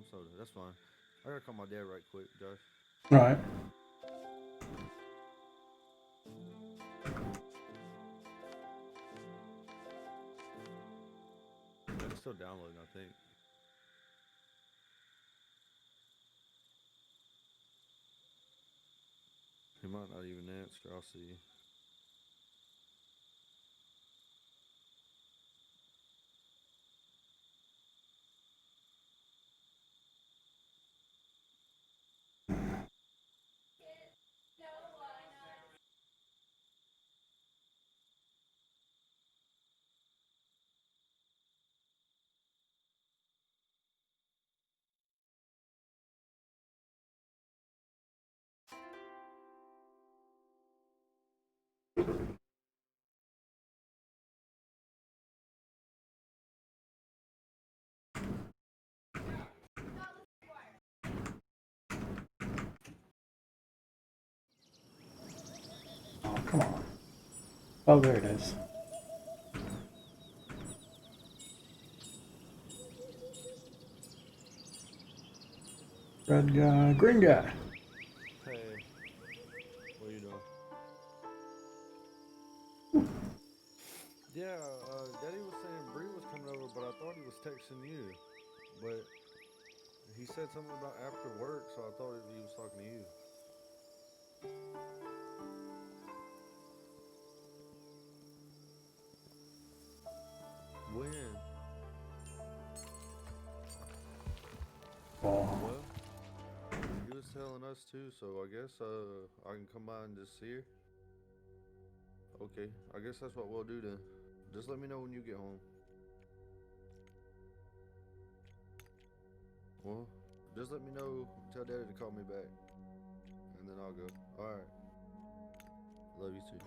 soda. That's fine. I gotta call my dad right quick, Josh. All right. It's still downloading, I think. He might not even answer. I'll see. Oh, come on. Oh, there it is. Red guy, green guy. Hey, what are you doing? Yeah, Daddy was saying Bree was coming over, but I thought he was texting you. But he said something about after work, so I thought he was talking to you. When? Oh. Well, he was telling us too, so I guess I can come by and just see her. Okay, I guess that's what we'll do then. Just let me know when you get home. Well, just let me know. Tell Daddy to call me back, and then I'll go. All right. Love you too.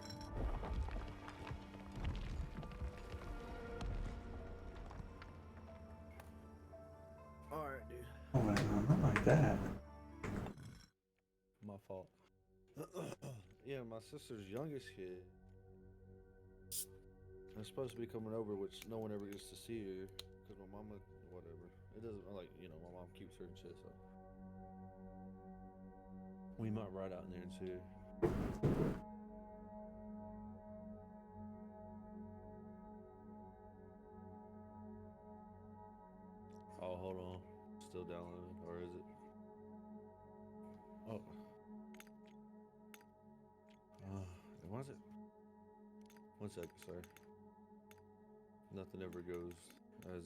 All right, dude. Oh, wait, no, not like that. My fault. Yeah, my sister's youngest kid. I'm supposed to be coming over, which no one ever gets to see her because my mama, whatever. It doesn't like my mom keeps her and shit. So we might ride out in there and see her. Oh, hold on. Still downloading, or is it? Oh. Was it? 1 second, sir. Nothing ever goes as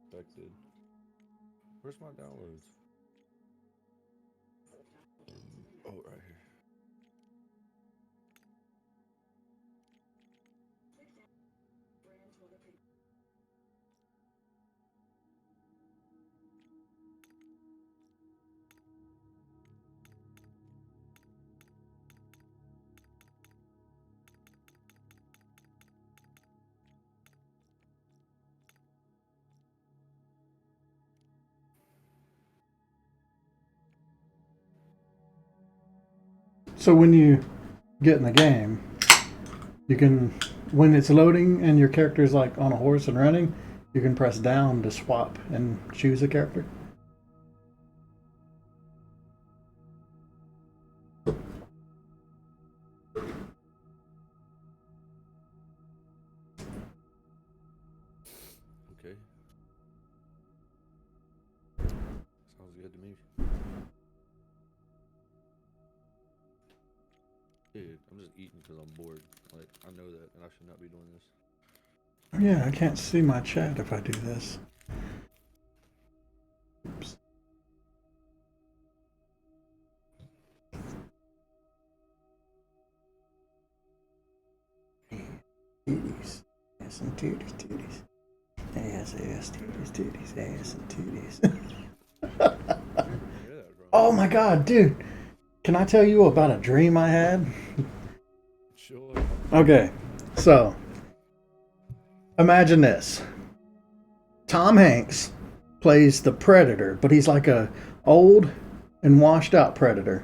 expected. Where's my downloads? Oh, right here. So when you get in the game, you can, when it's loading and your character's like on a horse and running, you can press down to swap and choose a character. Okay. Sounds good to me. Dude, I'm just eating because I'm bored. Like, I know that, and I should not be doing this. Yeah, I can't see my chat if I do this. Oops. Titties. Ass and titties, titties. Ass, titties, titties, ass and titties. Oh my god, dude. Can I tell you about a dream I had? Sure. Okay, so imagine this. Tom Hanks plays the Predator, but he's like a old and washed out Predator.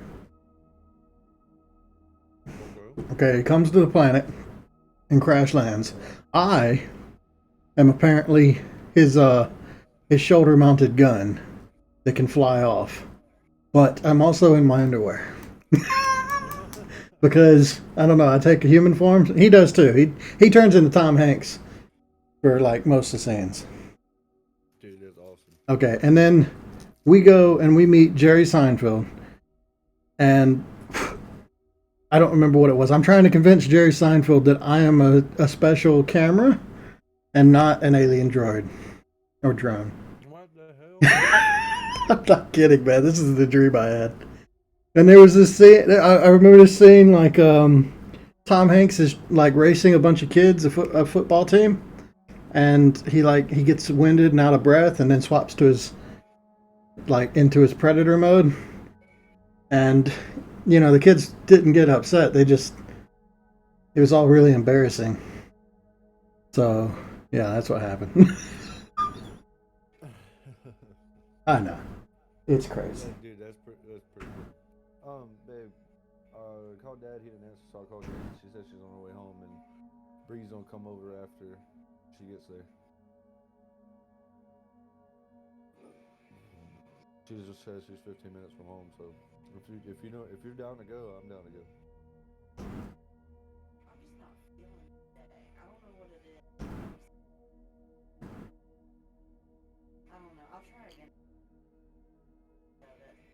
Okay, he comes to the planet and crash lands. I am apparently his a shoulder-mounted gun that can fly off. But I'm also in my underwear. Because I don't know, I take a human form. He does too. He turns into Tom Hanks for like most of the scenes. Dude, that's awesome. Okay, and then we go and we meet Jerry Seinfeld, and I don't remember what it was. I'm trying to convince Jerry Seinfeld that I am a special camera and not an alien droid or drone. What the hell? I'm not kidding, man. This is the dream I had. And there was this scene. I remember this scene like Tom Hanks is like racing a bunch of kids, a football team, and he gets winded and out of breath, and then swaps to his like into his predator mode. And you know the kids didn't get upset. They just it was all really embarrassing. So yeah, that's what happened. I know. It's crazy. Dude, that's pretty cool. Babe, called Dad. He didn't answer, so I called her. She said she's on her way home, and Bree's gonna come over after she gets there. She just says she's 15 minutes from home, so if you're down to go, I'm down to go. I'm just not feeling it today. I don't know what it is. I don't know. I'll try again.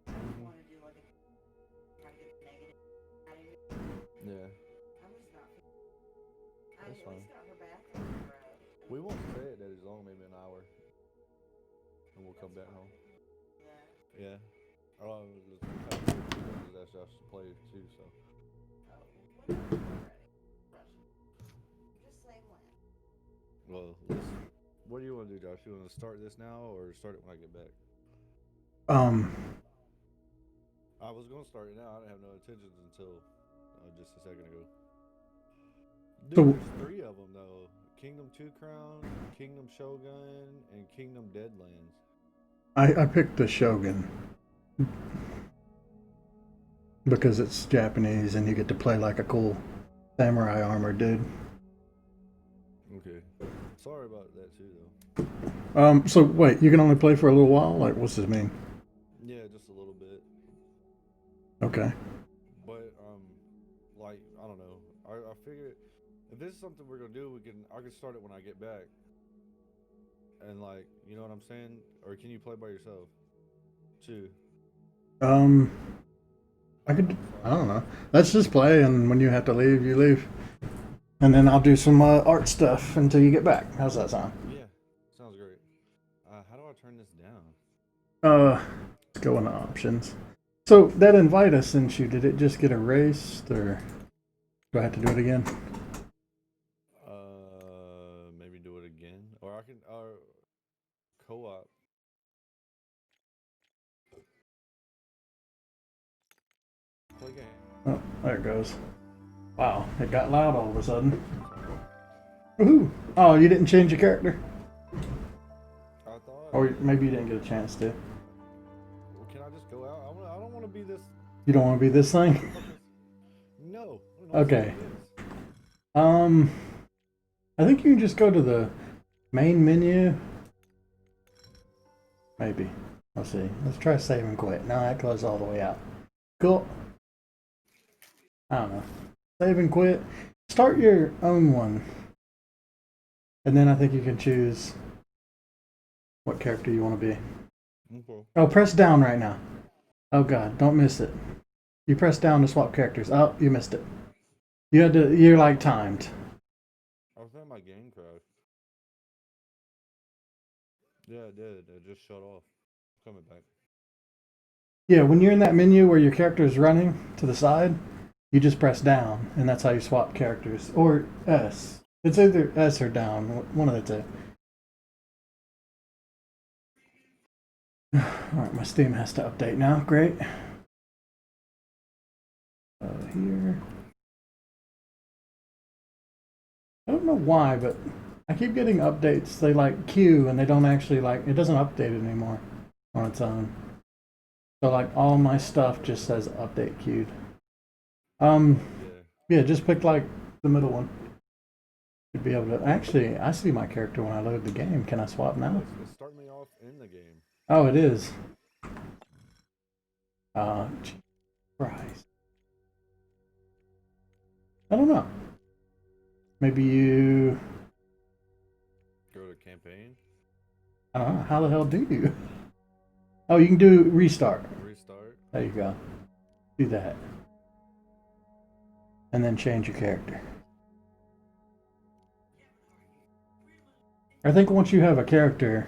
I want to do like a try to get the negative out of it. Yeah, I'm just not feeling it. I that's at fine. least got her bathroom road. We won't stay at Daddy's long, maybe an hour, and we'll come back home. Yeah. Yeah. Just kind of that's us to play too, so. Oh, whenever you're ready. Just say when. Well, what do you want to do, Josh? You want to start this now or start it when I get back? Um, I was going to start it now. I didn't have no intentions until just a second ago. Dude, So- there's 3 of them, though. Kingdom 2 Crown, Kingdom Shogun, and Kingdom Deadlands. I picked the Shogun because it's Japanese and you get to play like a cool samurai armor dude. Okay. Sorry about that, too, though. So wait, you can only play for a little while? Like, what's this mean? Yeah, just a little bit. Okay. But, like, I don't know. I figured if this is something we're going to do, I can start it when I get back. And, like, you know what I'm saying? Or can you play by yourself? Too. I could. I don't know. Let's just play, and when you have to leave, you leave, and then I'll do some art stuff until you get back. How's that sound? Yeah, sounds great. How do I turn this down? Let's go into options. So that invite I sent you, did it just get erased, or do I have to do it again? Maybe do it again, or I can, co-op. Play game. Oh, there it goes. Wow, it got loud all of a sudden. Woohoo! Oh, you didn't change your character? I thought. Or maybe you didn't get a chance to. Well, can I just go out? I don't want to be this. You don't want to be this thing? No. Okay. I think you can just go to the main menu. Maybe. Let's see. Let's try save and quit. No, that closed all the way out. Cool. I don't know. Save and quit. Start your own one. And then I think you can choose what character you want to be. Okay. Oh, press down right now. Oh god, don't miss it. You press down to swap characters. Oh, you missed it. You had to, you're like timed. I think my game crashed. Yeah, it did. It just shut off. Coming back. Yeah, when you're in that menu where your character is running to the side, you just press down, and that's how you swap characters. Or S. It's either S or down, one of the two. Alright, my Steam has to update now. Great. Here. I don't know why, but I keep getting updates. They like queue, and they don't actually like, it doesn't update it anymore on its own. So like all my stuff just says update queued. Yeah. Yeah, just pick like the middle one. Should be able to. Actually, I see my character when I load the game. Can I swap now? It's start me off in the game. Oh, it is. Christ. I don't know. Maybe you. Go to campaign. I don't know. How the hell do you? Oh, you can do restart. Restart. There you go. Do that. And then change your character. I think once you have a character,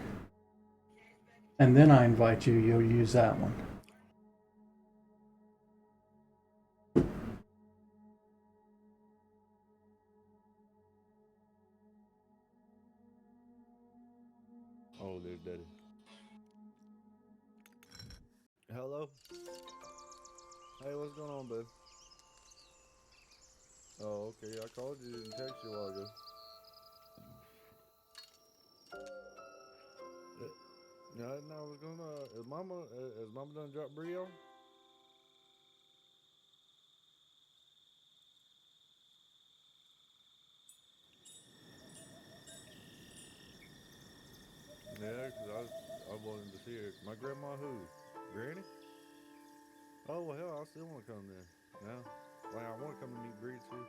and then I invite you, you'll use that one. Oh, there's Daddy. Hello? Hey, what's going on, babe? Oh, okay. I called you and texted you a while ago. No, I was gonna. Is Mama done drop Bree off? Yeah, because I wanted to see her. My grandma who? Granny? Oh, well, hell, I still want to come then. No. Like, I want to come and meet Bree too.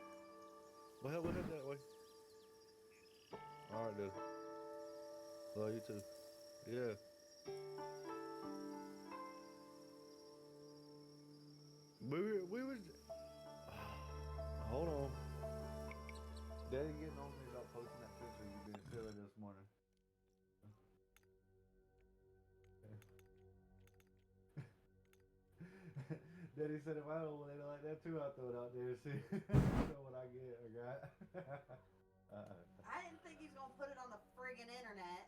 Well, hell, we'll head that way. Alright, dude. Love you too. Yeah. We was. Hold on. Daddy getting on me about posting that picture you been feeling this morning. Daddy said if I don't want it like that too, I'll throw it out there and see. You know what I get, I got. I didn't think he's gonna put it on the friggin' internet.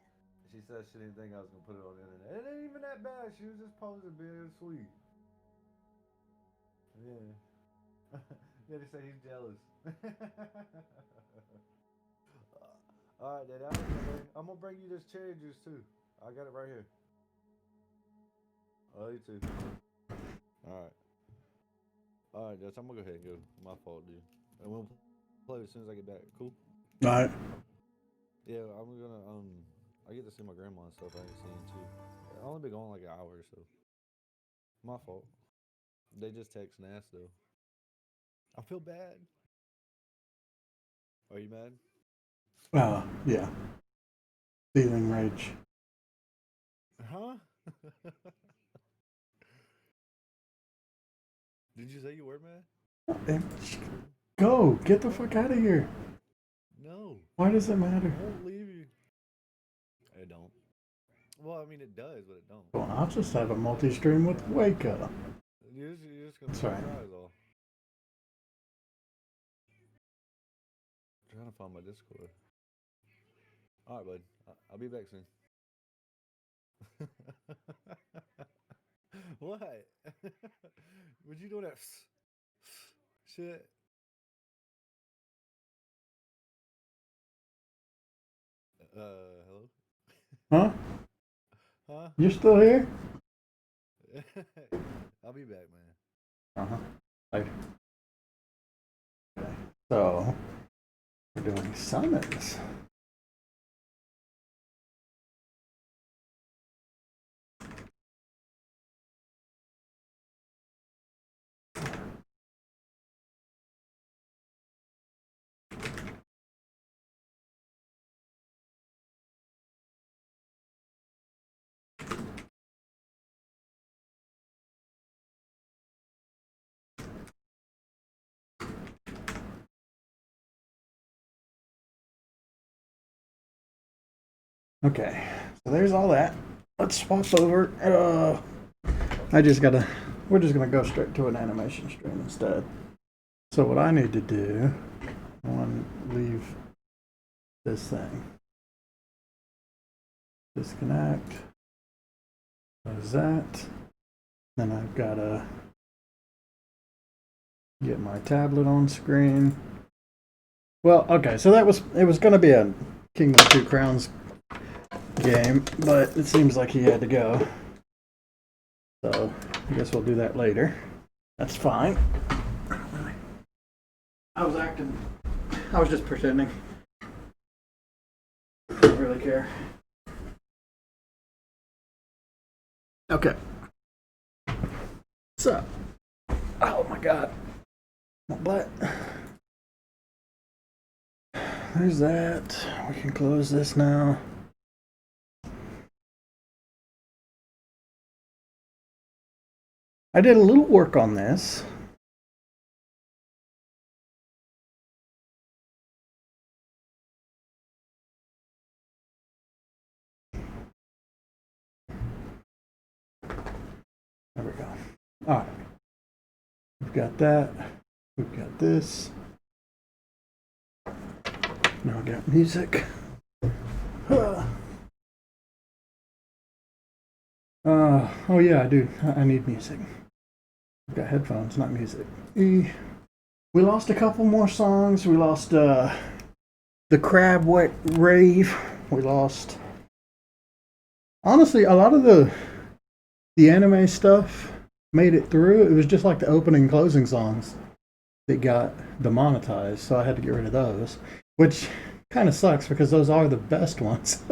She said she didn't think I was gonna put it on the internet. It ain't even that bad. She was just posing being sweet. Yeah. Daddy said he's jealous. Alright, Daddy, I'm gonna bring you this cherry juice too. I got it right here. Oh, you too. Alright. Alright, Jess, I'm gonna go ahead and go. My fault, dude. And we'll play as soon as I get back. Cool? Alright. Yeah, I'm gonna, I get to see my grandma and stuff I ain't seen too. I only been gone like an hour or so. My fault. They just text and ask though. I feel bad. Are you mad? Yeah. Feeling rage. Huh? Did you say you were mad? Go! Get the fuck out of here! No. Why does it matter? I won't leave you. It don't. Well, I mean, it does, but it don't. Well, I'll just have a multi-stream with Wake Up. You're just gonna That's take right. your eyes off. I'm trying to find my Discord. Alright, bud. I'll be back soon. What? Would you do that shit? Hello? Huh? Huh? You're still here? I'll be back, man. Uh-huh. Later. Okay. So, we're doing summons. Okay, so there's all that. Let's swap over. We're just gonna go straight to an animation stream instead. So what I need to do, I want to leave this thing. Disconnect. Close that. Then I've gotta get my tablet on screen. Well, okay, so it was gonna be a Kingdom 2 Crowns game, but it seems like he had to go. So I guess we'll do that later. That's fine. I was just pretending. really care. Okay. So, oh my god, my butt. There's that. We can close this now. I did a little work on this. There we go. All right. We've got that. We've got this. Now we got music. Oh yeah, I do. I need music. I've got headphones, not music. We lost a couple more songs. We lost the Crab Wet Rave. We lost. Honestly, a lot of the anime stuff made it through. It was just like the opening and closing songs that got demonetized, so I had to get rid of those, which kind of sucks because those are the best ones.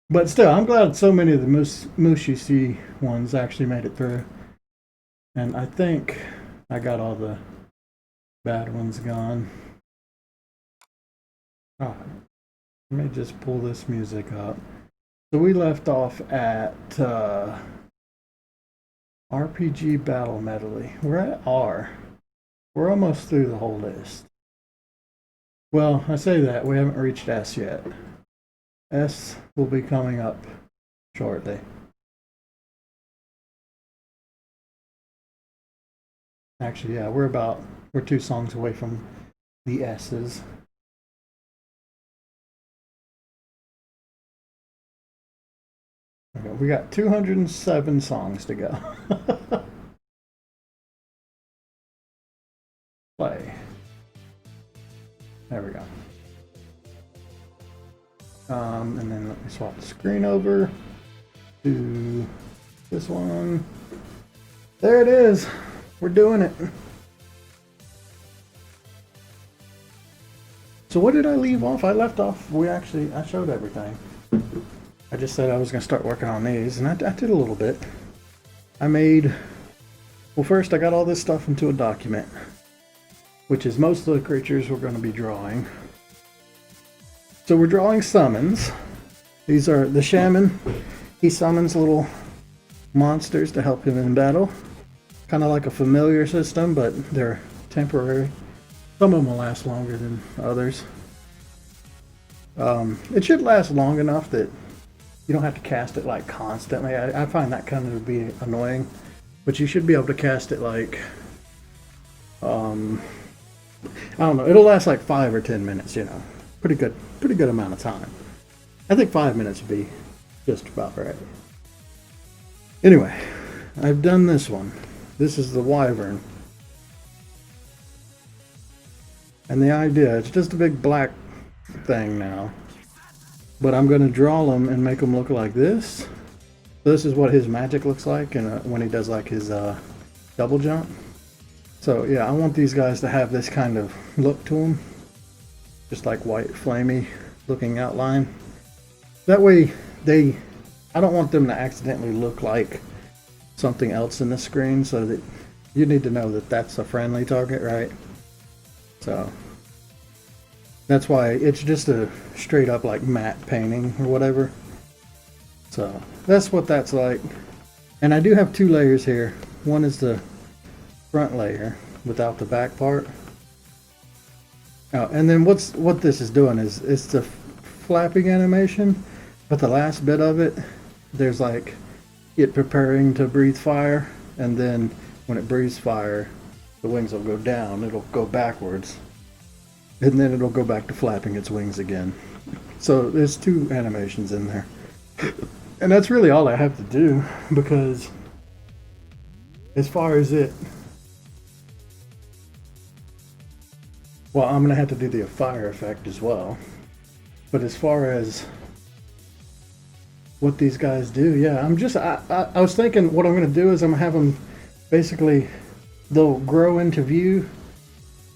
But still, I'm glad so many of the Mushishi ones actually made it through. And I think I got all the bad ones gone. Alright, let me just pull this music up. So we left off at RPG Battle Medley. We're at R. We're almost through the whole list. Well, I say that, we haven't reached S yet. S will be coming up shortly. Actually, yeah, we're 2 songs away from the S's. Okay, we got 207 songs to go. Play. There we go. And then let me swap the screen over to this one. There it is. We're doing it. So what did I leave off? I left off, I showed everything. I just said I was going to start working on these, and I did a little bit. Well, first I got all this stuff into a document, which is most of the creatures we're going to be drawing. So we're drawing summons. These are the Shaman. He summons little monsters to help him in battle. Kind of like a familiar system, but they're temporary. Some of them will last longer than others. It should last long enough that you don't have to cast it like constantly. I find that kind of be annoying, but you should be able to cast it like, I don't know, it'll last like 5 or 10 minutes, you know. Pretty good amount of time. I think 5 minutes would be just about right. Anyway, I've done this one. This is the Wyvern. And the idea, it's just a big black thing now. But I'm going to draw them and make them look like this. So this is what his magic looks like and when he does like his double jump. So yeah, I want these guys to have this kind of look to them. Just like white, flamey looking outline. That way I don't want them to accidentally look like something else in the screen, so that you need to know that that's a friendly target, right? So that's why it's just a straight up like matte painting or whatever. So that's what that's like. And I do have 2 layers here. One is the front layer without the back part. Oh, and then what this is doing is it's the flapping animation, but the last bit of it, there's like it preparing to breathe fire, and then when it breathes fire, the wings will go down, it'll go backwards, and then it'll go back to flapping its wings again. So there's 2 animations in there. And that's really all I have to do, because as far as it, well, I'm going to have to do the fire effect as well. But as far as what these guys do, yeah, I was thinking what I'm going to do is I'm going to have them, basically, they'll grow into view.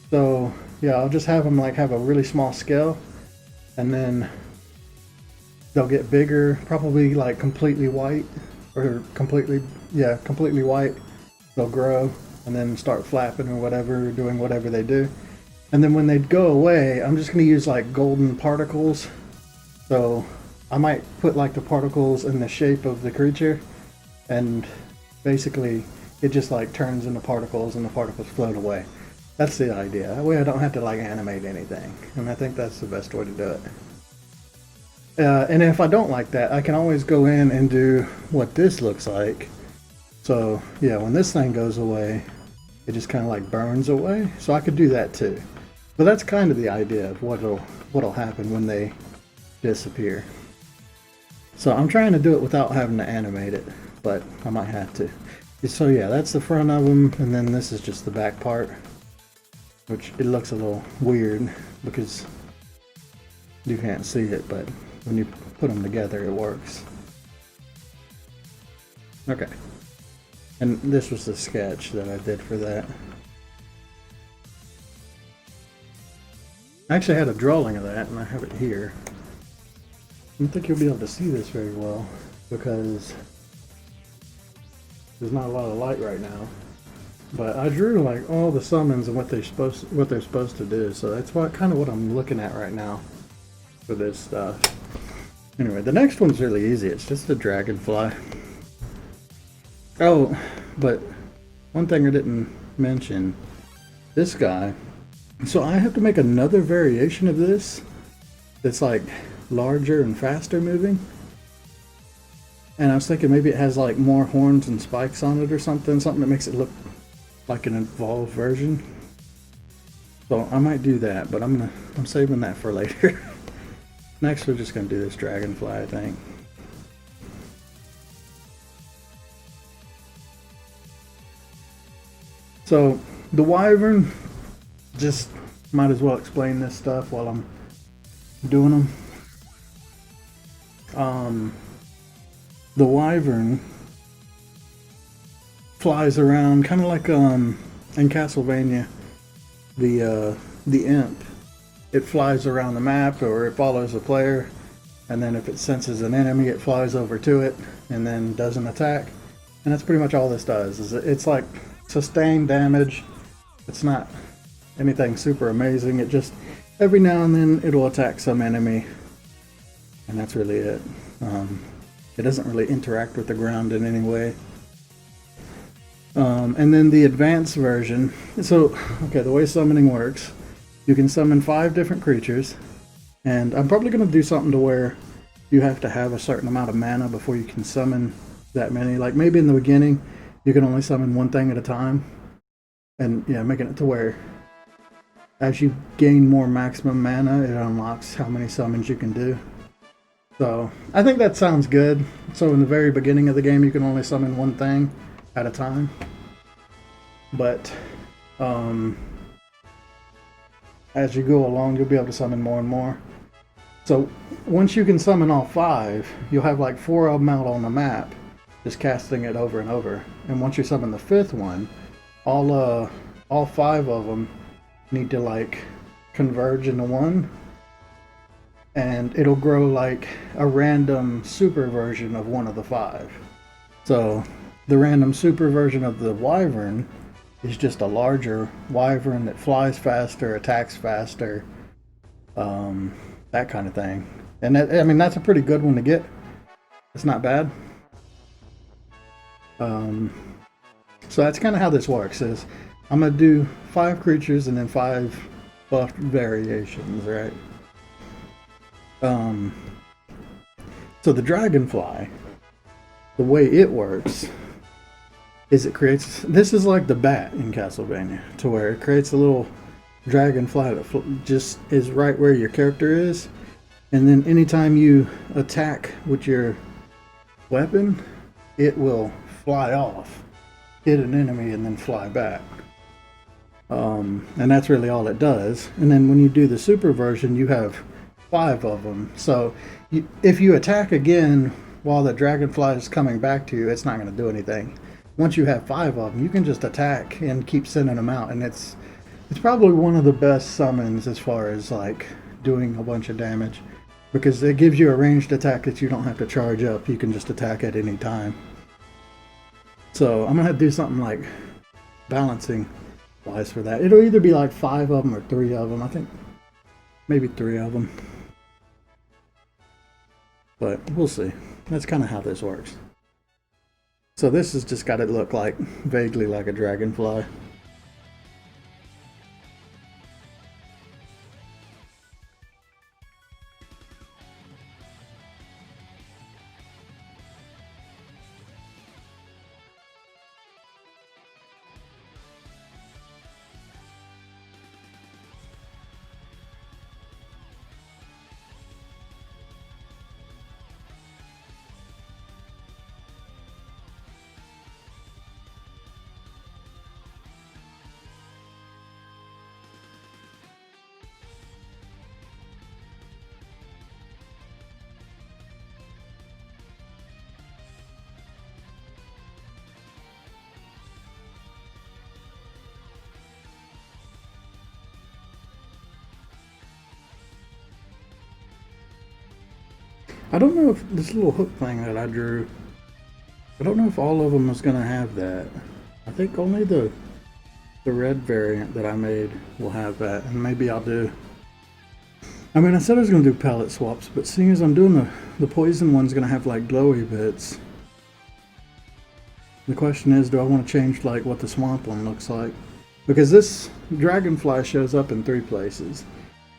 So, yeah, I'll just have them like have a really small scale. And then they'll get bigger, probably like completely white, or completely white. They'll grow and then start flapping or whatever, doing whatever they do. And then when they go away, I'm just going to use like golden particles. So I might put like the particles in the shape of the creature, and basically it just like turns into particles and the particles float away. That's the idea. That way I don't have to like animate anything. And I think that's the best way to do it. And if I don't like that, I can always go in and do what this looks like. So yeah, when this thing goes away, it just kind of like burns away. So I could do that too. But that's kind of the idea of what'll happen when they disappear. So I'm trying to do it without having to animate it, but I might have to. So yeah, that's the front of them, and then this is just the back part, which it looks a little weird because you can't see it, but when you put them together, it works. Okay. And this was the sketch that I did for that. I actually had a drawing of that, and I have it here. I don't think you'll be able to see this very well because there's not a lot of light right now. But I drew like all the summons and what they're supposed to do, so that's kind of what I'm looking at right now for this stuff. Anyway, the next one's really easy. It's just a dragonfly. Oh, but one thing I didn't mention, this guy. So I have to make another variation of this that's like larger and faster moving. And I was thinking maybe it has like more horns and spikes on it or something that makes it look like an evolved version. So I might do that, but I'm saving that for later. Next we're just gonna do this dragonfly, I think. So the wyvern, just might as well explain this stuff while I'm doing them. The wyvern flies around kind of like in Castlevania, the imp. It flies around the map, or it follows the player, and then if it senses an enemy, it flies over to it and then does an attack. And that's pretty much all this does. It's like sustained damage. It's not anything super amazing. It just every now and then it'll attack some enemy, and that's really it. It doesn't really interact with the ground in any way. And then the advanced version. So, okay, the way summoning works, you can summon 5 different creatures, and I'm probably going to do something to where you have to have a certain amount of mana before you can summon that many. Like maybe in the beginning, you can only summon one thing at a time, and yeah, making it to where as you gain more maximum mana, it unlocks how many summons you can do. So I think that sounds good. So in the very beginning of the game, you can only summon one thing at a time. But as you go along, you'll be able to summon more and more. So once you can summon all 5, you'll have like 4 of them out on the map, just casting it over and over. And once you summon the 5th one, all 5 of them need to like converge into one, and it'll grow like a random super version of one of the 5. So the random super version of the wyvern is just a larger wyvern that flies faster, attacks faster, that kind of thing. And that, I mean, that's a pretty good one to get. It's not bad. So that's kind of how this works. Is I'm gonna do 5 creatures and then 5 buff variations, right? So the dragonfly, the way it works is it creates, this is like the bat in Castlevania, to where it creates a little dragonfly that just is right where your character is, and then anytime you attack with your weapon, it will fly off, hit an enemy, and then fly back. And that's really all it does. And then when you do the super version, you have 5 of them. So if you attack again while the dragonfly is coming back to you, it's not going to do anything. Once you have 5 of them, you can just attack and keep sending them out, and it's probably one of the best summons as far as like doing a bunch of damage. because it gives you a ranged attack that you don't have to charge up. You can just attack at any time. So I'm gonna have to do something like balancing wise for that. It'll either be like 5 of them or 3 of them. I think maybe 3 of them. But we'll see. That's kind of how this works. So this has just got it look like vaguely like a dragonfly. I don't know if this little hook thing that I drew, I don't know if all of them is going to have that. I think only the red variant that I made will have that, and maybe I'll do, I mean, I said I was going to do palette swaps, but seeing as I'm doing the poison one's going to have like glowy bits, the question is, do I want to change like what the swamp one looks like? Because this dragonfly shows up in 3 places.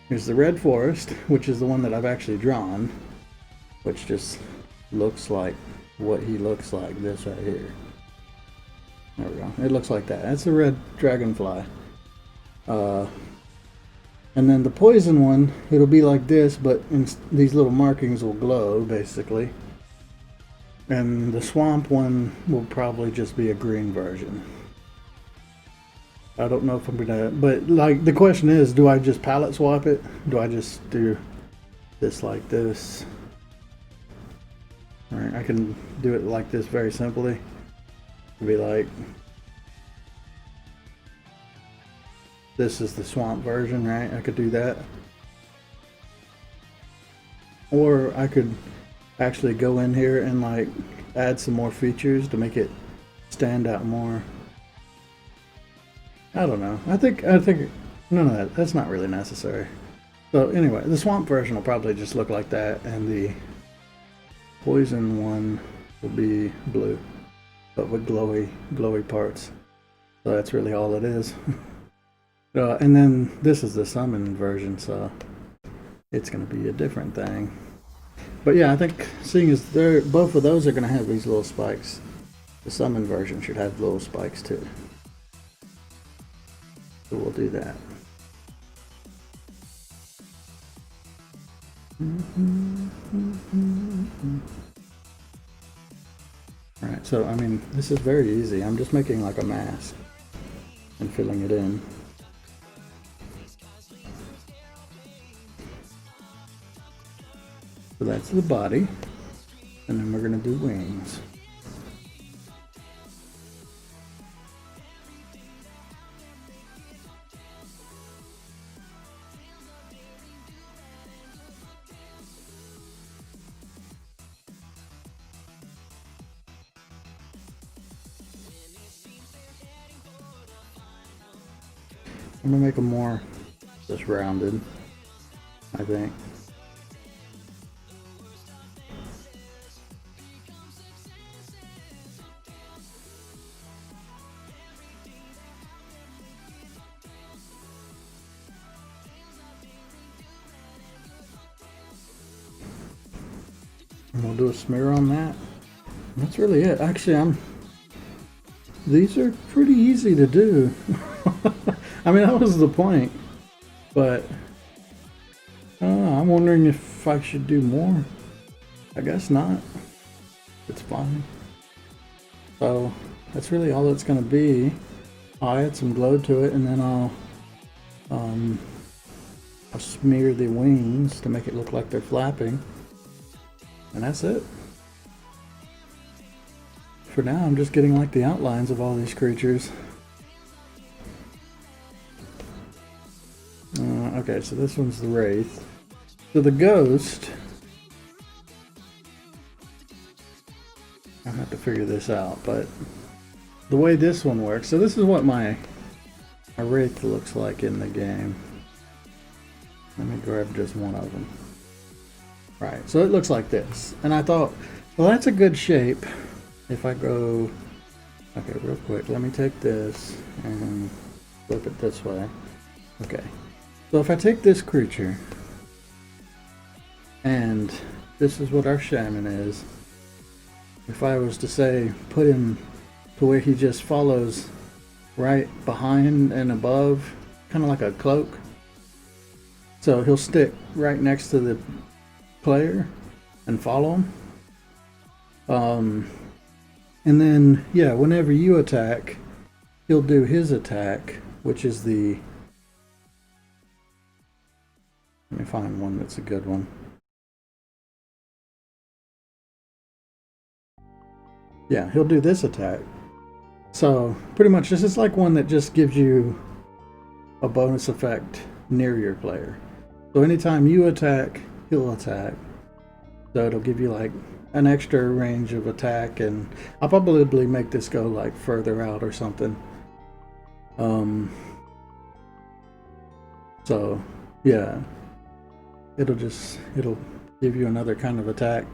There's the red forest, which is the one that I've actually drawn, which just looks like what he looks like, this right here. There we go. It looks like that. That's the red dragonfly. And then the poison one, it'll be like this, but these little markings will glow, basically. And the swamp one will probably just be a green version. I don't know if I'm gonna, but like the question is, do I just palette swap it? Do I just do this like this? Alright, I can do it like this very simply. It'd be like, this is the swamp version, right? I could do that. Or I could actually go in here and like add some more features to make it stand out more. I don't know. I think none of that. That's not really necessary. So anyway, the swamp version will probably just look like that, and the poison one will be blue, but with glowy parts. So that's really all it is. And then this is the summon version, so it's going to be a different thing. But yeah, I think seeing as both of those are going to have these little spikes, the summon version should have little spikes too. So we'll do that. Alright, so I mean, this is very easy. I'm just making like a mask and filling it in. So that's the body, and then we're going to do wings. I'm gonna make them more just rounded, I think. And we'll do a smear on that. That's really it. Actually, these are pretty easy to do. I mean, that was the point, but I'm wondering if I should do more. I guess not. It's fine. So that's really all it's gonna be. I'll add some glow to it, and then I'll smear the wings to make it look like they're flapping, and that's it. For now, I'm just getting like the outlines of all these creatures. Okay, so this one's the Wraith. So the Ghost to figure this out, but the way this one works, so this is what my Wraith looks like in the game. Let me grab just one of them. Right, so it looks like this. And I thought, well, that's a good shape. If I go, okay, real quick, let me take this and flip it this way. Okay, so if I take this creature, and this is what our shaman is, if I was to say put him to where he just follows right behind and above, kind of like a cloak, so he'll stick right next to the player and follow him. And then, yeah, whenever you attack, he'll do his attack, which is the, let me find one that's a good one. Yeah, he'll do this attack. So pretty much this is like one that just gives you a bonus effect near your player. So anytime you attack, he'll attack. So it'll give you like an extra range of attack, and I'll probably make this go like further out or something. So yeah, it'll give you another kind of attack.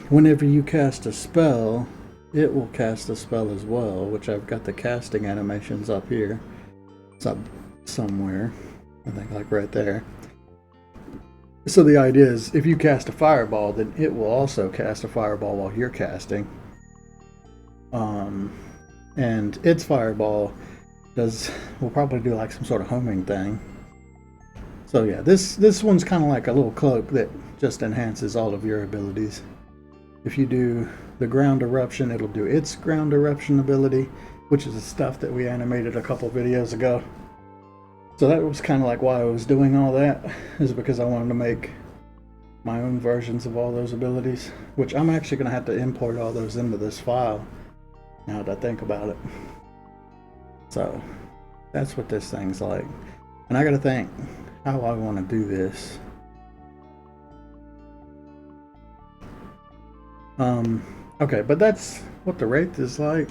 Whenever you cast a spell, it will cast a spell as well, which I've got the casting animations up here. It's up somewhere, I think like right there. So the idea is if you cast a fireball, then it will also cast a fireball while you're casting. And its fireball will probably do like some sort of homing thing. So yeah, this one's kind of like a little cloak that just enhances all of your abilities. If you do the ground eruption, it'll do its ground eruption ability, which is the stuff that we animated a couple videos ago. So that was kind of like why I was doing all that, is because I wanted to make my own versions of all those abilities, which I'm actually going to have to import all those into this file now that I think about it. So that's what this thing's like. And I got to think how I want to do this. Okay, but that's what the Wraith is like.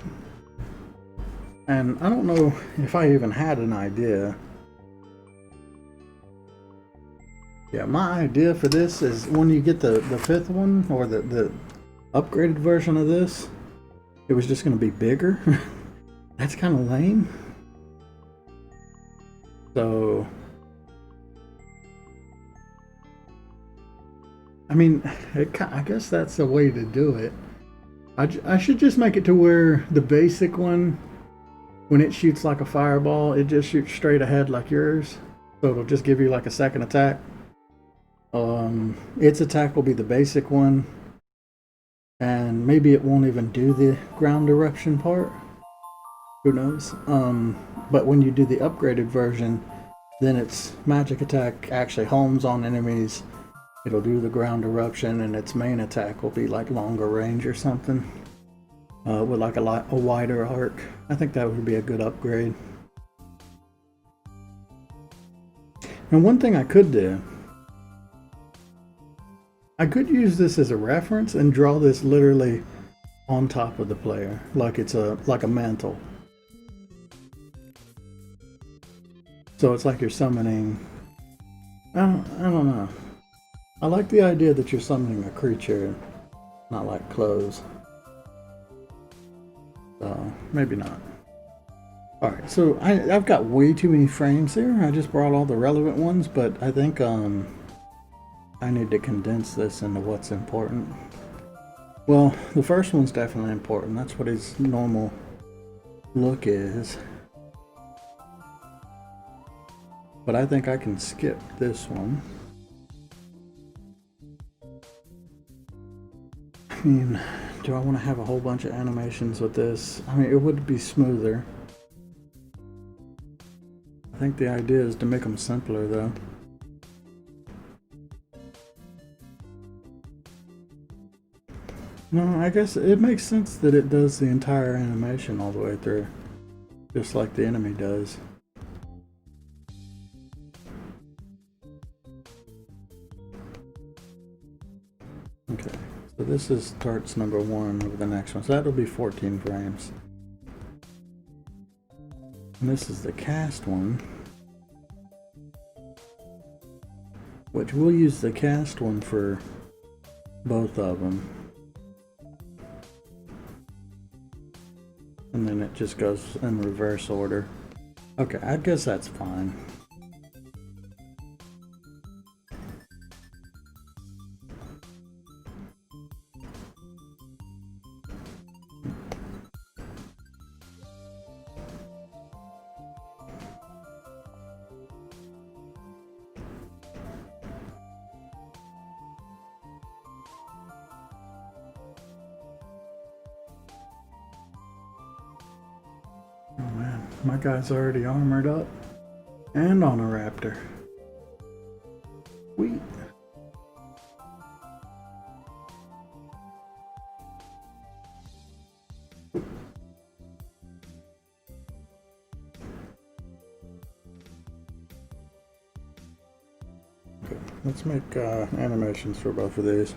And I don't know if I even had an idea. Yeah, my idea for this is when you get the fifth one, or the upgraded version of this, it was just going to be bigger. That's kind of lame. So, I mean, I guess that's the way to do it. I should just make it to where the basic one, when it shoots like a fireball, it just shoots straight ahead like yours. So it'll just give you like a second attack. Its attack will be the basic one, and maybe it won't even do the ground eruption part. Who knows? But when you do the upgraded version, then its magic attack actually homes on enemies. It'll do the ground eruption, and its main attack will be like longer range or something, with like a wider arc. I think that would be a good upgrade. And one thing I could do, I could use this as a reference and draw this literally on top of the player, like it's like a mantle. So it's like you're summoning. I don't know. I like the idea that you're summoning a creature, not like clothes. So maybe not. All right, so I've got way too many frames here. I just brought all the relevant ones, but I think I need to condense this into what's important. Well, the first one's definitely important. That's what his normal look is. But I think I can skip this one. I mean, do I want to have a whole bunch of animations with this? I mean, it would be smoother. I think the idea is to make them simpler though. No, I guess it makes sense that it does the entire animation all the way through, just like the enemy does. Okay, So this is starts number 1 over the next one. So that'll be 14 frames. And this is the cast one, which we'll use the cast one for both of them. And then it just goes in reverse order. Okay, I guess that's fine. Oh man, my guy's already armored up and on a raptor. Sweet. Okay, let's make animations for both of these.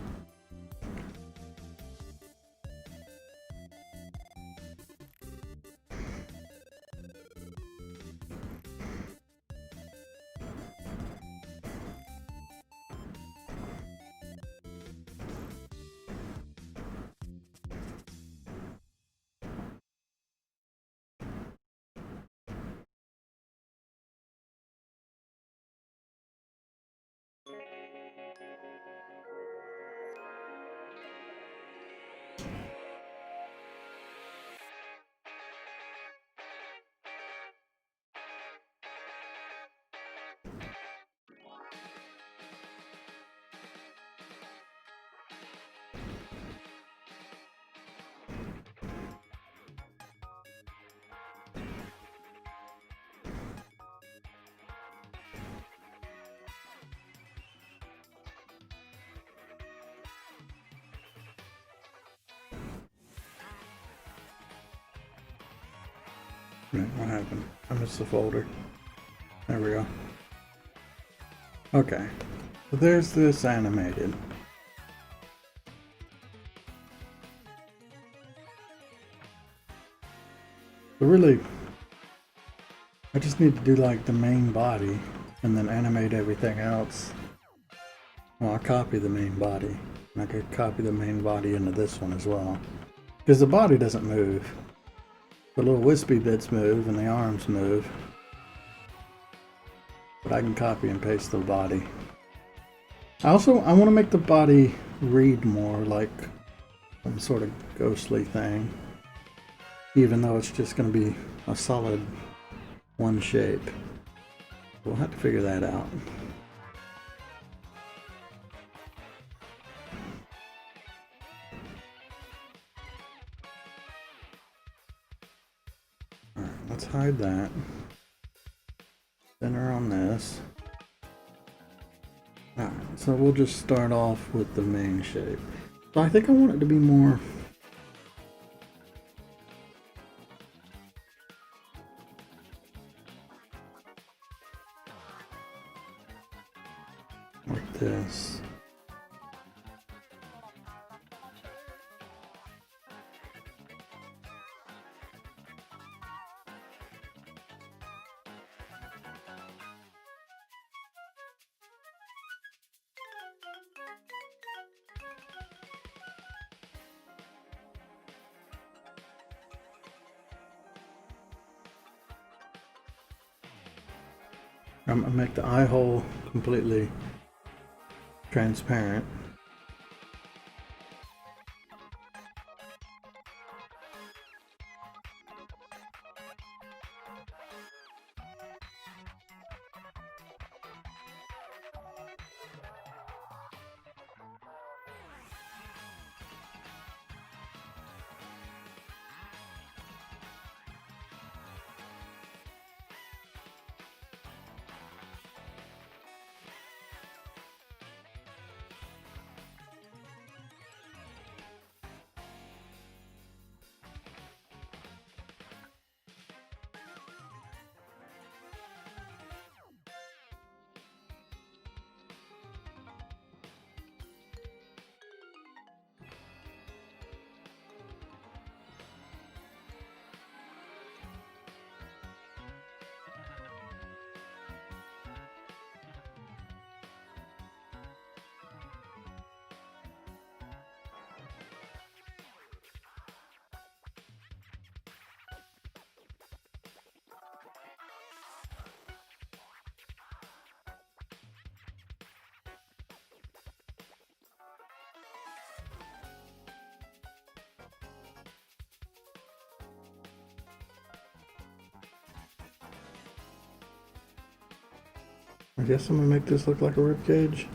Wait, what happened? I missed the folder. There we go. Okay, so there's this animated. But really, I just need to do like the main body and then animate everything else. Well, I'll copy the main body. And I could copy the main body into this one as well. Because the body doesn't move. The little wispy bits move and the arms move. But I can copy and paste the body. I want to make the body read more like some sort of ghostly thing. Even though it's just going to be a solid one shape. We'll have to figure that out. Alright, let's hide that. Center on this. Alright, so we'll just start off with the main shape. So I think I want it to be more like this. I'm gonna make the eye hole completely transparent. I guess I'm gonna make this look like a rib cage.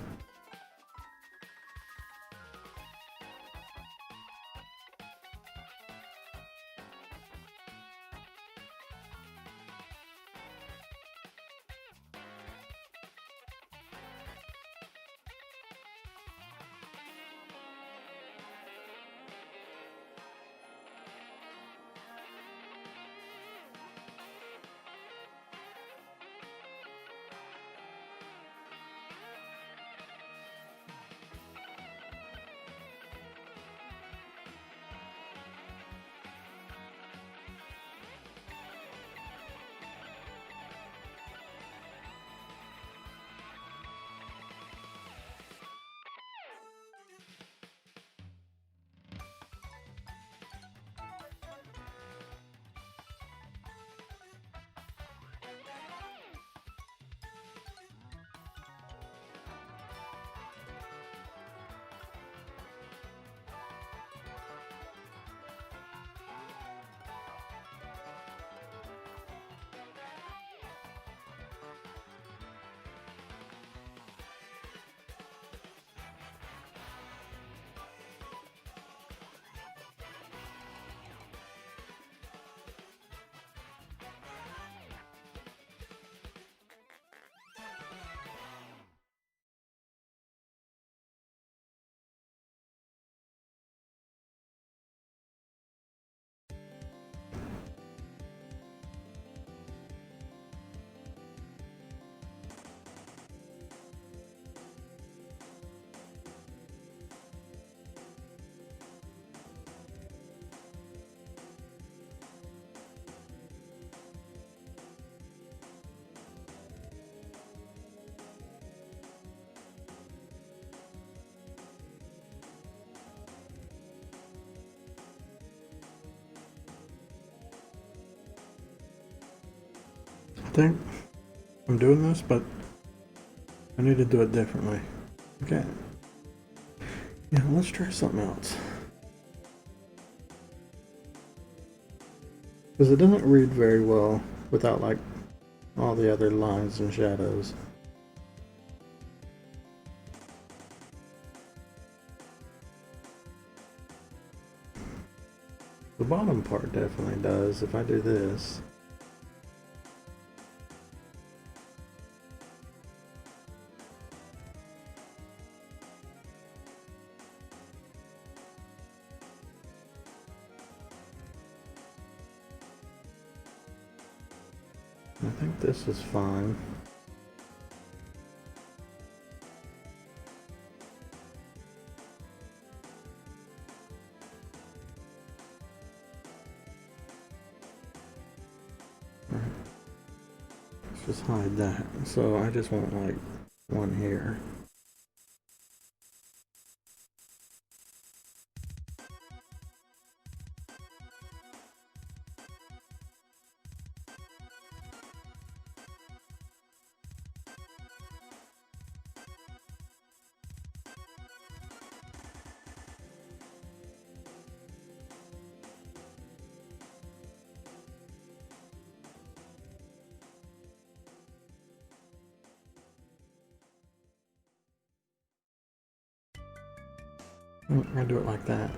I think I'm doing this, but I need to do it differently. Okay. Yeah, let's try something else. Because it doesn't read very well without like all the other lines and shadows. The bottom part definitely does if I do this. I think this is fine. Let's just hide that. So I just want like one here. I do it like that.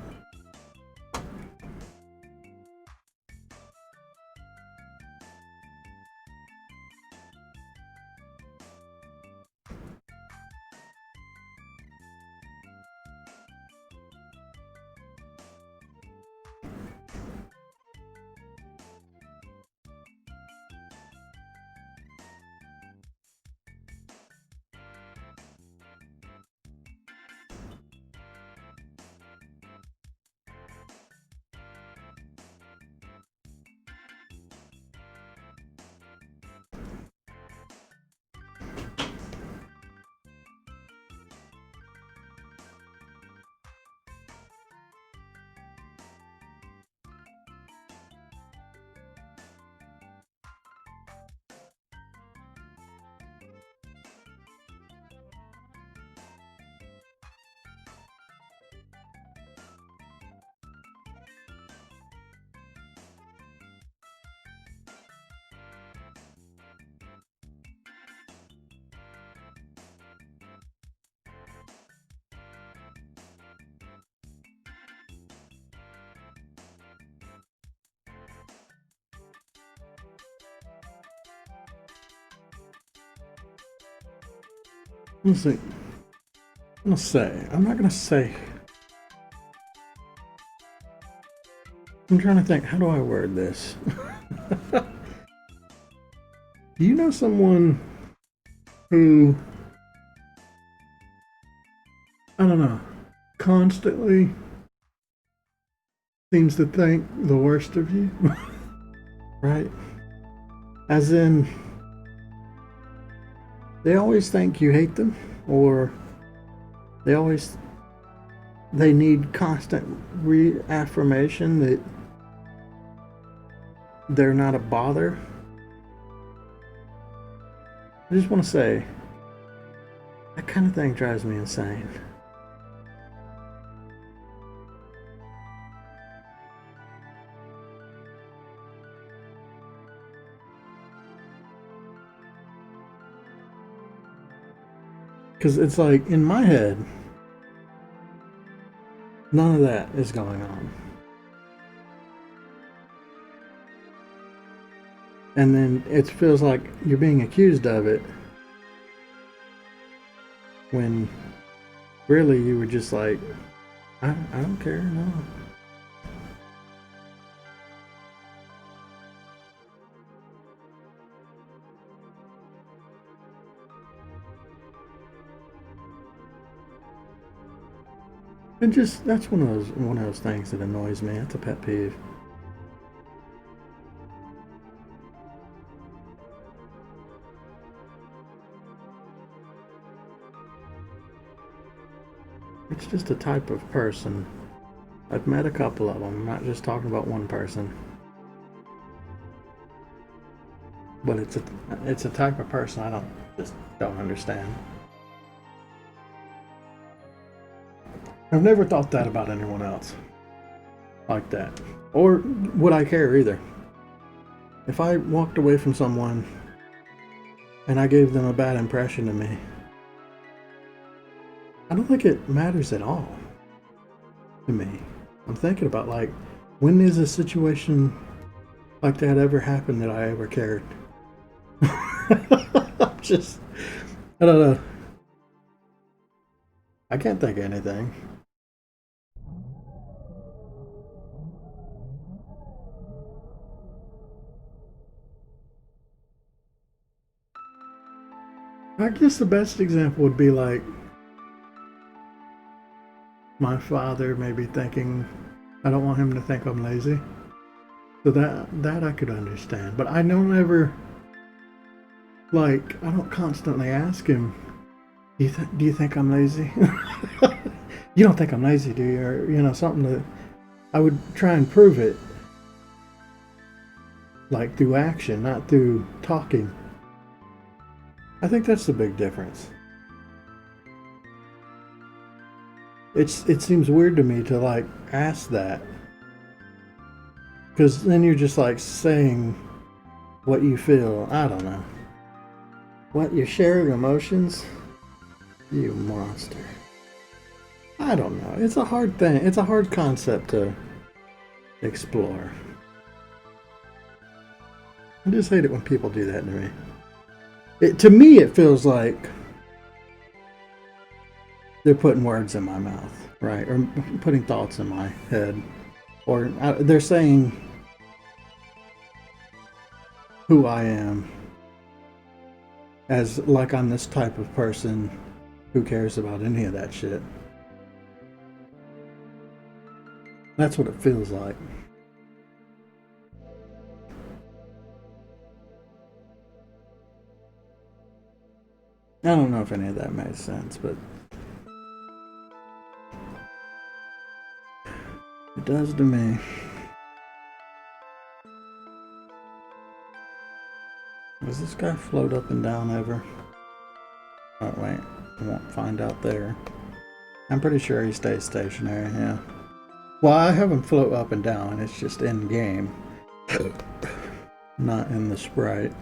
Let's see. I'm not gonna say. I'm trying to think, how do I word this? Do you know someone who, I don't know, constantly seems to think the worst of you? Right? As in, they always think you hate them, or they need constant reaffirmation that they're not a bother. I just want to say, that kind of thing drives me insane. Because it's like, in my head, none of that is going on. And then it feels like you're being accused of it when really you were just like, I don't care, no. And just, that's one of those things that annoys me. That's a pet peeve. It's just a type of person. I've met a couple of them. I'm not just talking about one person. But it's a type of person I don't understand. I've never thought that about anyone else like that. Or would I care either? If I walked away from someone and I gave them a bad impression of me, I don't think it matters at all to me. I'm thinking about, like, when is a situation like that ever happened that I ever cared? Just, I don't know. I can't think of anything. I guess the best example would be like my father maybe thinking I don't want him to think I'm lazy. So that I could understand. But I don't ever, like, I don't constantly ask him, do you think I'm lazy? You don't think I'm lazy, do you? Or, something that I would try and prove it, like, through action, not through talking. I think that's the big difference. It seems weird to me to, like, ask that, because then you're just, like, saying what you feel. I don't know. What, you're sharing emotions? You monster. I don't know. It's a hard thing. It's a hard concept to explore. I just hate it when people do that to me. To me, it feels like they're putting words in my mouth, right? Or putting thoughts in my head. Or they're saying who I am as like I'm this type of person who cares about any of that shit. That's what it feels like. I don't know if any of that made sense, but it does to me. Does this guy float up and down ever? Oh wait, I won't find out there. I'm pretty sure he stays stationary, yeah. Well, I have him float up and down, it's just in game. Not in the sprite.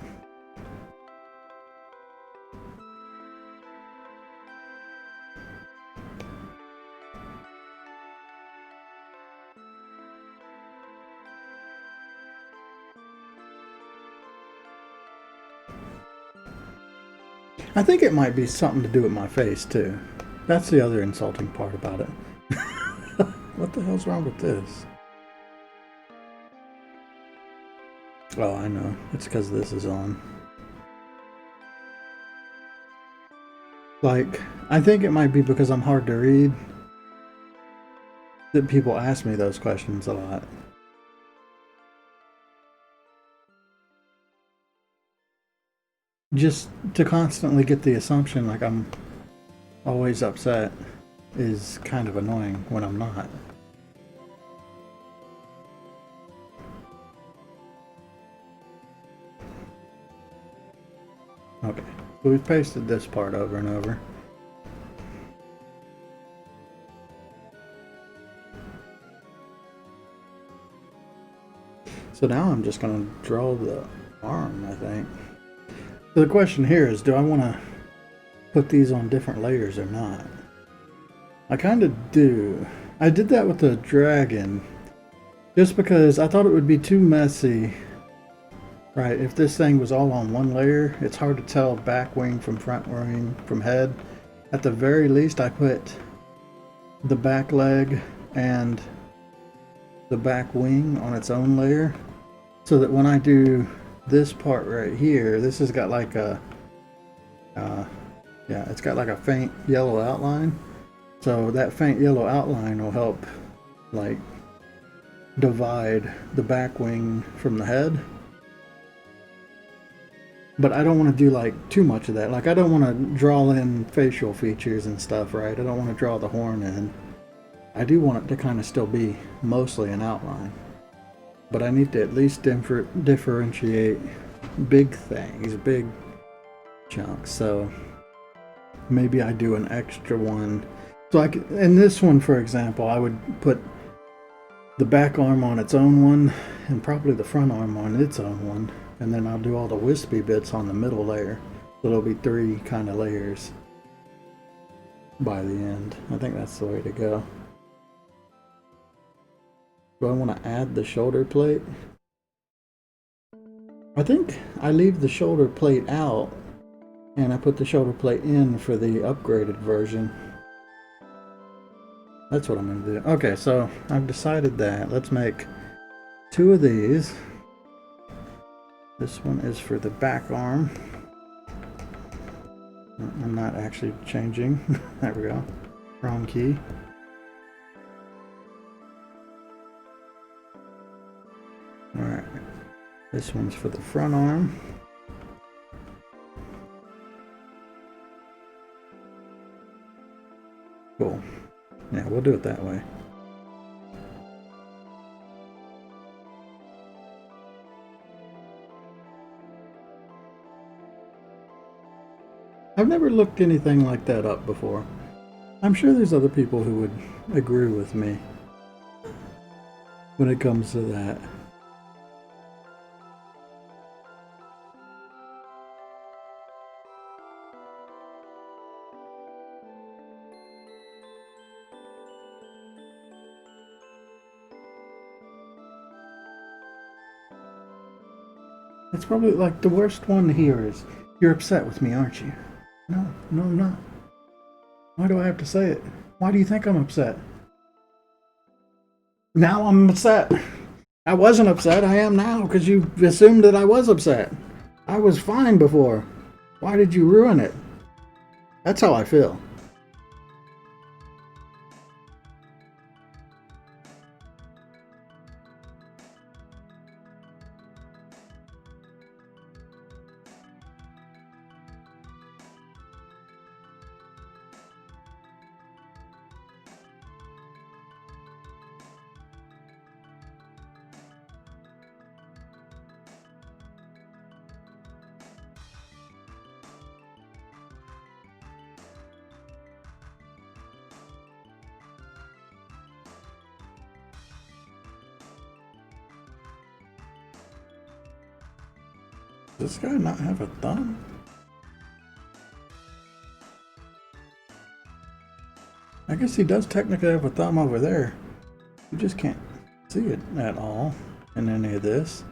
I think it might be something to do with my face too. That's the other insulting part about it. What the hell's wrong with this? Oh, I know. It's because this is on. Like, I think it might be because I'm hard to read that people ask me those questions a lot. Just to constantly get the assumption like I'm always upset is kind of annoying when I'm not. Okay, so we've pasted this part over and over. So now I'm just going to draw the arm, I think. So the question here is, do I want to put these on different layers or not? I kind of do. I did that with the dragon just because I thought it would be too messy. Right, if this thing was all on one layer, it's hard to tell back wing from front wing from head. At the very least, I put the back leg and the back wing on its own layer, so that when I do this part right here, this has got like a, yeah, it's got like a faint yellow outline. So that faint yellow outline will help like divide the back wing from the head. But I don't want to do like too much of that. Like I don't want to draw in facial features and stuff, right? I don't want to draw the horn in. I do want it to kind of still be mostly an outline. But I need to at least differentiate big things, big chunks. So maybe I do an extra one. So in this one, for example, I would put the back arm on its own one and probably the front arm on its own one. And then I'll do all the wispy bits on the middle layer. So there'll be 3 kind of layers by the end. I think that's the way to go. Do I want to add the shoulder plate? I think I leave the shoulder plate out and I put the shoulder plate in for the upgraded version. That's what I'm going to do. Okay, so I've decided that. Let's make 2 of these. This one is for the back arm. I'm not actually changing. There we go. Wrong key. Alright. This one's for the front arm. Cool. Yeah, we'll do it that way. I've never looked anything like that up before. I'm sure there's other people who would agree with me when it comes to that. It's probably like the worst one here is, you're upset with me, aren't you? No, I'm not. Why do I have to say it? Why do you think I'm upset? Now I'm upset. I wasn't upset, I am now, because you assumed that I was upset. I was fine before. Why did you ruin it? That's how I feel. Does this guy not have a thumb? I guess he does technically have a thumb over there. You just can't see it at all in any of this.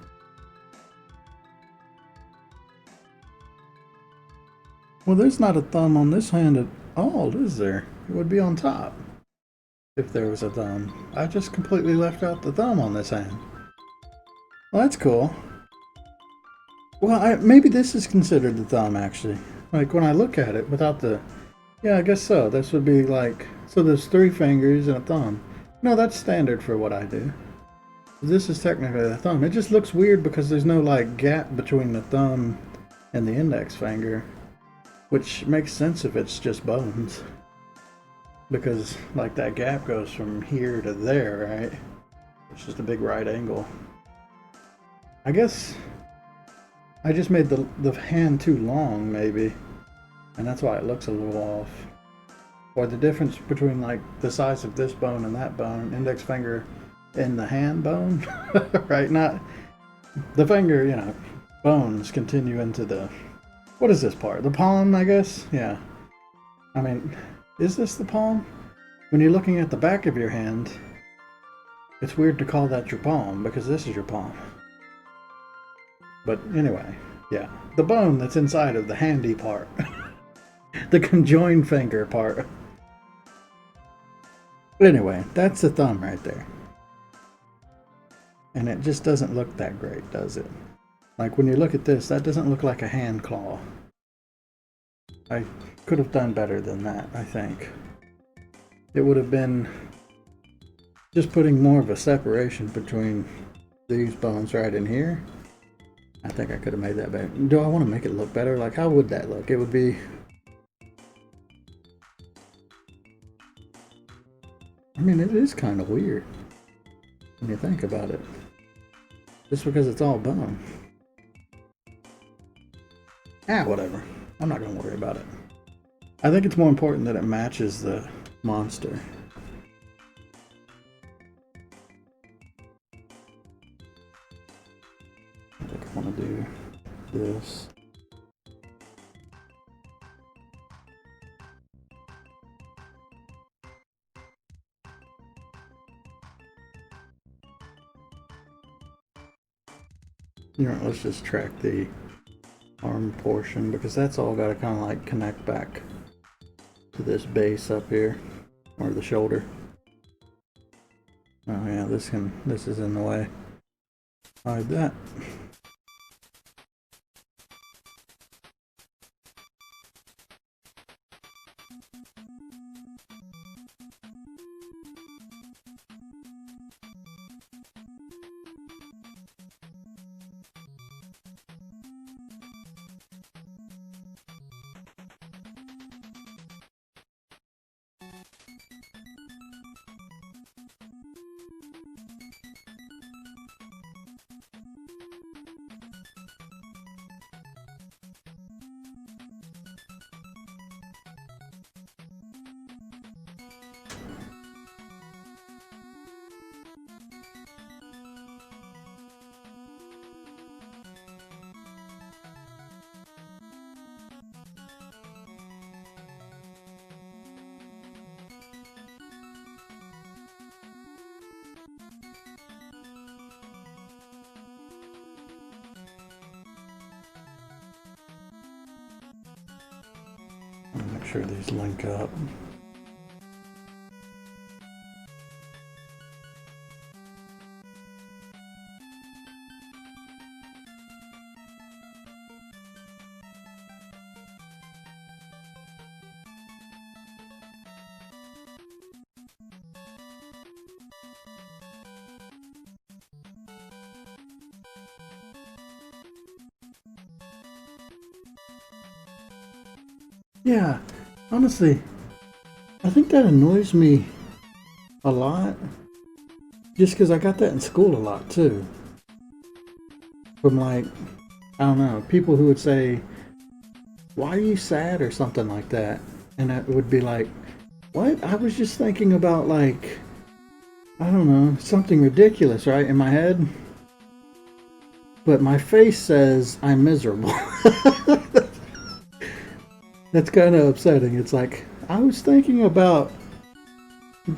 Well, there's not a thumb on this hand at all, is there? It would be on top if there was a thumb. I just completely left out the thumb on this hand. Well, that's cool. Well, maybe this is considered the thumb, actually. Like, when I look at it without the... Yeah, I guess so. This would be like... So there's 3 fingers and a thumb. No, that's standard for what I do. This is technically the thumb. It just looks weird because there's no, like, gap between the thumb and the index finger. Which makes sense if it's just bones. Because, like, that gap goes from here to there, right? It's just a big right angle. I guess I just made the hand too long, maybe. And that's why it looks a little off. Or the difference between, like, the size of this bone and that bone, index finger and the hand bone, right? Not the finger, you know, bones continue into the... What is this part? The palm, I guess? Yeah. I mean, is this the palm? When you're looking at the back of your hand, it's weird to call that your palm because this is your palm. But anyway, yeah. The bone that's inside of the handy part. The conjoined finger part. Anyway, that's the thumb right there. And it just doesn't look that great, does it? Like when you look at this, that doesn't look like a hand claw. I could have done better than that, I think. It would have been just putting more of a separation between these bones right in here. I think I could have made that better. Do I want to make it look better? Like, how would that look? It would be... I mean, it is kind of weird when you think about it. Just because it's all bone. Ah, whatever. I'm not going to worry about it. I think it's more important that it matches the monster. I think I want to do this. You know, let's just track the arm portion because that's all got to kind of like connect back to this base up here, or the shoulder. Oh yeah, this is in the way. Hide that. Make sure these link up. Yeah, honestly, I think that annoys me a lot. Just because I got that in school a lot too. From like, I don't know, people who would say, "Why are you sad?" or something like that. And I would be like, "What? I was just thinking about like, I don't know, something ridiculous, right, in my head. But my face says I'm miserable." That's kind of upsetting. It's like, I was thinking about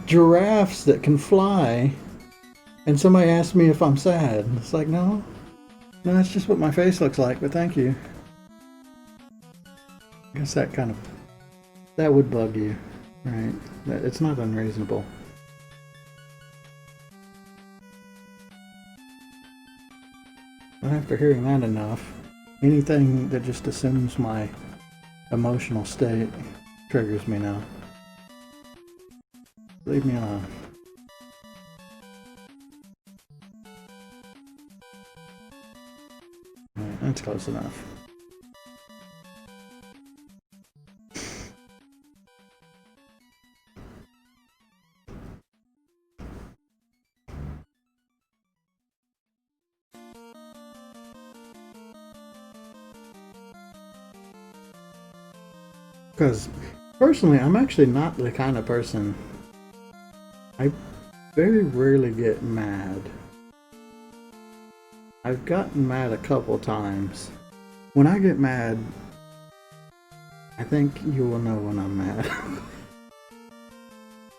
giraffes that can fly, and somebody asked me if I'm sad. It's like, no, that's just what my face looks like, but thank you. I guess that would bug you, right? It's not unreasonable. But after hearing that enough, anything that just assumes my emotional state triggers me now. Leave me alone. Alright, that's close enough. Because personally, I'm actually not the kind of person. I very rarely get mad. I've gotten mad a couple times. When I get mad, I think you will know when I'm mad.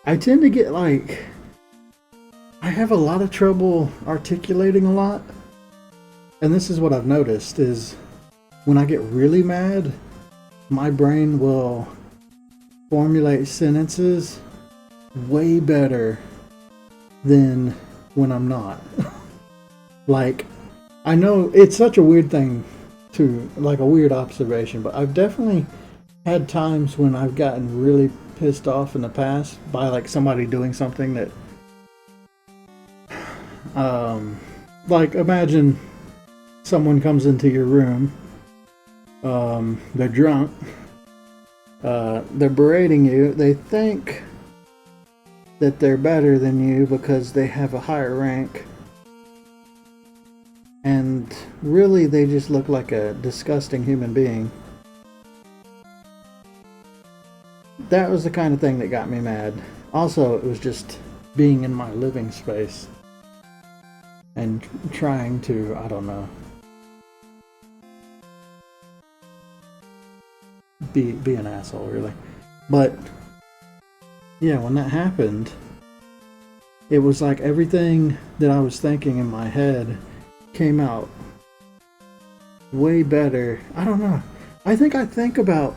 I tend to get like, I have a lot of trouble articulating a lot. And this is what I've noticed is when I get really mad, my brain will formulate sentences way better than when I'm not. Like, I know it's such a weird thing to, like a weird observation, but I've definitely had times when I've gotten really pissed off in the past by like somebody doing something that, like imagine someone comes into your room, they're drunk, they're berating you, they think that they're better than you because they have a higher rank, and really they just look like a disgusting human being. That was the kind of thing that got me mad. Also, it was just being in my living space and trying to, I don't know, be an asshole, really. But yeah, when that happened, it was like everything that I was thinking in my head came out way better. I don't know. I think about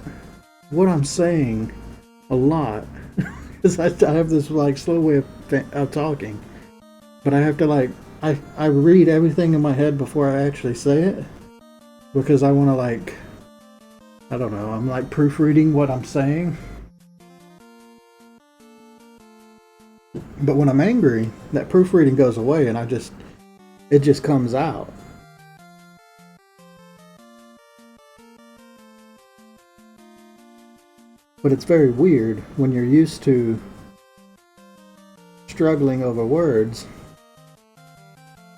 what I'm saying a lot because I have this like slow way of talking, but I have to like I read everything in my head before I actually say it because I want to like, I don't know, I'm like proofreading what I'm saying. But when I'm angry, that proofreading goes away and it just comes out. But it's very weird when you're used to struggling over words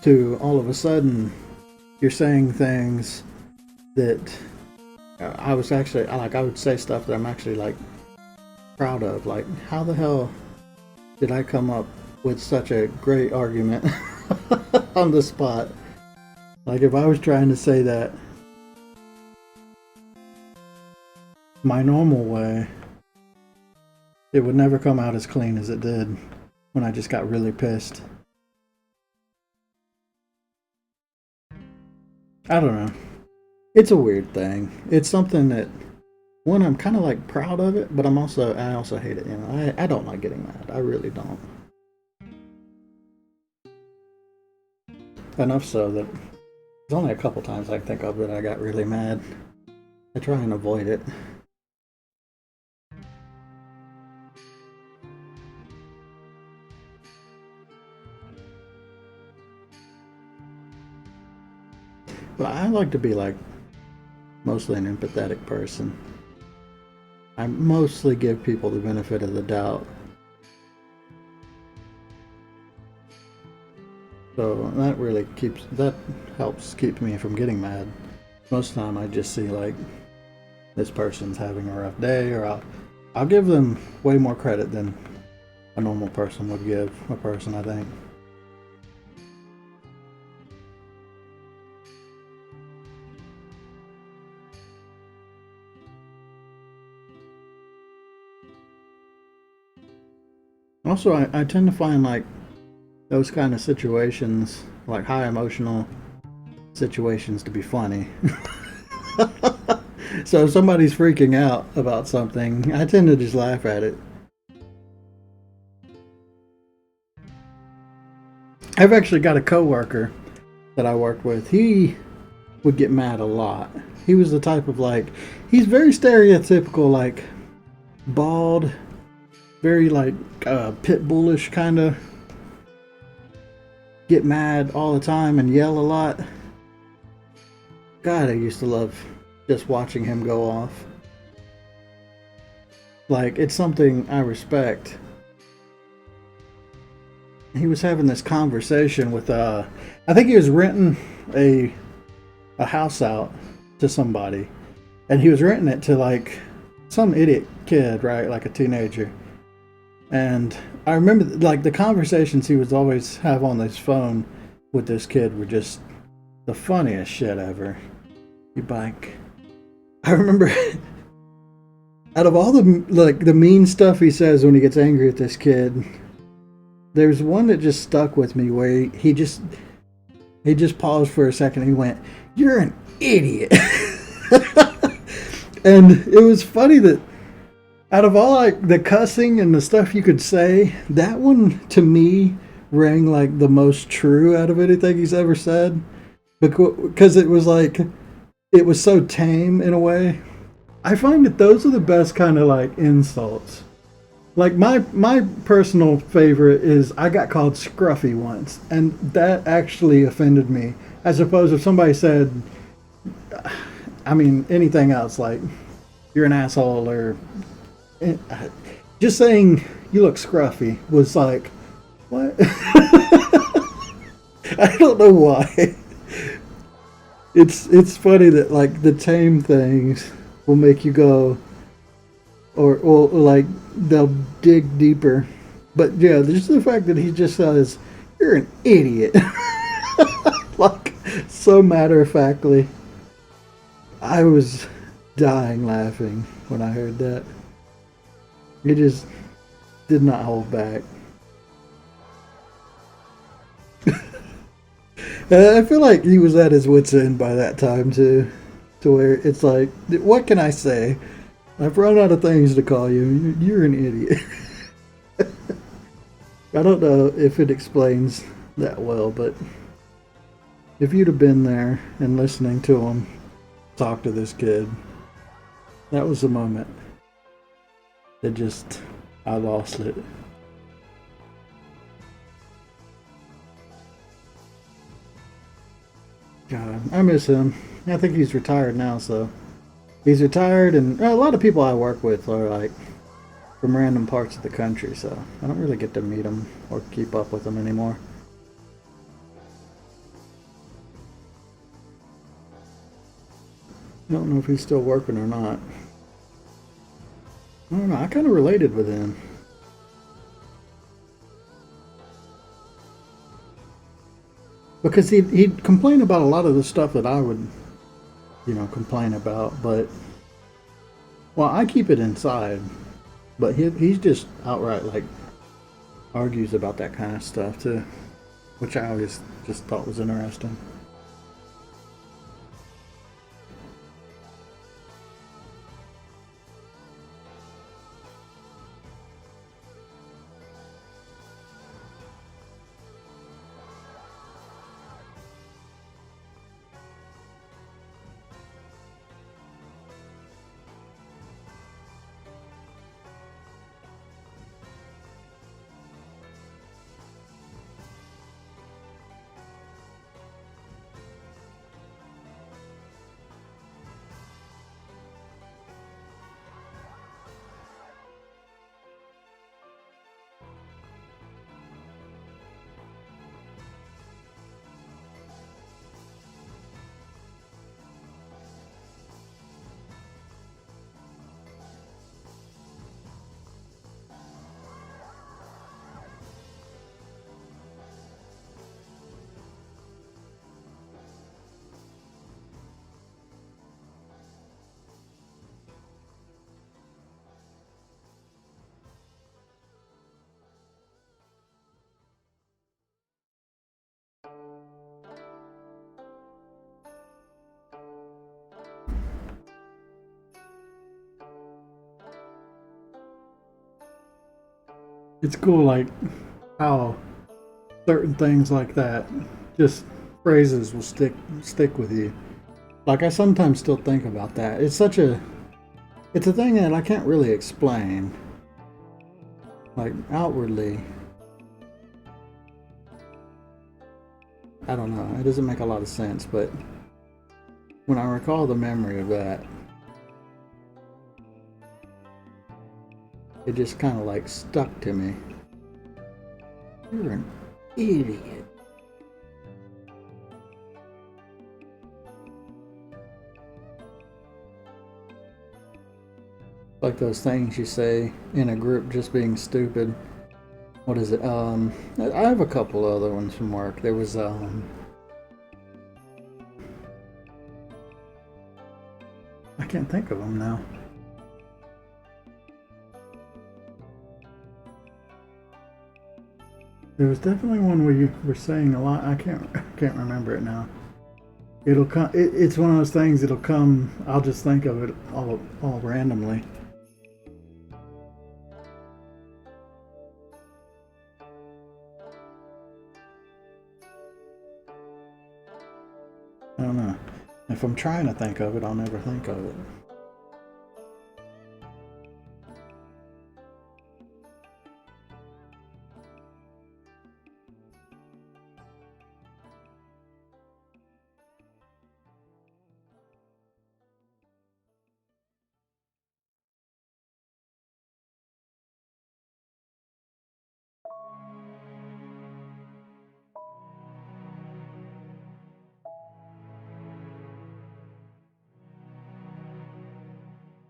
to all of a sudden you're saying things that I was actually, like, I would say stuff that I'm actually like proud of. Like, how the hell did I come up with such a great argument on the spot? Like, if I was trying to say that my normal way, it would never come out as clean as it did when I just got really pissed. I don't know. It's a weird thing. It's something that, one, I'm kind of like proud of it, but I also hate it. You know, I don't like getting mad. I really don't. Enough so that there's only a couple times I can think of that I got really mad. I try and avoid it. But I like to be like mostly an empathetic person. I mostly give people the benefit of the doubt. So that helps keep me from getting mad. Most of the time I just see like this person's having a rough day, or I'll give them way more credit than a normal person would give a person, I think. Also, I tend to find like those kind of situations, like high emotional situations, to be funny. So if somebody's freaking out about something, I tend to just laugh at it. I've actually got a coworker that I worked with. He would get mad a lot. He was the type of like, he's very stereotypical, like bald, very like pit bullish kind of. Get mad all the time and yell a lot. God, I used to love just watching him go off. Like, it's something I respect. He was having this conversation with I think he was renting a house out to somebody, and he was renting it to like some idiot kid, right, like a teenager. And I remember like the conversations he would always have on his phone with this kid were just the funniest shit ever. He'd be like, I remember out of all the like the mean stuff he says when he gets angry at this kid, there's one that just stuck with me where he just paused for a second and he went, "You're an idiot." And it was funny that out of all like the cussing and the stuff you could say, that one to me rang like the most true out of anything he's ever said, because it was like it was so tame in a way. I find that those are the best kind of like insults. Like my personal favorite is I got called scruffy once, and that actually offended me. As opposed if somebody said, I mean anything else like you're an asshole or just saying you look scruffy was like what? I don't know why. It's funny that like the tame things will make you go or like they'll dig deeper. But yeah, just the fact that he just says, "You're an idiot." Like so matter of factly. I was dying laughing when I heard that. He just did not hold back. I feel like he was at his wit's end by that time too, to where it's like, what can I say? I've run out of things to call you. You're an idiot. I don't know if it explains that well, but if you'd have been there and listening to him talk to this kid, that was the moment that just, I lost it. God, I miss him. I think he's retired now, so he's retired, and a lot of people I work with are like from random parts of the country, so I don't really get to meet them or keep up with them anymore. I don't know if he's still working or not. I don't know. I kind of related with him. Because he'd complain about a lot of the stuff that I would, complain about. But, well, I keep it inside. But he's just outright, like, argues about that kind of stuff, too. Which I always just thought was interesting. it's cool, like how certain things like that, just phrases will stick with you. Like I sometimes still think about that. It's a thing that I can't really explain. Like outwardly, I don't know. It doesn't make a lot of sense, but when I recall the memory of that, it just kind of like stuck to me. You're an idiot. Like those things you say in a group just being stupid. What is it? I have a couple other ones from work. There was I can't think of them now. There was definitely one where you were saying a lot. I can't remember it now. It'll come. It's one of those things. It'll come. I'll just think of it all randomly. I don't know. If I'm trying to think of it, I'll never think of it.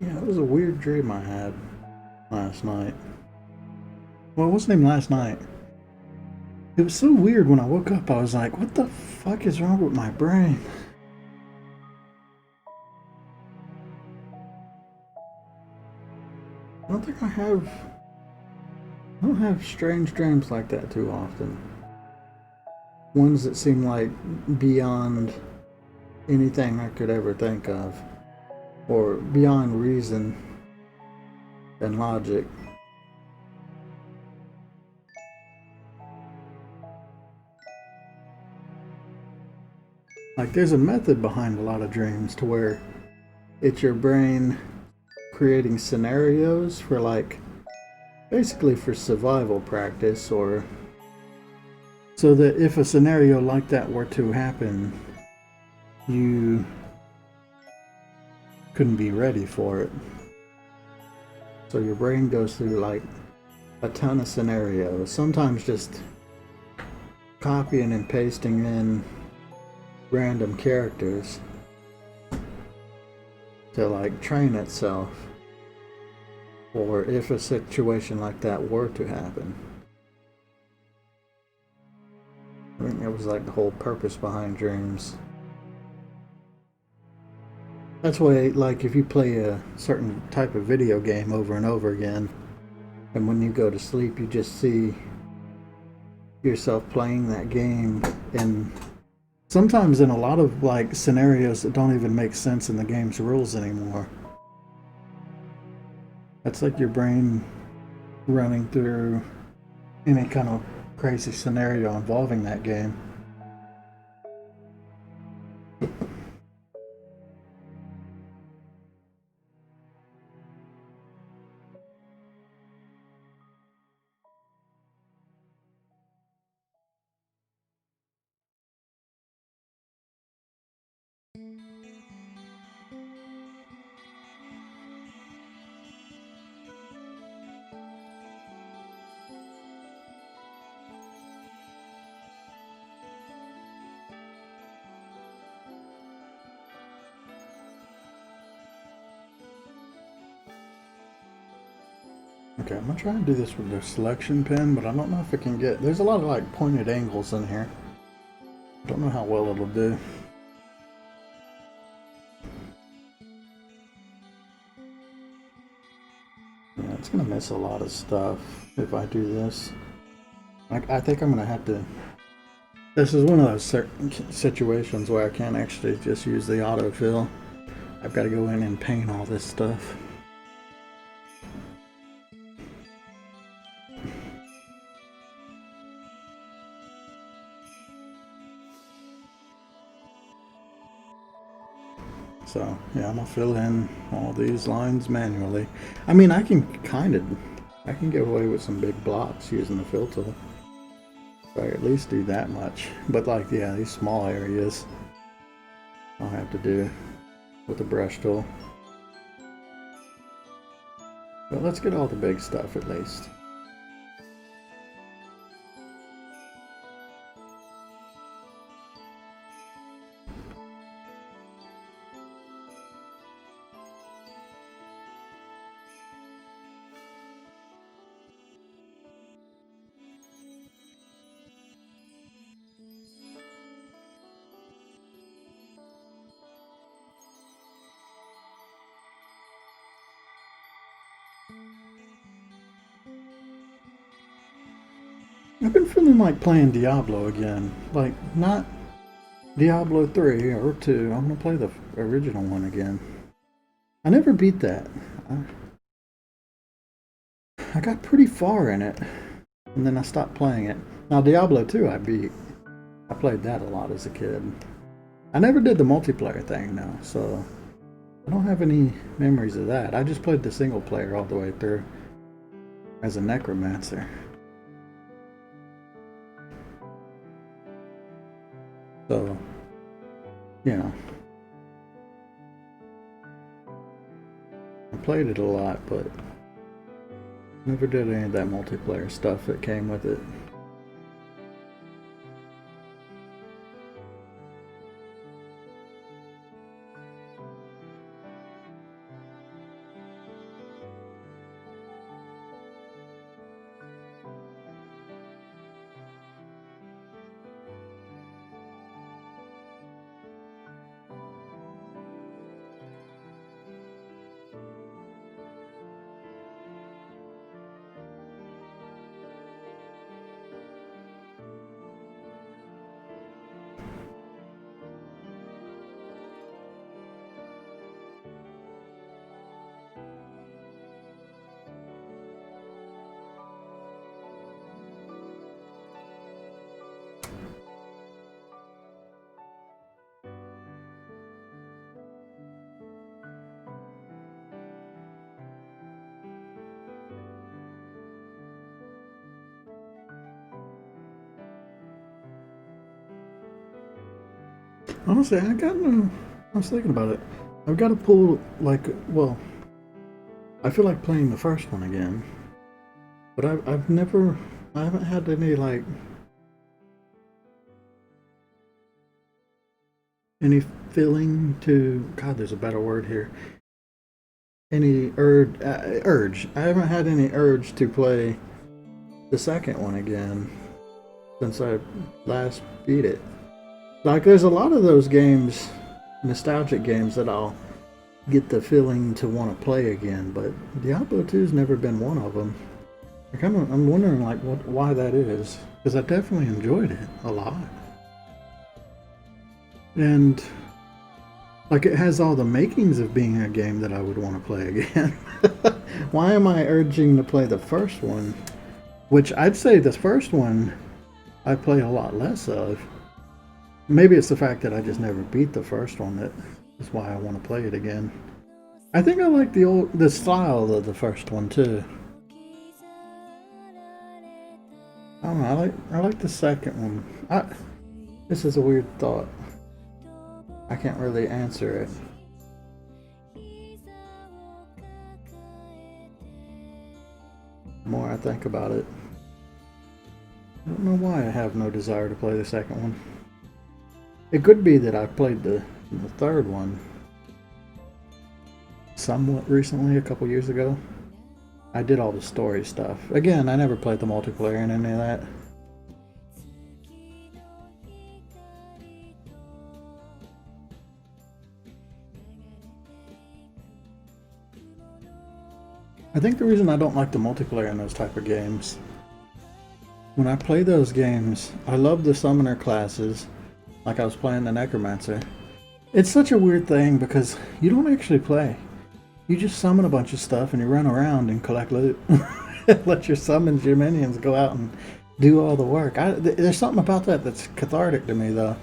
Yeah, it was a weird dream I had last night. Well, it wasn't even last night. It was so weird when I woke up. I was like, what the fuck is wrong with my brain? I don't have strange dreams like that too often. Ones that seem like beyond anything I could ever think of, or beyond reason and logic. Like there's a method behind a lot of dreams to where it's your brain creating scenarios for like basically for survival practice, or so that if a scenario like that were to happen, you couldn't be ready for it. So your brain goes through like a ton of scenarios, sometimes just copying and pasting in random characters to like train itself for if a situation like that were to happen. I think that was like the whole purpose behind dreams. That's why, like, if you play a certain type of video game over and over again, and when you go to sleep, you just see yourself playing that game, and sometimes in a lot of, like, scenarios that don't even make sense in the game's rules anymore. That's like your brain running through any kind of crazy scenario involving that game. Okay, I'm gonna try and do this with the selection pen, but I don't know if it can get... There's a lot of like pointed angles in here. I don't know how well it'll do. Yeah, it's gonna miss a lot of stuff if I do this. I think I'm gonna have to... This is one of those situations where I can't actually just use the autofill. I've got to go in and paint all this stuff. So yeah, I'm gonna fill in all these lines manually. I mean, I can get away with some big blocks using the fill tool. So I at least do that much. But like, yeah, these small areas I'll have to do with the brush tool. But let's get all the big stuff at least. I've been feeling like playing Diablo again. Like, not Diablo 3 or 2. I'm gonna play the original one again. I never beat that. I got pretty far in it, and then I stopped playing it. Now, Diablo 2 I beat. I played that a lot as a kid. I never did the multiplayer thing, though, so I don't have any memories of that. I just played the single player all the way through as a necromancer. So, yeah. I played it a lot, but never did any of that multiplayer stuff that came with it. Honestly, I was thinking about it. I've got to pull, like, well, I feel like playing the first one again. But I haven't had any, like, any feeling to, God, there's a better word here. Any urge. I haven't had any urge to play the second one again since I last beat it. Like, there's a lot of those games, nostalgic games, that I'll get the feeling to want to play again, but Diablo 2's never been one of them. I'm wondering, like, why that is, because I definitely enjoyed it a lot. And, like, it has all the makings of being a game that I would want to play again. Why am I urging to play the first one? Which I'd say the first one I play a lot less of. Maybe it's the fact that I just never beat the first one that is why I want to play it again. I think I like the style of the first one too. I don't know, I like the second one. This is a weird thought. I can't really answer it. The more I think about it, I don't know why I have no desire to play the second one. It could be that I played the third one somewhat recently, a couple years ago. I did all the story stuff. Again, I never played the multiplayer and any of that. I think the reason I don't like the multiplayer in those type of games, when I play those games, I love the summoner classes. Like I was playing the Necromancer. It's such a weird thing because you don't actually play. You just summon a bunch of stuff and you run around and collect loot. Let your summons, your minions go out and do all the work. There's something about that that's cathartic to me, though.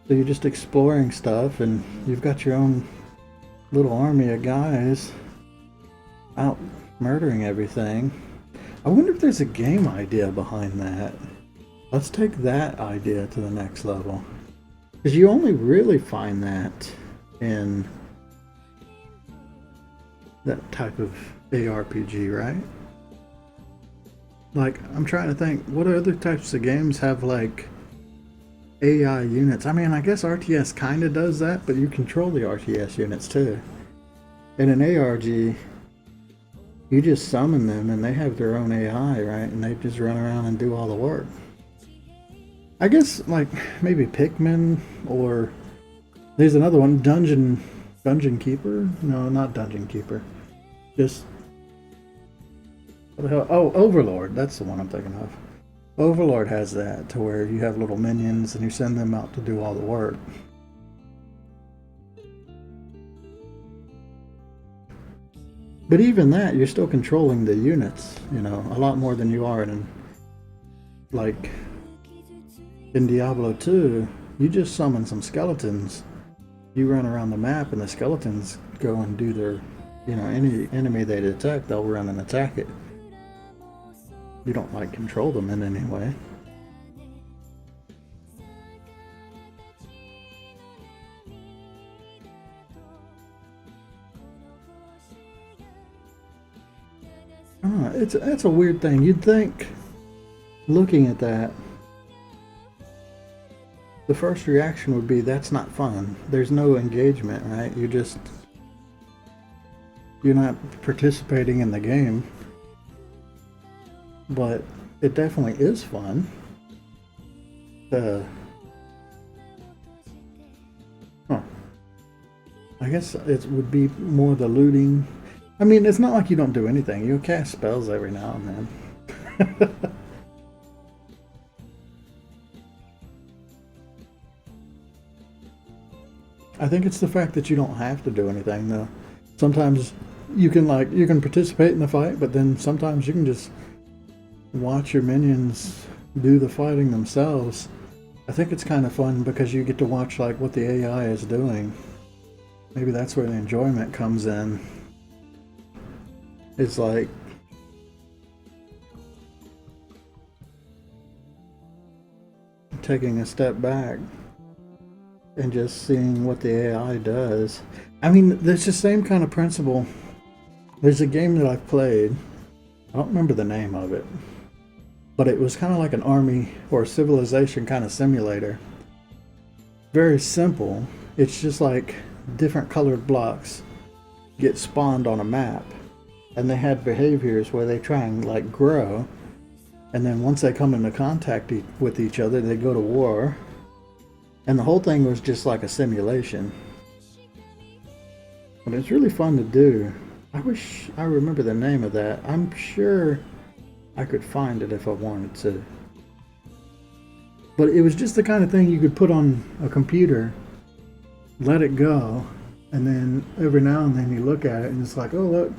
So you're just exploring stuff, and you've got your own little army of guys out murdering everything. I wonder if there's a game idea behind that. Let's take that idea to the next level. Because you only really find that in that type of ARPG, right? Like, I'm trying to think, what other types of games have, like, AI units? I mean, I guess RTS kind of does that, but you control the RTS units too. In an ARG, you just summon them and they have their own AI, right? And they just run around and do all the work. I guess, like, maybe Pikmin, or there's another one, Dungeon Keeper? No, not Dungeon Keeper. Just, what the hell? Oh, Overlord. That's the one I'm thinking of. Overlord has that, to where you have little minions and you send them out to do all the work. But even that, you're still controlling the units, you know, a lot more than you are in, like, in Diablo 2, you just summon some skeletons. You run around the map and the skeletons go and do their, you know, any enemy they detect, they'll run and attack it. You don't, like, control them in any way. It's a weird thing. You'd think, looking at that, the first reaction would be, that's not fun. There's no engagement, right? You're not participating in the game. But it definitely is fun. I guess it would be more the looting. I mean, it's not like you don't do anything. You cast spells every now and then. I think it's the fact that you don't have to do anything, though. Sometimes you can participate in the fight, but then sometimes you can just watch your minions do the fighting themselves. I think it's kind of fun because you get to watch, like, what the AI is doing. Maybe that's where the enjoyment comes in. It's like, taking a step back and just seeing what the AI does. I mean, there's the same kind of principle. There's a game that I've played. I don't remember the name of it, but it was kind of like an army or civilization kind of simulator. Very simple. It's just like different colored blocks get spawned on a map, and they had behaviors where they try and, like, grow, and then once they come into contact with each other, they go to war. And the whole thing was just like a simulation. But it's really fun to do. I wish I remember the name of that. I'm sure I could find it if I wanted to. But it was just the kind of thing you could put on a computer, let it go, and then every now and then you look at it and it's like, oh look,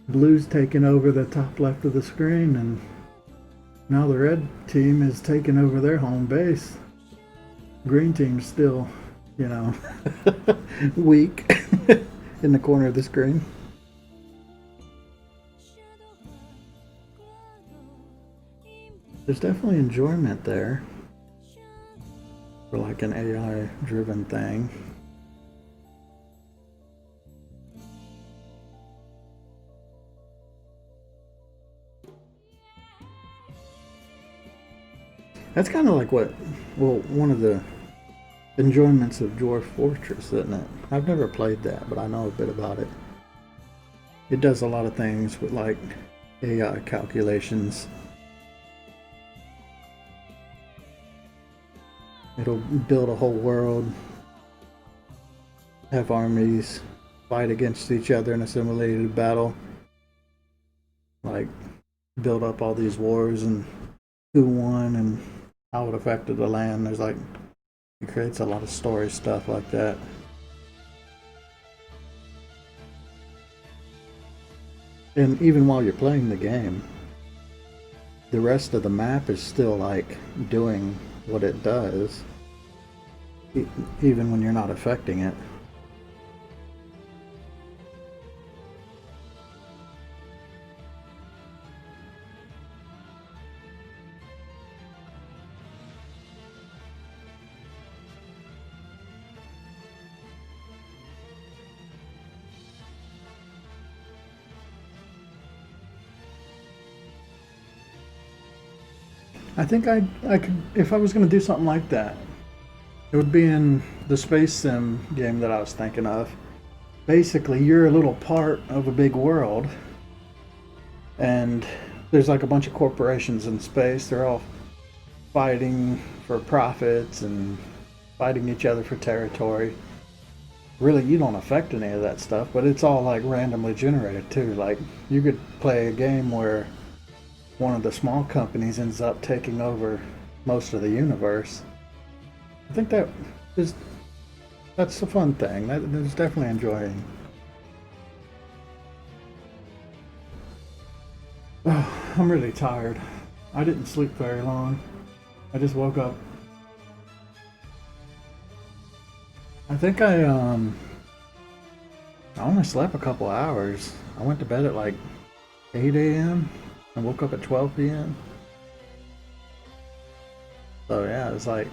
blue's taking over the top left of the screen, and now the red team is taking over their home base. Green team's still, you know, weak in the corner of the screen. There's definitely enjoyment there for, like, an AI driven thing. That's kind of like one of the enjoyments of Dwarf Fortress, isn't it? I've never played that, but I know a bit about it. It does a lot of things with, like, AI calculations. It'll build a whole world, have armies fight against each other in a simulated battle, like, build up all these wars and who won and how it affected the land. There's, like, it creates a lot of story stuff like that. And even while you're playing the game, the rest of the map is still, like, doing what it does. even when you're not affecting it. I think I could, if I was going to do something like that, it would be in the Space Sim game that I was thinking of. Basically, you're a little part of a big world, and there's like a bunch of corporations in space. They're all fighting for profits and fighting each other for territory. Really, you don't affect any of that stuff, but it's all like randomly generated too. Like, you could play a game where one of the small companies ends up taking over most of the universe. I think that's a fun thing. That is definitely enjoying. Oh, I'm really tired. I didn't sleep very long. I just woke up. I think I only slept a couple hours. I went to bed at like 8 a.m. I woke up at 12 p.m. So yeah, it was like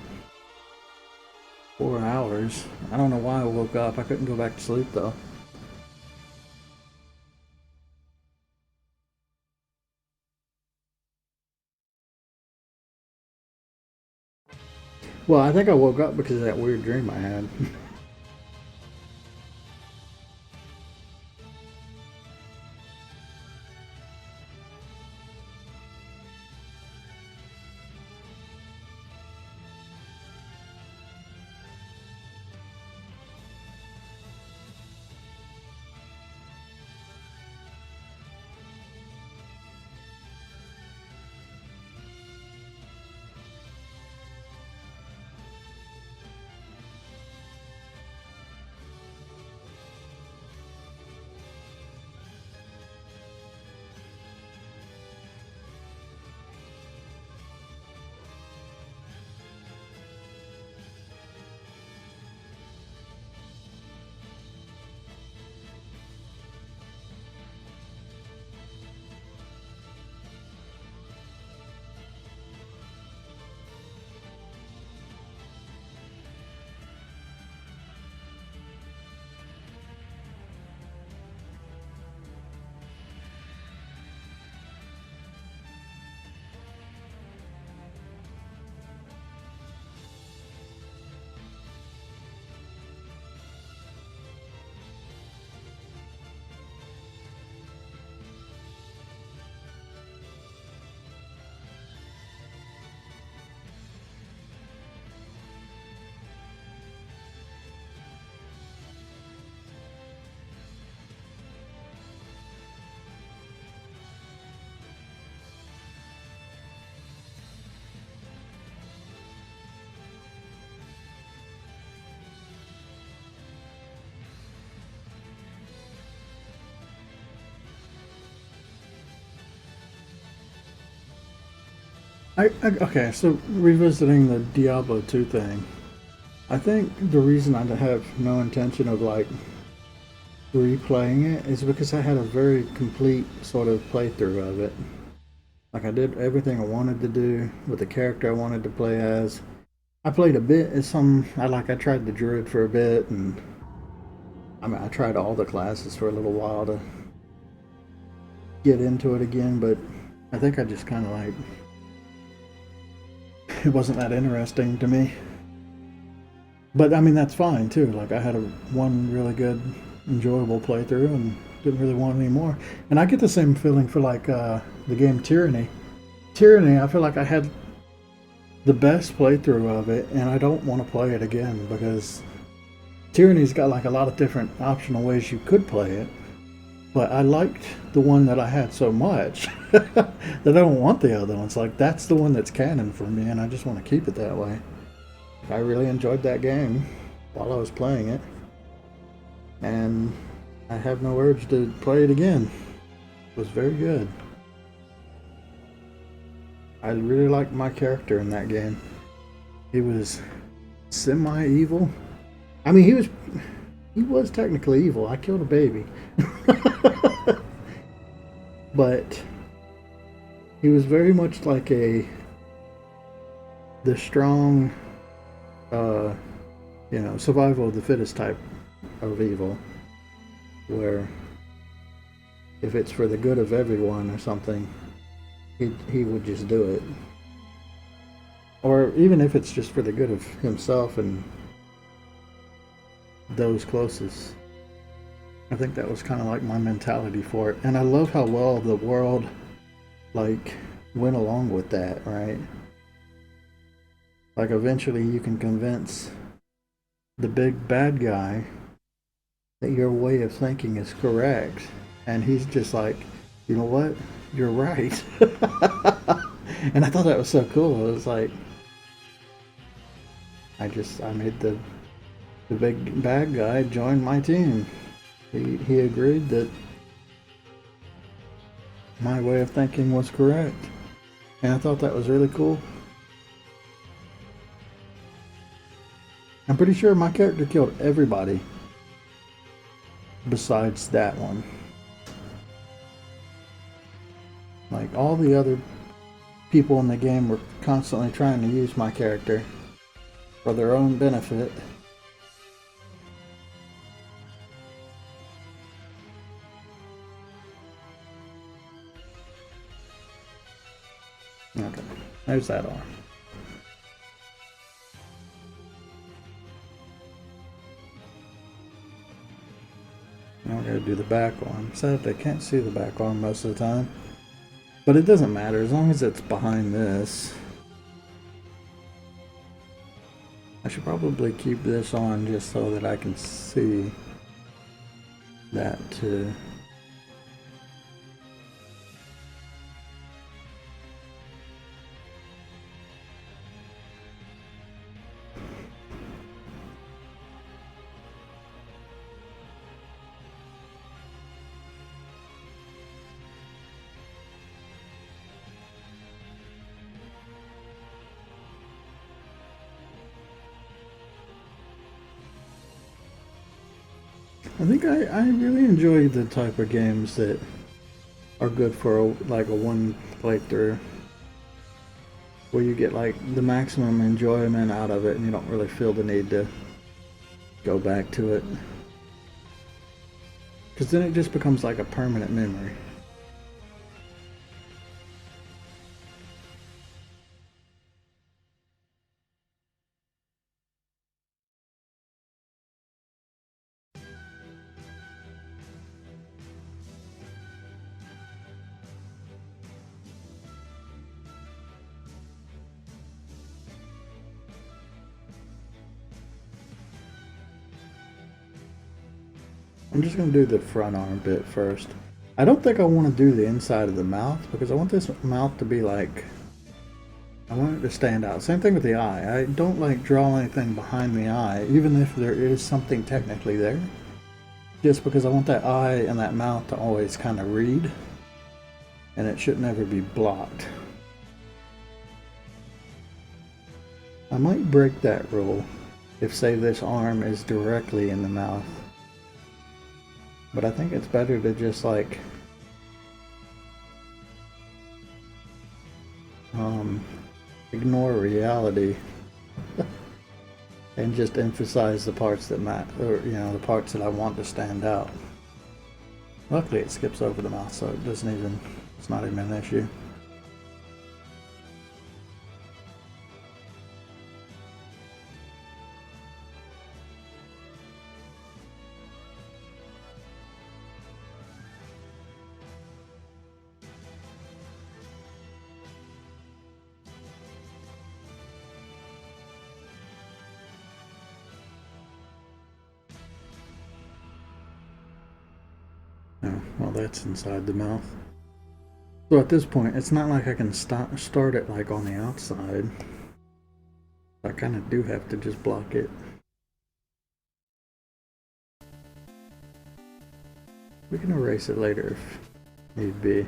4 hours. I don't know why I woke up. I couldn't go back to sleep though. Well, I think I woke up because of that weird dream I had. Okay, so revisiting the Diablo 2 thing, I think the reason I have no intention of like replaying it is because I had a very complete sort of playthrough of it. Like, I did everything I wanted to do with the character I wanted to play as. I played a bit as I tried the druid for a bit, and I mean I tried all the classes for a little while to get into it again, but I think I just kind of like, it wasn't that interesting to me. But I mean, that's fine too. Like, I had one really good, enjoyable playthrough and didn't really want any more. And I get the same feeling for like the game Tyranny. Tyranny, I feel like I had the best playthrough of it, and I don't want to play it again because Tyranny's got like a lot of different optional ways you could play it. But I liked the one that I had so much that I don't want the other ones. Like, that's the one that's canon for me, and I just want to keep it that way. I really enjoyed that game while I was playing it, and I have no urge to play it again. It was very good. I really liked my character in that game. He was semi-evil. I mean, he was technically evil. I killed a baby. But he was very much like the strong, survival of the fittest type of evil, where if it's for the good of everyone or something, he would just do it. Or even if it's just for the good of himself and those closest. I think that was kind of like my mentality for it. And I love how well the world like went along with that, right? Like eventually you can convince the big bad guy that your way of thinking is correct. And he's just like, you know what? You're right. And I thought that was so cool. It was like, I made the big bad guy join my team. He agreed that my way of thinking was correct. And I thought that was really cool. I'm pretty sure my character killed everybody besides that one. Like all the other people in the game were constantly trying to use my character for their own benefit. Okay, there's that arm. Now we're going to do the back arm. Sadly, I can't see the back arm most of the time. But it doesn't matter as long as it's behind this. I should probably keep this on just so that I can see that too. I think I really enjoy the type of games that are good for like a one playthrough, where you get like the maximum enjoyment out of it and you don't really feel the need to go back to it, because then it just becomes like a permanent memory. I'm just going to do the front arm bit first. I don't think I want to do the inside of the mouth because I want this mouth to be like, I want it to stand out. Same thing with the eye. I don't like draw anything behind the eye, even if there is something technically there. Just because I want that eye and that mouth to always kind of read, and it should never be blocked. I might break that rule if, say, this arm is directly in the mouth. But I think it's better to just like ignore reality and just emphasize the parts that matter, or the parts that I want to stand out. Luckily it skips over the mouth, so it's not even an issue. Oh, well, that's inside the mouth. So at this point, it's not like I can start it like on the outside. I kind of do have to just block it. We can erase it later if need be.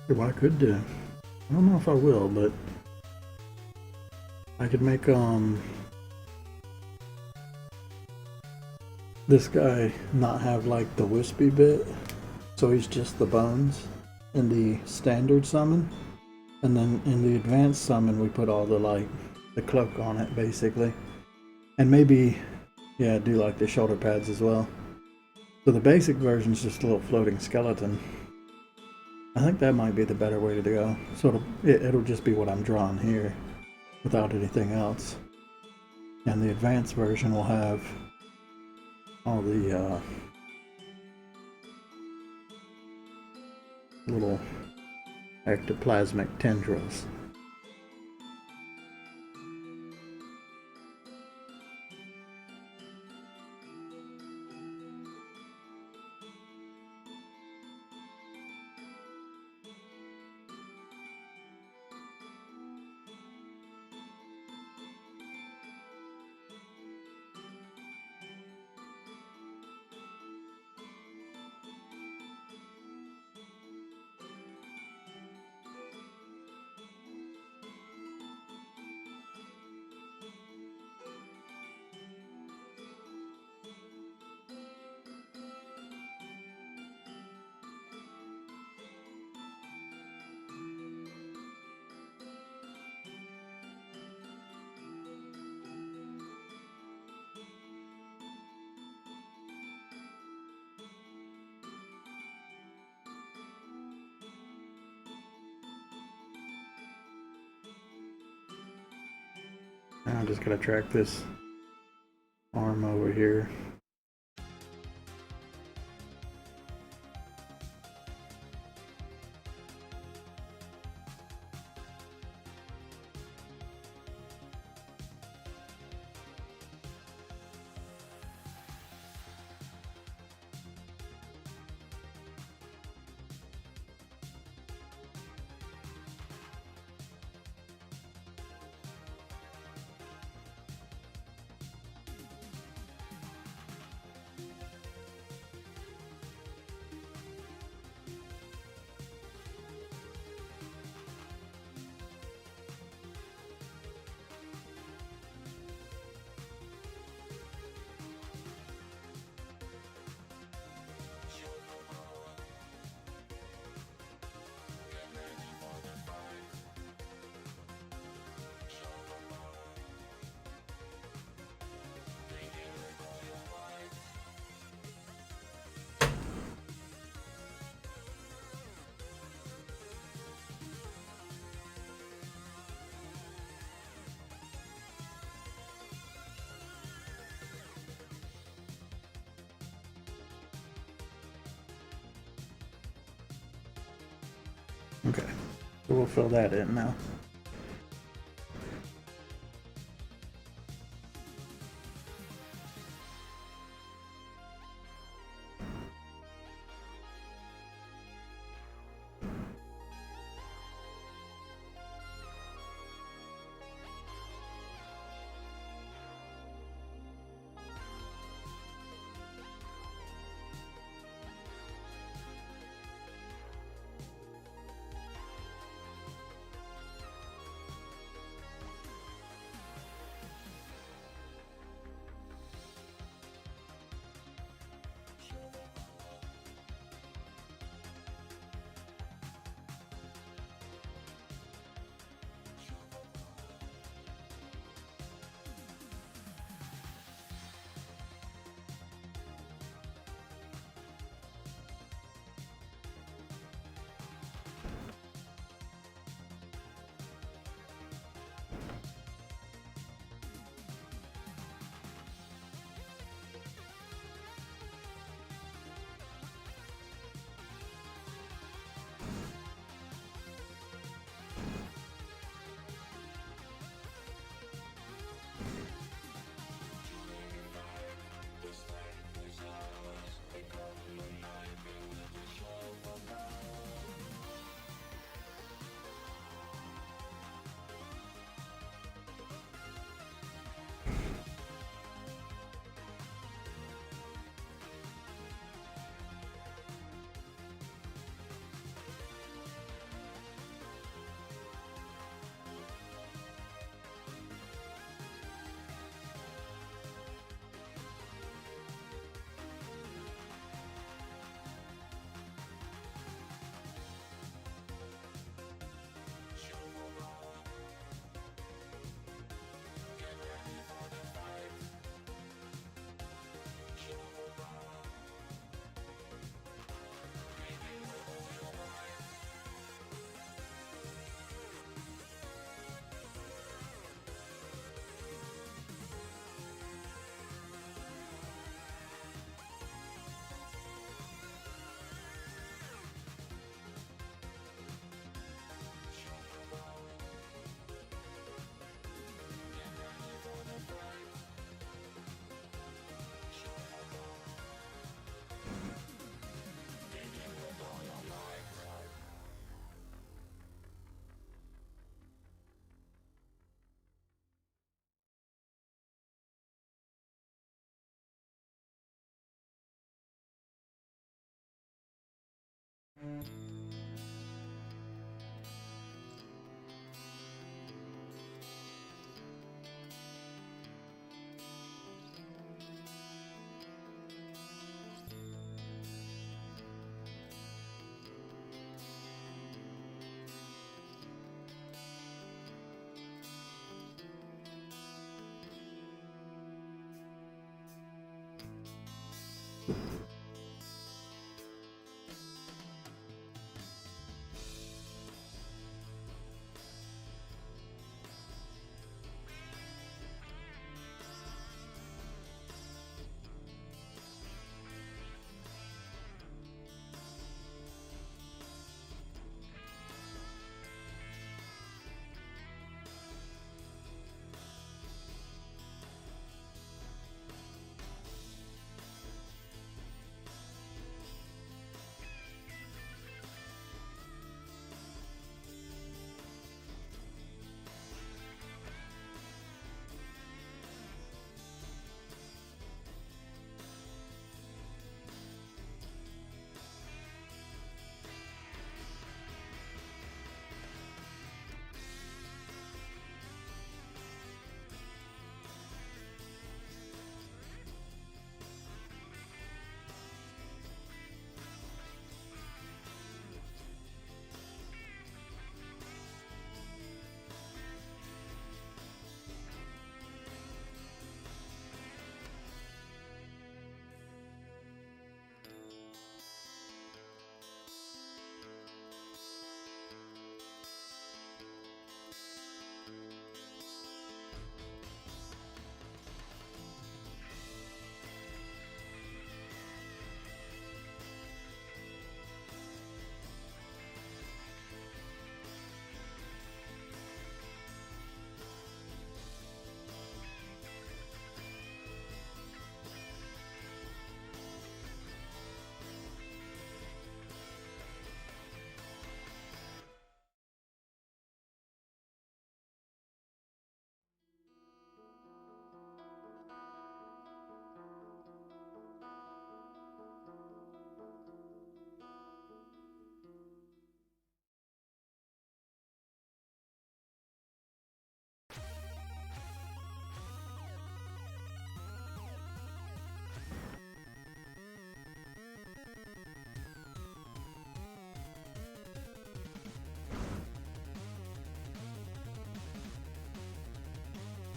What I could do, I don't know if I will, but I could make this guy not have like the wispy bit, so he's just the bones in the standard summon, and then in the advanced summon we put all the like the cloak on it basically, and maybe yeah do like the shoulder pads as well. So the basic version is just a little floating skeleton. I think that might be the better way to go. So it'll just be what I'm drawing here without anything else. And the advanced version will have all the little ectoplasmic tendrils. And I'm just gonna track this arm over here. Okay, so we'll fill that in now.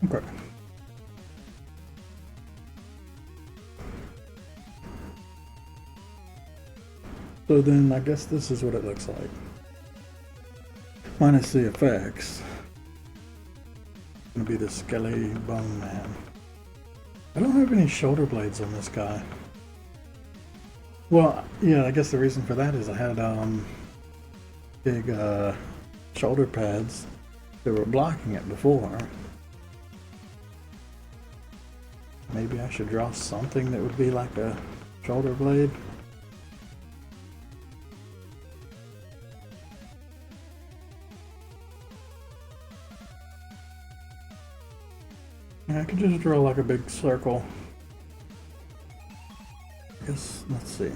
Okay. So then I guess this is what it looks like. Minus the effects. It's gonna be the Skelly Bone Man. I don't have any shoulder blades on this guy. Well, yeah, I guess the reason for that is I had big shoulder pads that were blocking it before. Maybe I should draw something that would be like a shoulder blade. I could just draw like a big circle. I guess, let's see.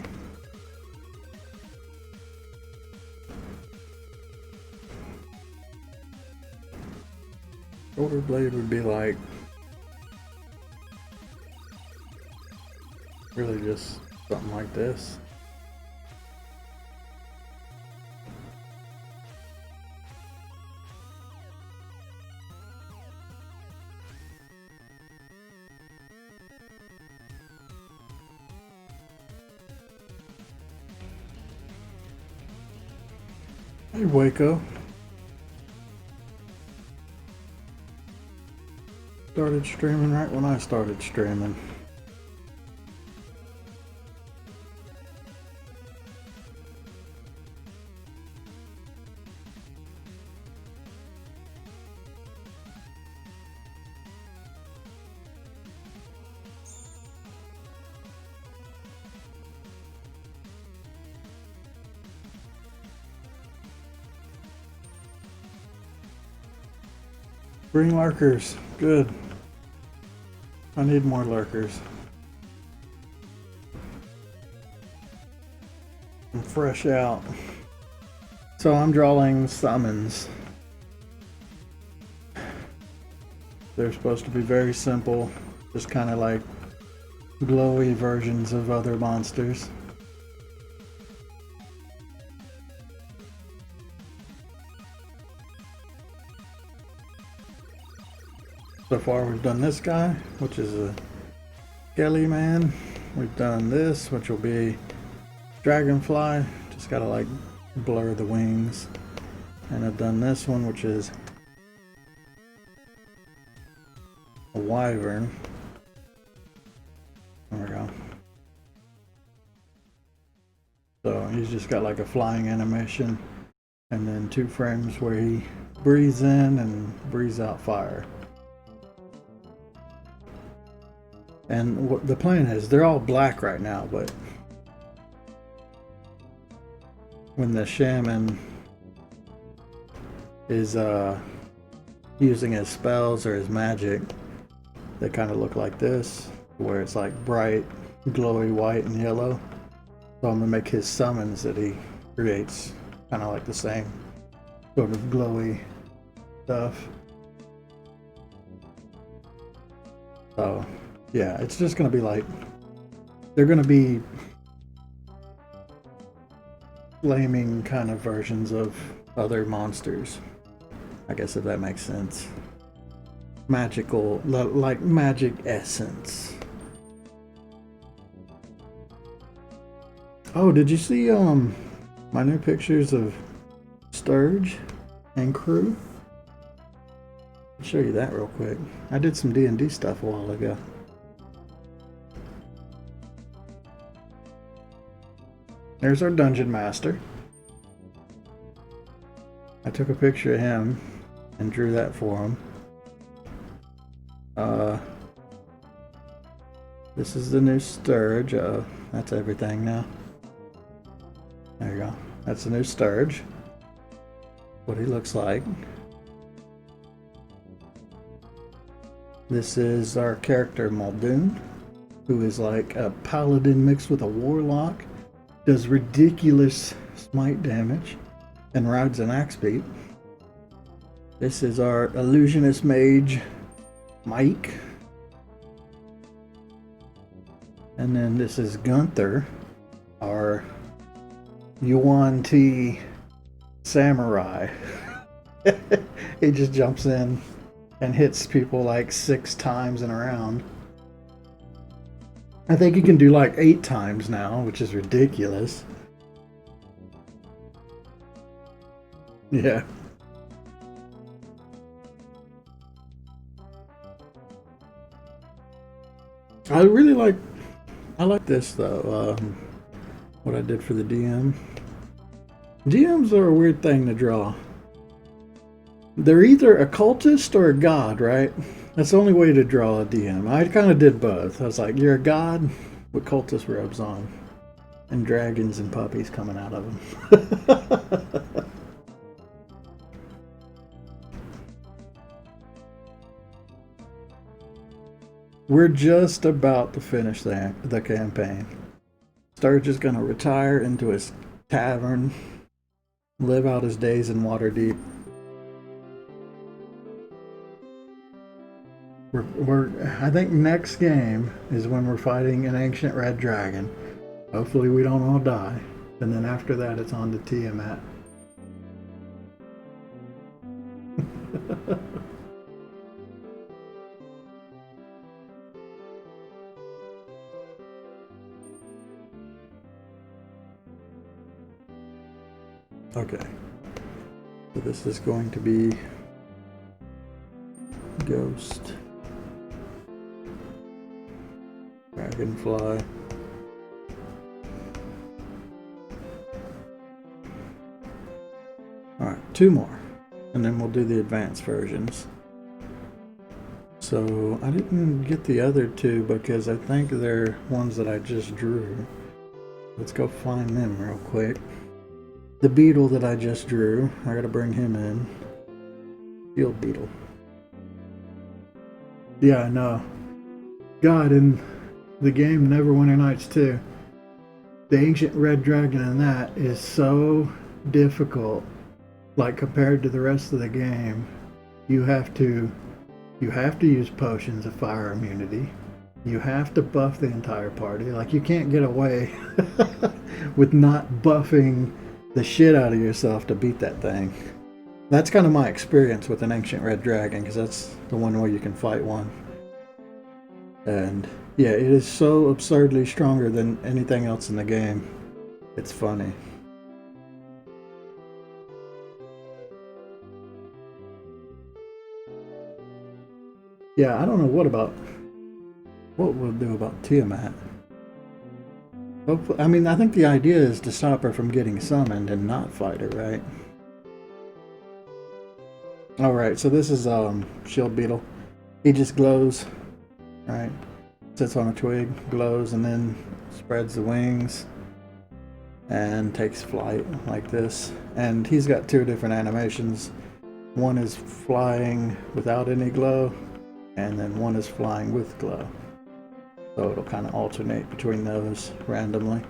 Shoulder blade would be like really just something like this. Hey, Waco. Started streaming right when I started streaming. Bring lurkers. Good. I need more lurkers. I'm fresh out. So I'm drawing summons. They're supposed to be very simple, just kind of like glowy versions of other monsters. So far we've done this guy, which is a skelly man. We've done this, which will be dragonfly. Just gotta like blur the wings. And I've done this one, which is a wyvern. There we go. So he's just got like a flying animation, and then 2 frames where he breathes in and breathes out fire. And what the plan is, they're all black right now, but when the shaman is using his spells or his magic, they kind of look like this, where it's like bright, glowy white and yellow. So I'm gonna make his summons that he creates kind of like the same sort of glowy stuff. So yeah, it's just gonna be like, they're gonna be flaming kind of versions of other monsters, I guess, if that makes sense. Magical, like magic essence. Oh, did you see my new pictures of Sturge and crew? I'll show you that real quick. I did some D&D stuff a while ago. There's our dungeon master. I took a picture of him and drew that for him. This is the new Sturge. That's everything now. There you go. That's the new Sturge. What he looks like. This is our character Muldoon, who is like a paladin mixed with a warlock. Does ridiculous smite damage and rides an axe beat. This is our illusionist mage Mike. And then this is Gunther, our Yuan Ti samurai. He just jumps in and hits people like 6 times in a round. I think he can do like 8 times now, which is ridiculous. Yeah. I like this though. What I did for the DM. DMs are a weird thing to draw. They're either a cultist or a god, right? That's the only way to draw a DM. I kind of did both. I was like, you're a god with cultist robes on, and dragons and puppies coming out of them. We're just about to finish the campaign. Sturge is going to retire into his tavern, live out his days in Waterdeep. I think next game is when we're fighting an ancient red dragon. Hopefully we don't all die. And then after that it's on to Tiamat. Okay. So this is going to be Ghost. Dragonfly. Alright, 2 more. And then we'll do the advanced versions. So I didn't get the other 2 because I think they're ones that I just drew. Let's go find them real quick. The beetle that I just drew, I gotta bring him in. Field beetle. Yeah, I know. God, in the game Neverwinter Nights 2, the ancient red dragon in that is so difficult. Like compared to the rest of the game, you have to use potions of fire immunity. You have to buff the entire party. Like you can't get away with not buffing the shit out of yourself to beat that thing. That's kind of my experience with an ancient red dragon, because that's the one where you can fight one. And yeah, it is so absurdly stronger than anything else in the game. It's funny. Yeah, I don't know what we'll do about Tiamat. Hopefully, I mean, I think the idea is to stop her from getting summoned and not fight her, right? Alright, so this is Shield Beetle. He just glows, right? Sits on a twig, glows, and then spreads the wings and takes flight like this. And he's got 2 different animations. One is flying without any glow, and then one is flying with glow. So it'll kind of alternate between those randomly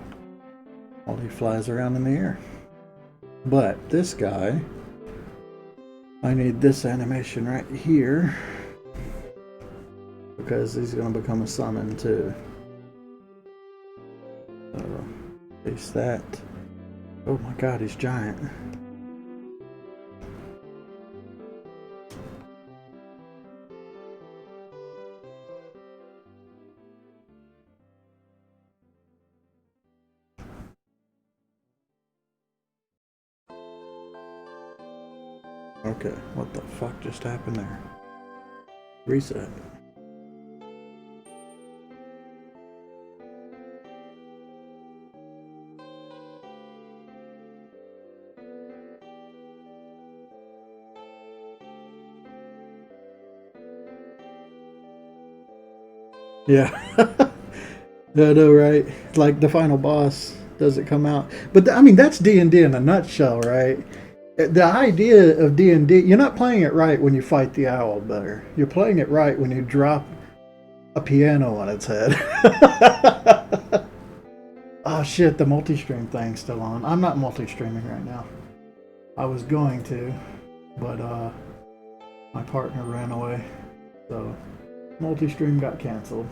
while he flies around in the air. But this guy, I need this animation right here because he's going to become a summon too. So face that. Oh my god, he's giant. Okay, what the fuck just happened there? Reset. Yeah. I know, right? Like the final boss doesn't come out. But I mean, that's D&D in a nutshell, right? The idea of D&D, you're not playing it right when you fight the owl bear. You're playing it right when you drop a piano on its head. Oh shit, the multi-stream thing's still on. I'm not multi-streaming right now. I was going to, but my partner ran away. So multi-stream got canceled.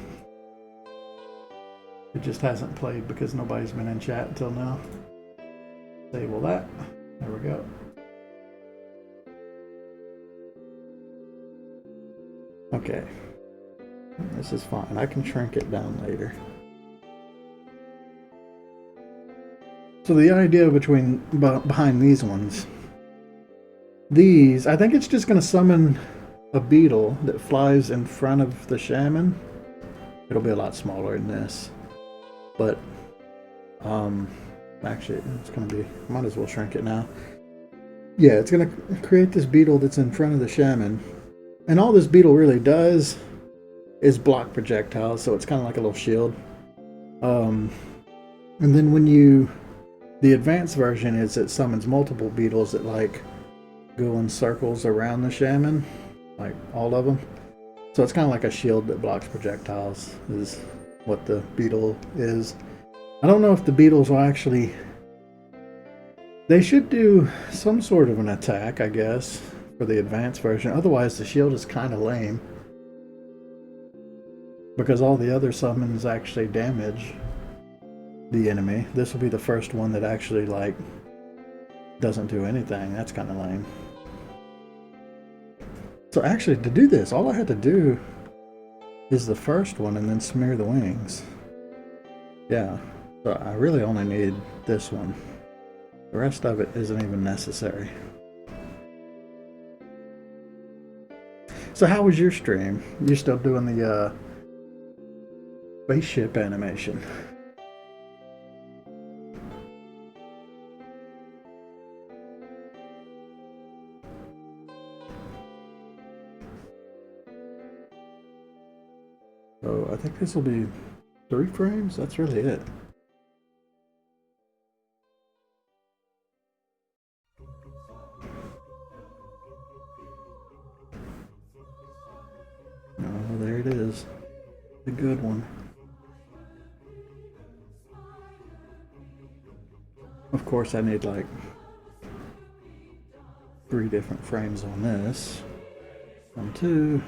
It just hasn't played because nobody's been in chat until now. Disable that. There we go. Okay. This is fine. I can shrink it down later. So the idea behind these ones, I think it's just going to summon a beetle that flies in front of the shaman. It'll be a lot smaller than this, but actually it's going to be, might as well shrink it now. Yeah, it's going to create this beetle that's in front of the shaman, and all this beetle really does is block projectiles, so it's kind of like a little shield. And then when the advanced version is it summons multiple beetles that like go in circles around the shaman, like all of them. So it's kind of like a shield that blocks projectiles is what the beetle is. I don't know if the beetles will actually... They should do some sort of an attack, I guess, for the advanced version. Otherwise the shield is kind of lame, because all the other summons actually damage the enemy. This will be the first one that actually like doesn't do anything. That's kind of lame. So actually to do this, all I had to do is the first one and then smear the wings. Yeah, so I really only need this one. The rest of it isn't even necessary. So how was your stream? You still doing the spaceship animation? So I think this will be 3 frames. That's really it. Oh, there it is. The good one. Of course, I need like 3 different frames on this. 1, 2.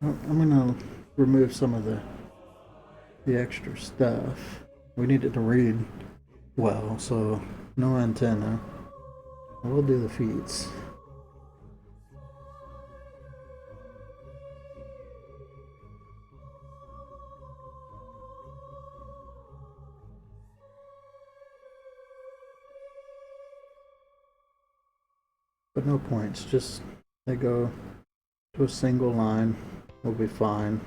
I'm gonna remove some of the extra stuff. We need it to read well, so no antenna. We'll do the feet. But no points, just they go to a single line. We'll be fine.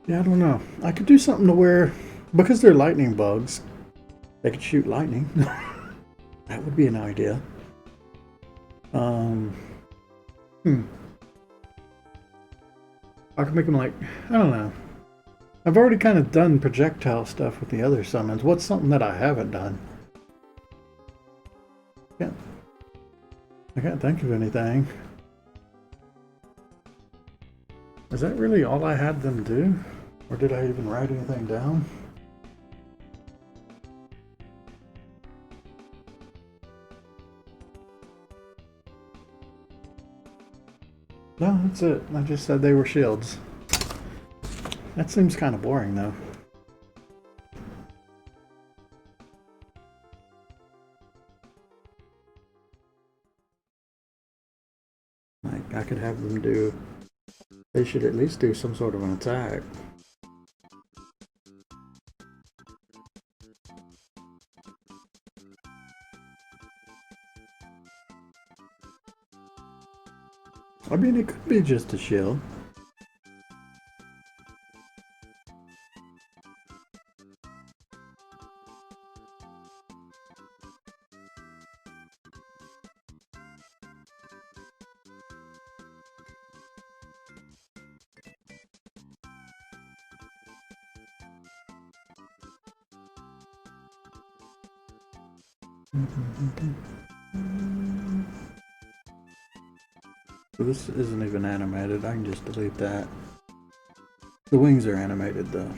Yeah, I don't know. I could do something to where, because they're lightning bugs, they could shoot lightning. That would be an idea. I could make them like, I don't know. I've already kind of done projectile stuff with the other summons. What's something that I haven't done? I can't think of anything. Is that really all I had them do? Or did I even write anything down? No, that's it. I just said they were shields. That seems kind of boring though. Like, I could have them do... They should at least do some sort of an attack. I mean, it could be just a shield. So this isn't even animated. I can just delete that. The wings are animated though.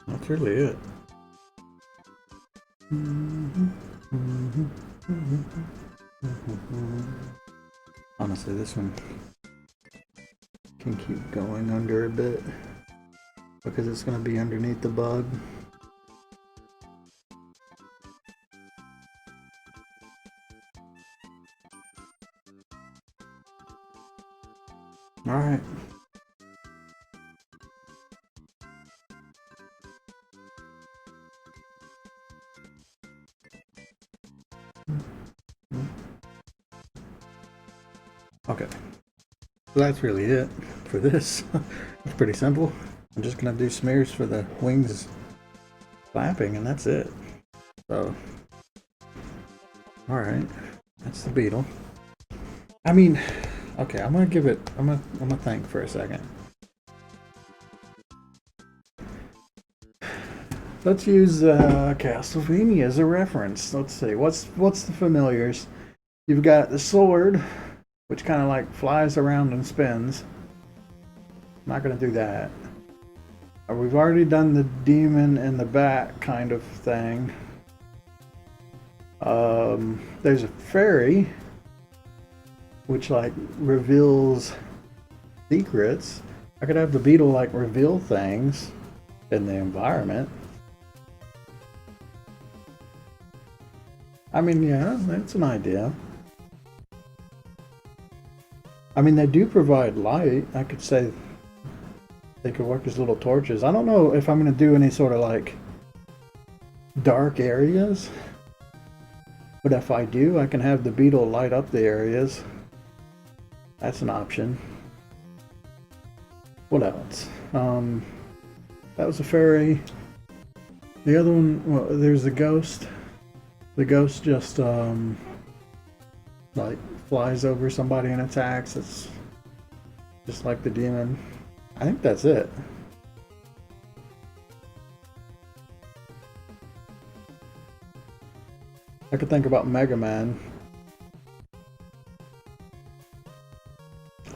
That's really it. Honestly, this one can keep going under a bit because it's going to be underneath the bug. All right. Okay, so that's really it for this. It's pretty simple. I'm just gonna do smears for the wings flapping and that's it. So, all right, that's the beetle. I mean, okay, I'm gonna think for a second. Let's use Castlevania as a reference. Let's see, what's the familiars? You've got the sword, which kind of like flies around and spins. I'm not going to do that. We've already done the demon in the back kind of thing. There's a fairy, which like reveals secrets. I could have the beetle like reveal things in the environment. I mean, yeah, that's an idea. I mean, they do provide light. I could say they could work as little torches. I don't know if I'm going to do any sort of like dark areas. But if I do, I can have the beetle light up the areas. That's an option. What else? That was a fairy. The other one, well, there's the ghost. The ghost just like flies over somebody and attacks. It's just like the demon. I think that's it. I could think about Mega Man.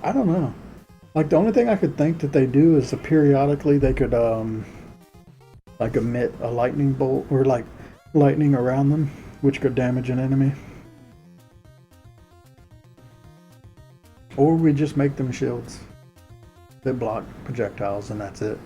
I don't know. Like the only thing I could think that they do is periodically they could like emit a lightning bolt or like lightning around them, which could damage an enemy. Or we just make them shields that block projectiles and that's it.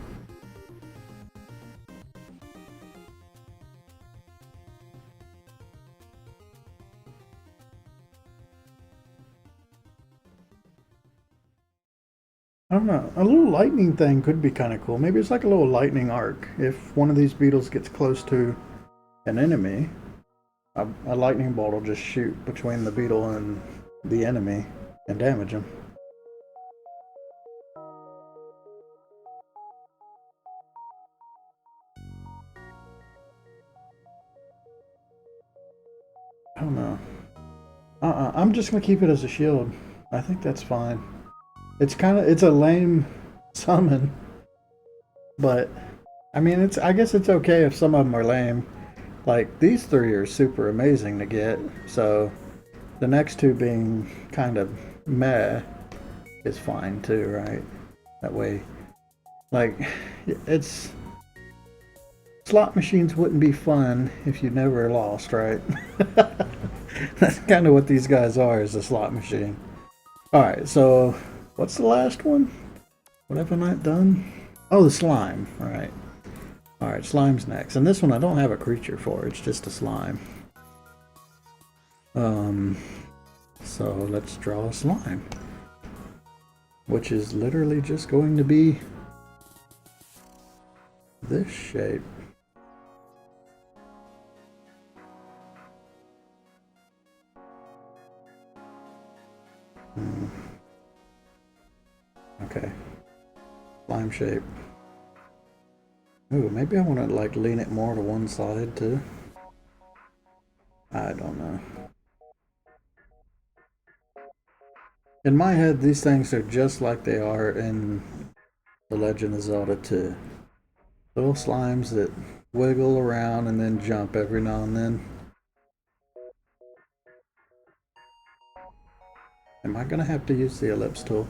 I don't know. A little lightning thing could be kind of cool. Maybe it's like a little lightning arc. If one of these beetles gets close to an enemy, a lightning bolt will just shoot between the beetle and the enemy and damage them. I don't know. I'm just gonna keep it as a shield. I think that's fine. It's a lame summon, but I mean, I guess it's okay if some of them are lame. Like these three are super amazing to get, so the next two being kind of meh is fine too, right? That way, like, it's slot machines wouldn't be fun if you never lost, right? That's kind of what these guys are, is a slot machine. Alright, so what's the last one? What have I not done? Oh, the slime. All right. All right, slime's next. And this one I don't have a creature for. It's just a slime. So let's draw a slime. Which is literally just going to be this shape. Okay. Slime shape. Ooh, maybe I want to like lean it more to one side too. I don't know. In my head, these things are just like they are in The Legend of Zelda 2. Little slimes that wiggle around and then jump every now and then. Am I gonna have to use the ellipse tool?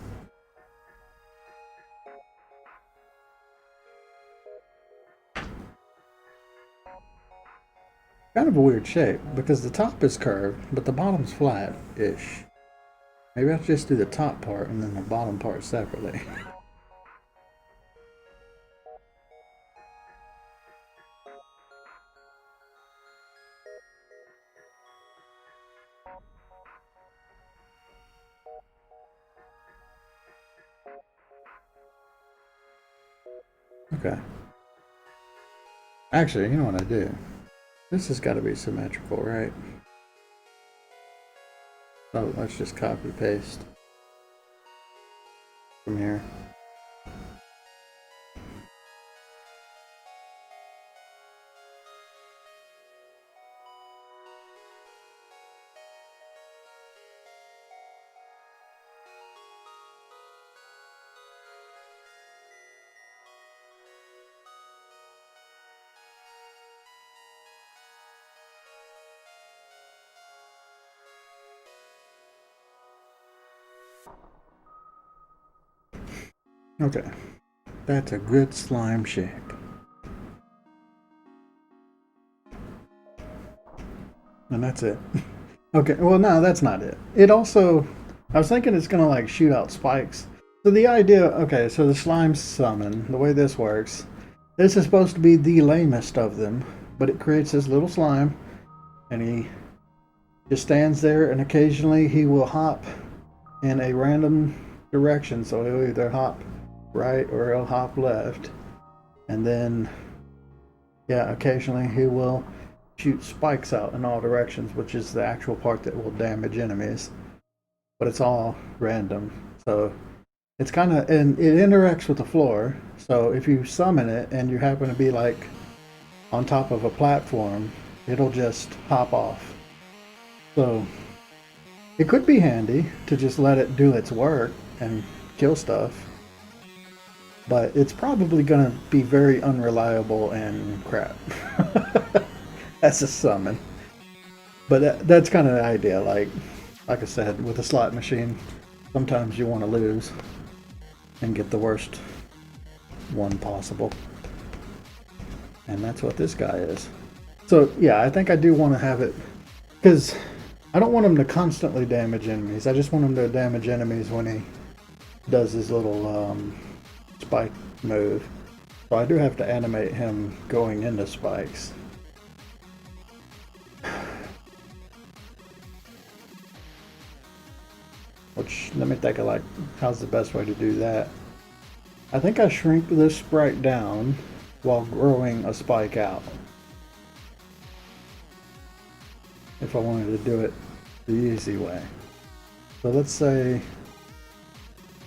Kind of a weird shape because the top is curved, but the bottom's flat-ish. Maybe I'll just do the top part and then the bottom part separately. Okay. Actually, you know what I do? This has got to be symmetrical, right? So let's just copy paste from here. Okay, that's a good slime shape. And that's it. Okay, well, no, that's not it. It also, I was thinking it's gonna like shoot out spikes. So the idea, okay, so the slime summon, the way this works, this is supposed to be the lamest of them, but it creates this little slime, and he just stands there, and occasionally he will hop in a random direction. So he'll either hop right or he'll hop left, and then yeah, occasionally he will shoot spikes out in all directions, which is the actual part that will damage enemies, but it's all random. So it's kind of, and it interacts with the floor. So if you summon it and you happen to be like on top of a platform, it'll just hop off. So it could be handy to just let it do its work and kill stuff, but it's probably going to be very unreliable and crap. That's a summon. But that's kind of the idea. Like I said, with a slot machine, sometimes you want to lose and get the worst one possible. And that's what this guy is. So yeah, I think I do want to have it, because I don't want him to constantly damage enemies. I just want him to damage enemies when he does his little spike move. So I do have to animate him going into spikes. Which, let me think of like, how's the best way to do that? I think I shrink this sprite down while growing a spike out. If I wanted to do it the easy way. So let's say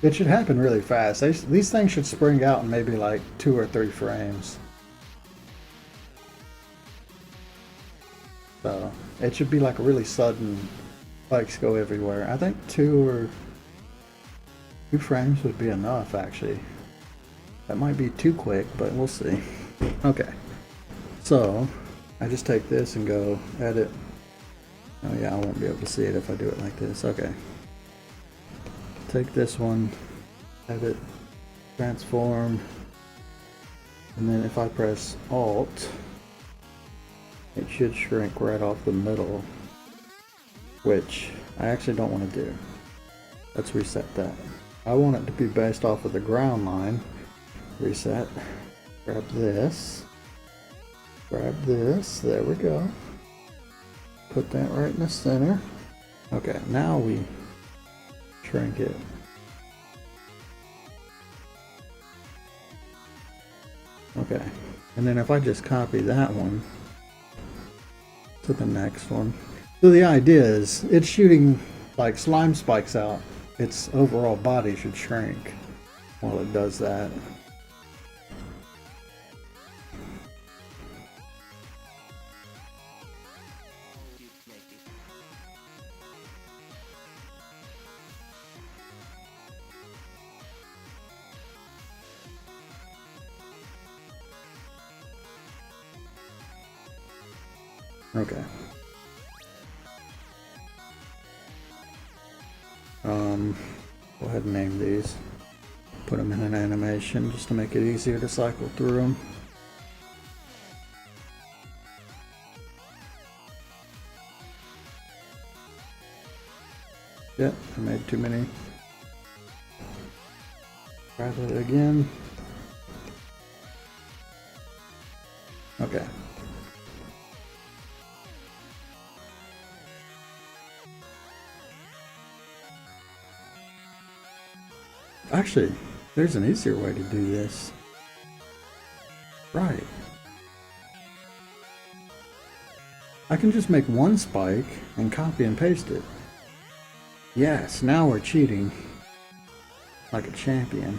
it should happen really fast. These things should spring out in maybe like 2 or 3 frames. So it should be like a really sudden, spikes go everywhere. I think 2 frames would be enough actually. That might be too quick, but we'll see. Okay, so I just take this and go edit. Oh yeah, I won't be able to see it if I do it like this. Okay. Take this one, edit, transform, and then if I press Alt, it should shrink right off the middle, which I actually don't want to do. Let's reset that. I want it to be based off of the ground line, reset. Grab this. Grab this. There we go. Put that right in the center. Okay, now we shrink it. Okay, and then if I just copy that one to the next one. So the idea is it's shooting like slime spikes out. Its overall body should shrink while it does that. Okay. Go ahead and name these. Put them in an animation just to make it easier to cycle through them. Yep, I made too many. Try that again. Okay. Actually, there's an easier way to do this. Right. I can just make one spike and copy and paste it. Yes, now we're cheating like a champion.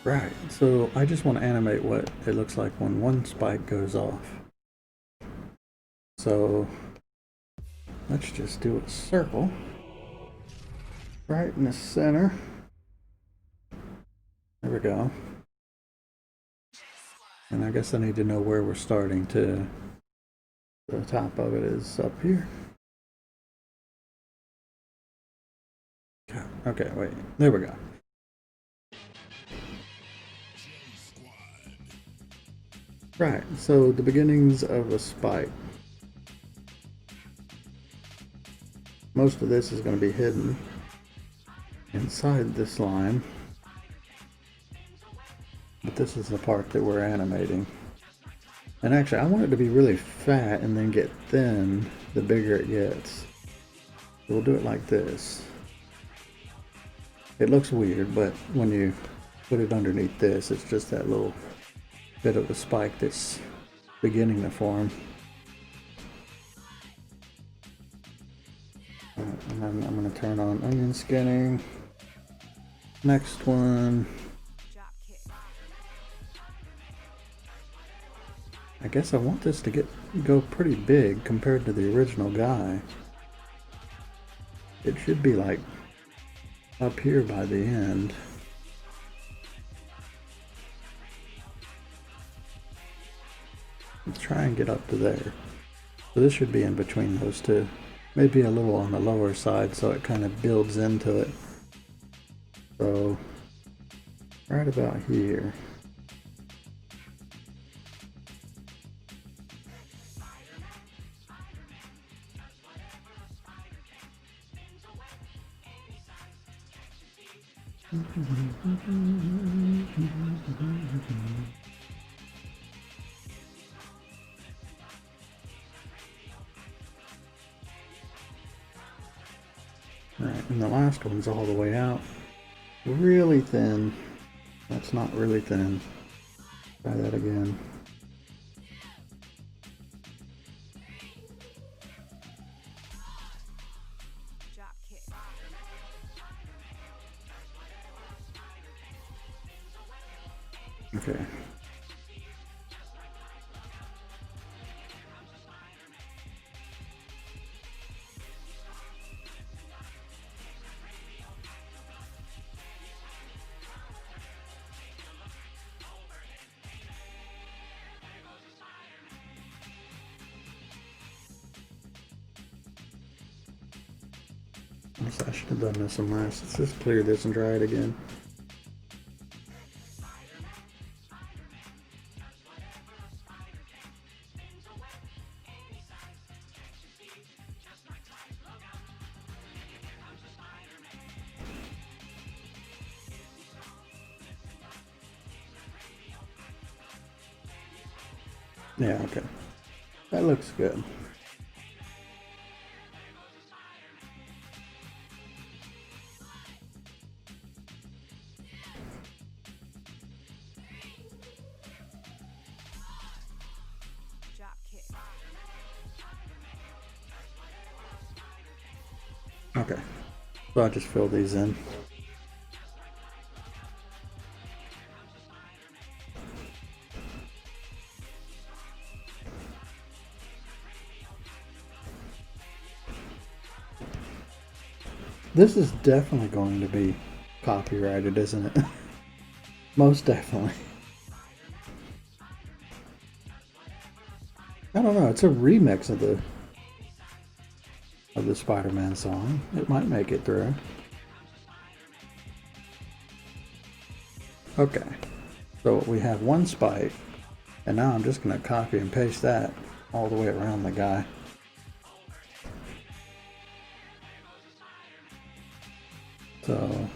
Right, so I just want to animate what it looks like when one spike goes off. So let's just do a circle right in the center. There we go. And I guess I need to know where we're starting to. The top of it is up here. Okay, wait. There we go. Right, so the beginnings of a spike. Most of this is going to be hidden inside this line. But this is the part that we're animating. And actually, I want it to be really fat and then get thin the bigger it gets. So we'll do it like this. It looks weird, but when you put it underneath this, it's just that little bit of a spike that's beginning to form. And then I'm going to turn on onion skinning. Next one. I guess I want this to go pretty big compared to the original guy. It should be like up here by the end. Let's try and get up to there. So this should be in between those two. Maybe a little on the lower side so it kind of builds into it. So right about here. Right, and the last one's all the way out. Really thin. That's not really thin. Try that again. Okay. I should have done this some last. Let's just clear this and try it again. Yeah, okay. That looks good. Drop kick. Okay. So I just fill these in. This is definitely going to be copyrighted, isn't it? Most definitely. I don't know. It's a remix of the Spider-Man song. It might make it through. Okay. So we have one spike, and now I'm just going to copy and paste that all the way around the guy. So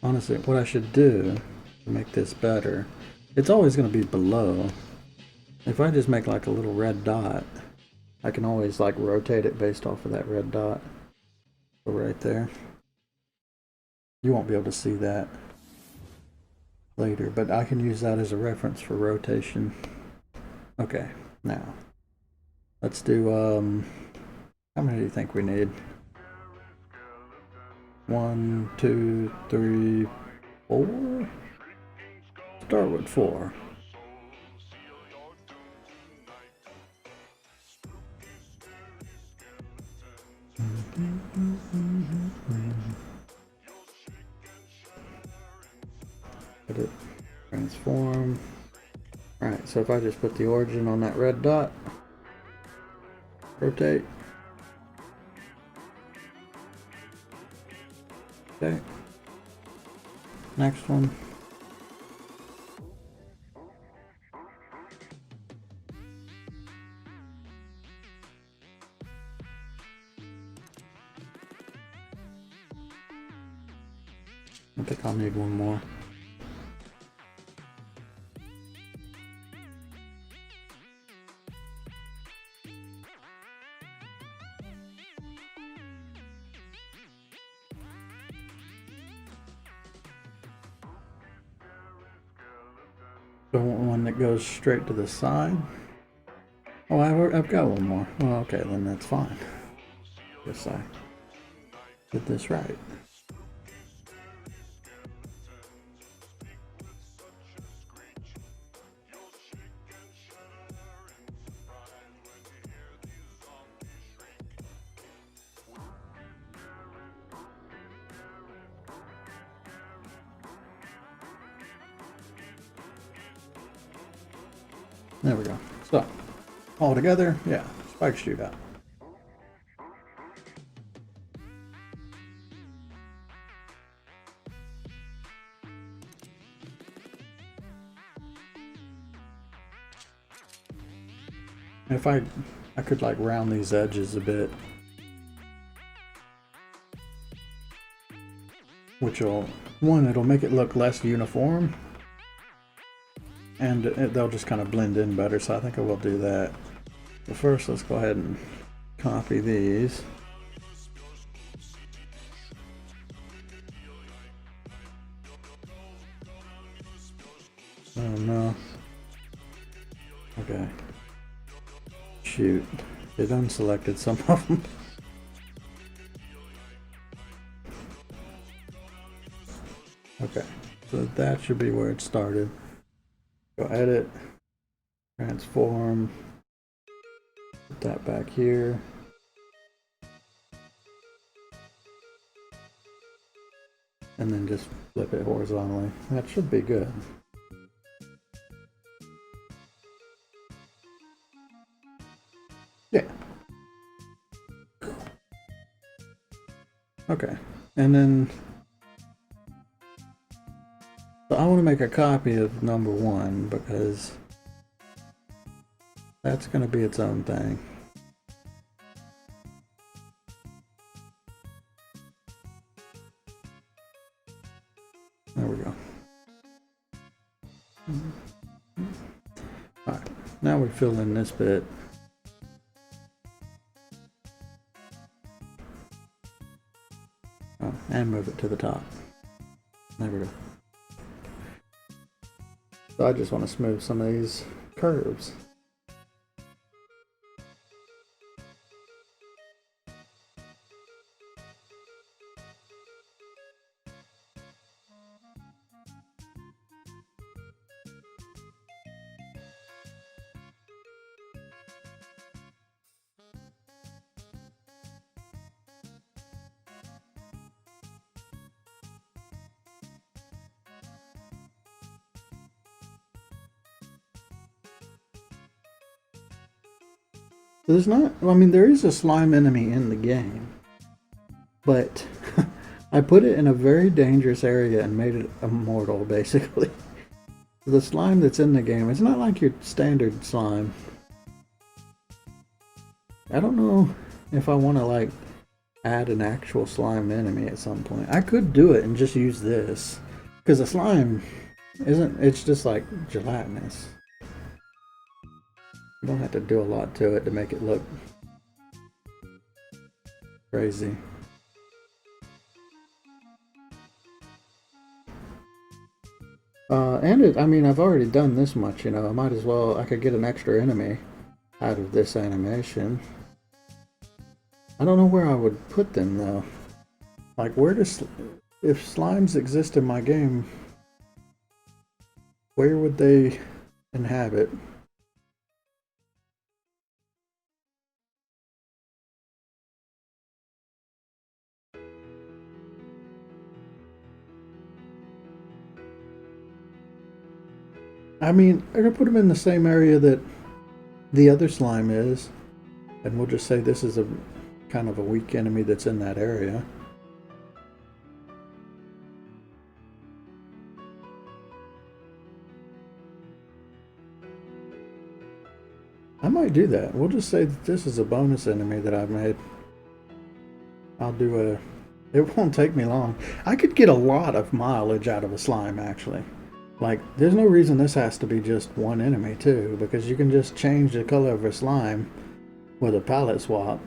honestly, what I should do to make this better, it's always going to be below. If I just make like a little red dot, I can always like rotate it based off of that red dot. So right there. You won't be able to see that later, but I can use that as a reference for rotation. Okay, now let's do, how many do you think we need? 1, 2, 3, 4? Start with 4. Edit, transform. Alright, so if I just put the origin on that red dot, rotate. Okay. Next one. I think I'll need one more. So I want one that goes straight to the side. Oh, I've got one more. Well, okay, then that's fine. Guess I did this right. There we go. So, all together, yeah, spike shoot out. If I could like round these edges a bit, which will, one, it'll make it look less uniform, and they'll just kind of blend in better, so I think I will do that. But first, let's go ahead and copy these. Oh no. Okay. Shoot. It unselected some of them. Okay. So that should be where it started. Go edit. Transform. Put that back here. And then just flip it horizontally. That should be good. Yeah. Okay. And then so I want to make a copy of number 1 because that's going to be its own thing. There we go. Alright, now we fill in this bit. Oh, and move it to the top. There we go. So I just want to smooth some of these curves. There's not, I mean, there is a slime enemy in the game, but I put it in a very dangerous area and made it immortal, basically. The slime that's in the game, it's not like your standard slime. I don't know if I want to, like, add an actual slime enemy at some point. I could do it and just use this, because the slime isn't, it's just like gelatinous. You don't have to do a lot to it to make it look crazy. I mean, I've already done this much, you know, I might as well, I could get an extra enemy out of this animation. I don't know where I would put them, though. Like, where does, if slimes exist in my game, where would they inhabit? I mean, I could put them in the same area that the other slime is, and we'll just say this is a kind of a weak enemy that's in that area. I might do that. We'll just say that this is a bonus enemy that I've made. I'll do a... It won't take me long. I could get a lot of mileage out of a slime, actually. Like, there's no reason this has to be just one enemy, too, because you can just change the color of a slime with a palette swap.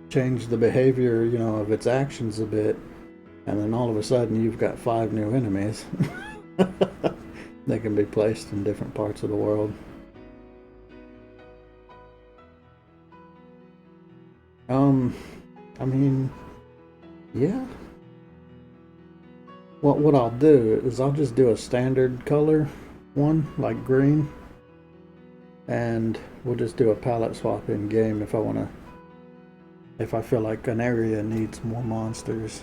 Change the behavior, you know, of its actions a bit, and then all of a sudden you've got 5 new enemies. They can be placed in different parts of the world. I mean, yeah. What I'll do is I'll just do a standard color one, like green, and we'll just do a palette swap in game if I want to, if I feel like an area needs more monsters.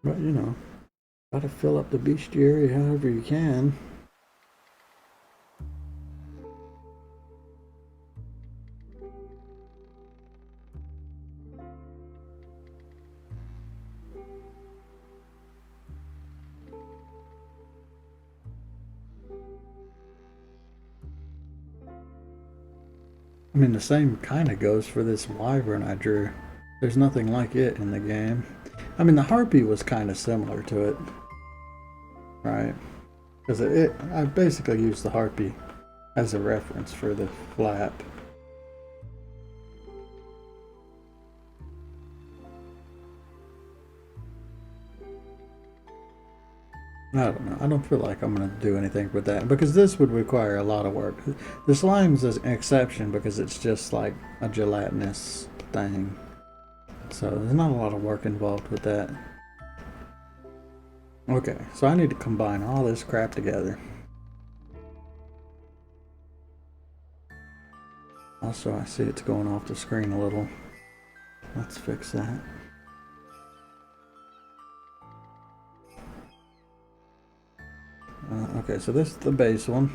But, you know, gotta fill up the bestiary however you can. I mean, the same kind of goes for this wyvern I drew. There's nothing like it in the game. I mean, the harpy was kind of similar to it, right? Because I basically used the harpy as a reference for the flap. I don't know. I don't feel like I'm going to do anything with that because this would require a lot of work. The slime's an exception because it's just like a gelatinous thing. So there's not a lot of work involved with that. Okay, so I need to combine all this crap together. Also, I see it's going off the screen a little. let's fix that. Okay, so this is the base one.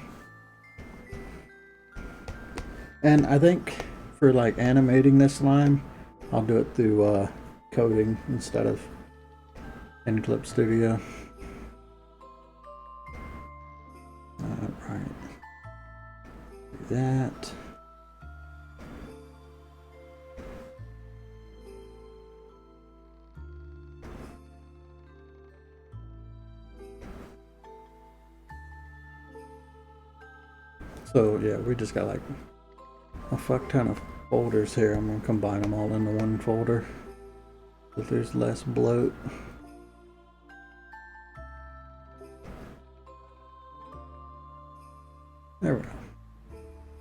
And I think for like animating this slime, I'll do it through coding instead of in Clip Studio. Right. Do that. So yeah, we just got like a fuck ton of folders here. I'm gonna combine them all into one folder so there's less bloat. There we go.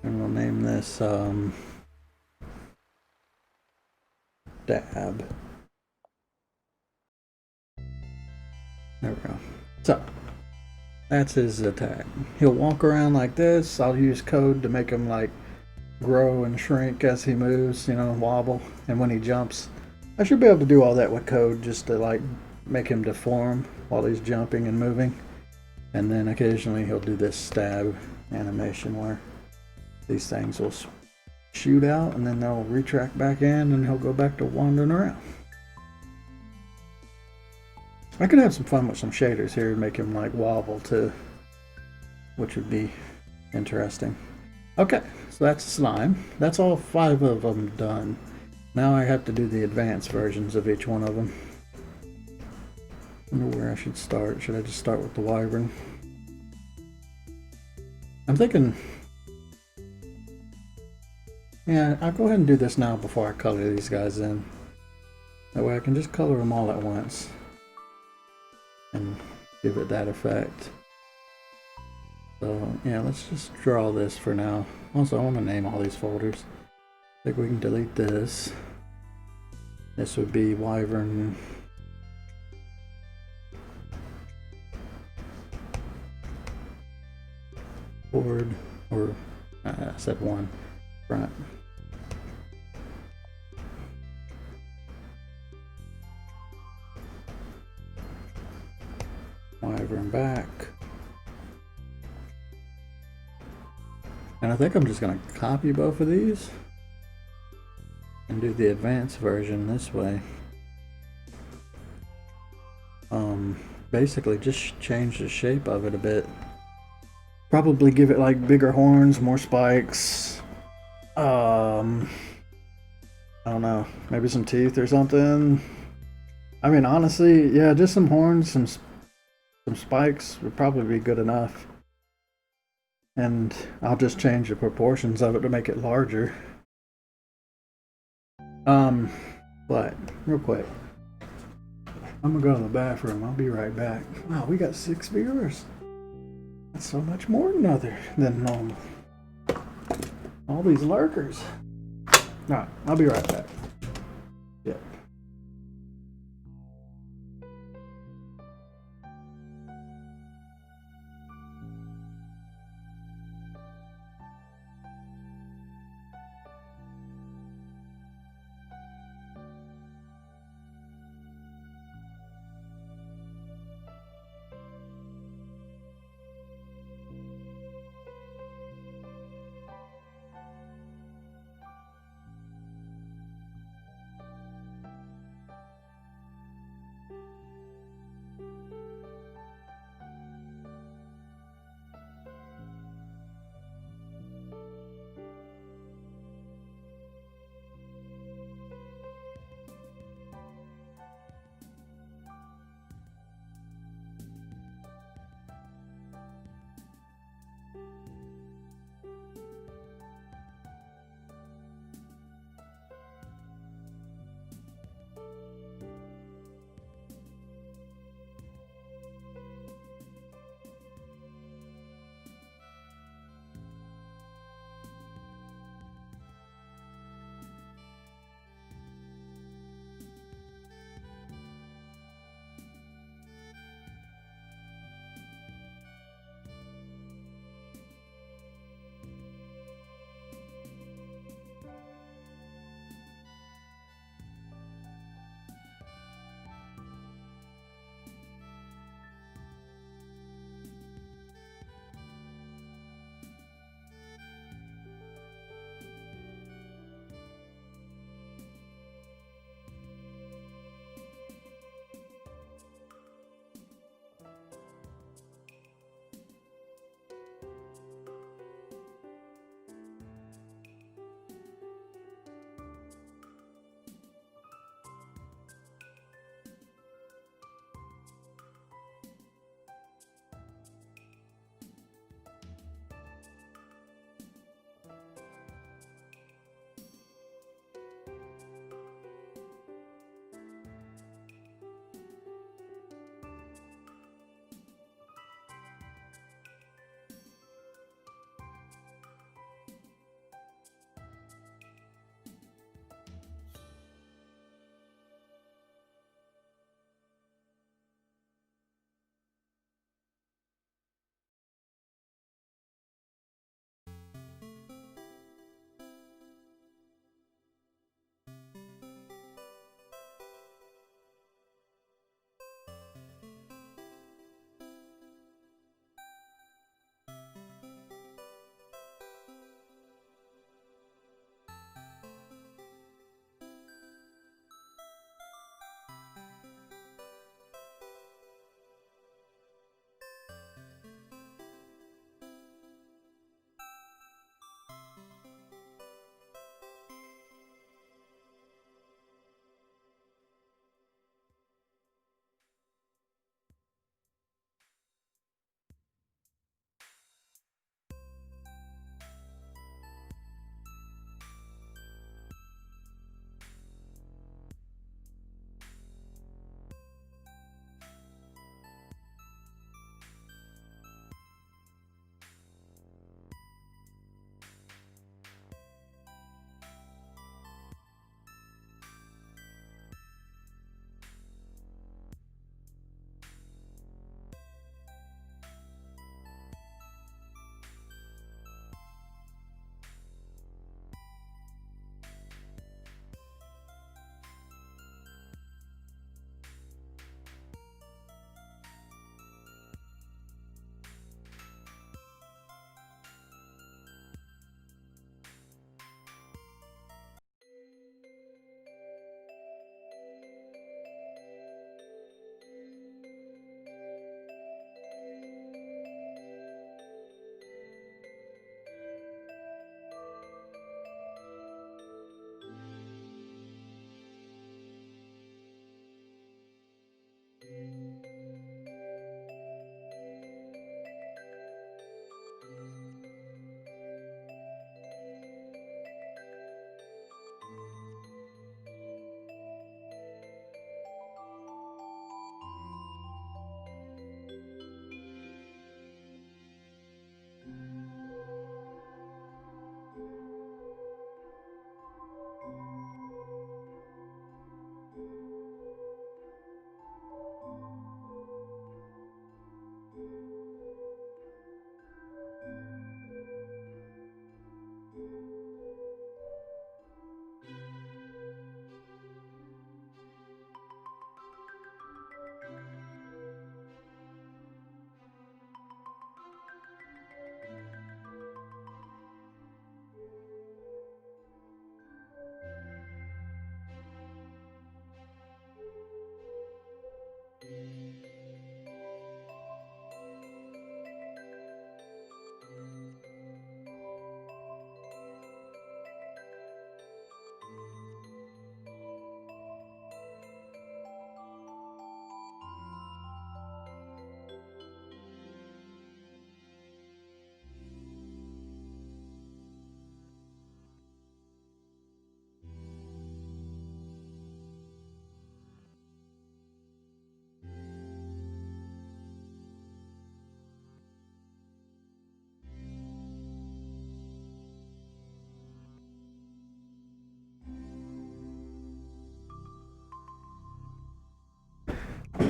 And we'll name this dab. There we go. So that's his attack. He'll walk around like this. I'll use code to make him like grow and shrink as he moves, you know, wobble. And when he jumps, I should be able to do all that with code just to like make him deform while he's jumping and moving. And then occasionally he'll do this stab animation where these things will shoot out and then they'll retract back in and he'll go back to wandering around. I could have some fun with some shaders here and make him like wobble too, which would be interesting. Okay, so that's slime. That's all 5 of them done. Now I have to do the advanced versions of each one of them. I wonder where I should start. Should I just start with the wyvern? I'm thinking, yeah, I'll go ahead and do this now before I color these guys in. That way I can just color them all at once and give it that effect. So yeah, let's just draw this for now. Also, I want to name all these folders. I think we can delete this. This would be wyvern. Forward, or I said 1 front. Wyvern back. And I think I'm just going to copy both of these and do the advanced version this way. Basically just change the shape of it a bit. Probably give it like bigger horns, more spikes. I don't know, maybe some teeth or something. I mean, honestly, yeah, just some horns, some spikes would probably be good enough. And I'll just change the proportions of it to make it larger. But real quick, I'm gonna go to the bathroom. I'll be right back. Wow, we got 6 viewers. That's so much more than normal. All these lurkers. Alright, I'll be right back. Yeah.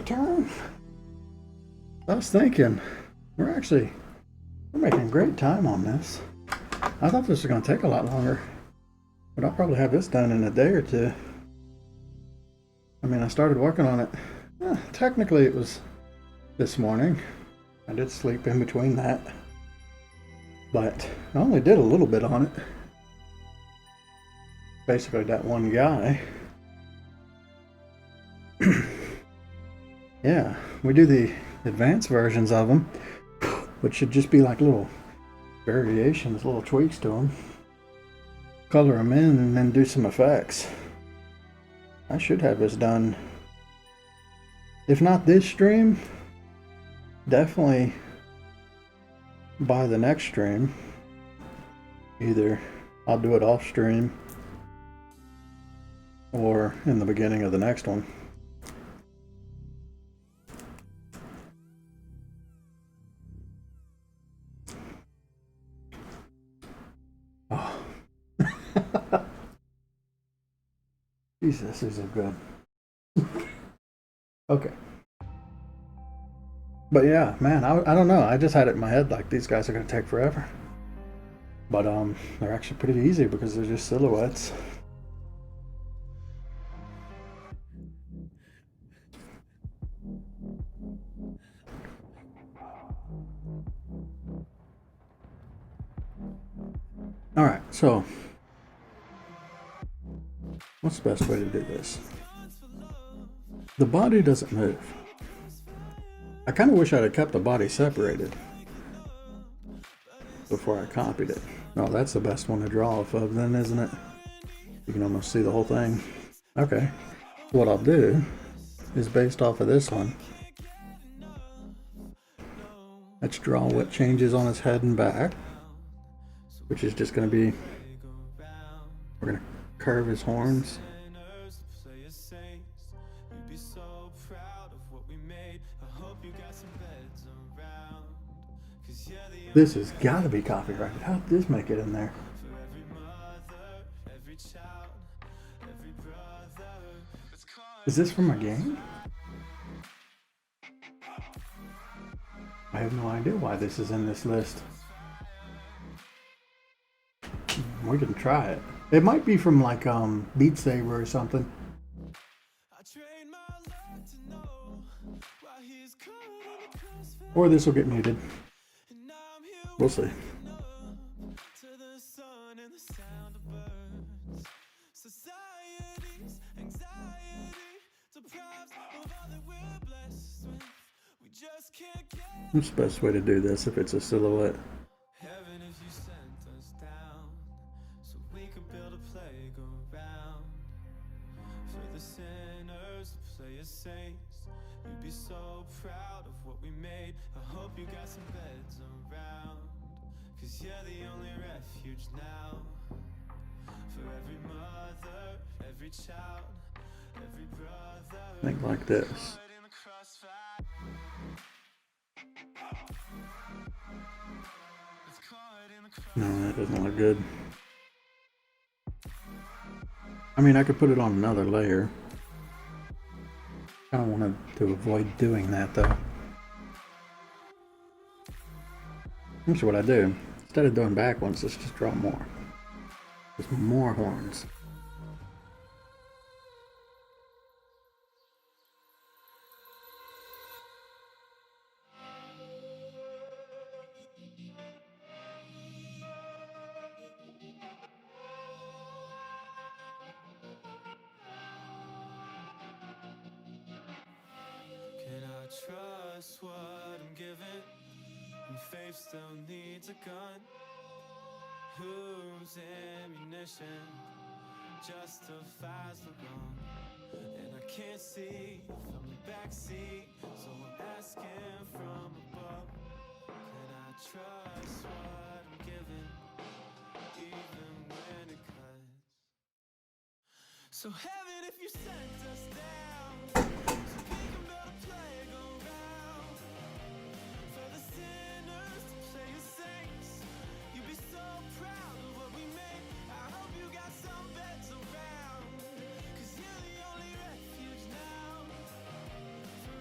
turn. I was thinking, we're making great time on this. I thought this was going to take a lot longer, but I'll probably have this done in a day or two. I mean, I started working on it. Technically, it was this morning. I did sleep in between that, but I only did a little bit on it. Basically, that one guy. Yeah, we do the advanced versions of them, which should just be like little variations, little tweaks to them. Color them in and then do some effects. I should have this done, if not this stream, definitely by the next stream. Either I'll do it off stream or in the beginning of the next one. Oh. Jesus, these are good. Okay. But yeah, man, I don't know. I just had it in my head like these guys are going to take forever. But they're actually pretty easy because they're just silhouettes. All right, so what's the best way to do this? The body doesn't move. I kind of wish I'd have kept the body separated before I copied it. No, that's the best one to draw off of then, isn't it? You can almost see the whole thing. Okay, what I'll do is based off of this one. Let's draw what changes on his head and back, which is just going to be, we're going to curve his horns. This has got to be copyrighted. How did this make it in there? Is this from a game? I have no idea why this is in this list. We can try it. It might be from like Beat Saber or something. Or this will get muted. We'll see. What's the best way to do this if it's a silhouette? You'd be so proud of what we made. I hope you got some beds around, 'cause you're the only refuge now. For every mother, every child, every brother. Think like this. No, that doesn't look good. I mean, I could put it on another layer. I don't want to avoid doing that though. Here's what I do. Instead of doing back ones, let's just draw more. Just more horns. Trust what I'm given, and faith still needs a gun. Whose ammunition justifies the wrong? And I can't see from the backseat, so I'm asking from above. Can I trust what I'm given, even when it cuts? So heaven, if you sent us down, so we can build a playground for the sinners to play as saints. You'd be so proud of what we made. I hope you got some beds around, 'cause you're the only refuge now. For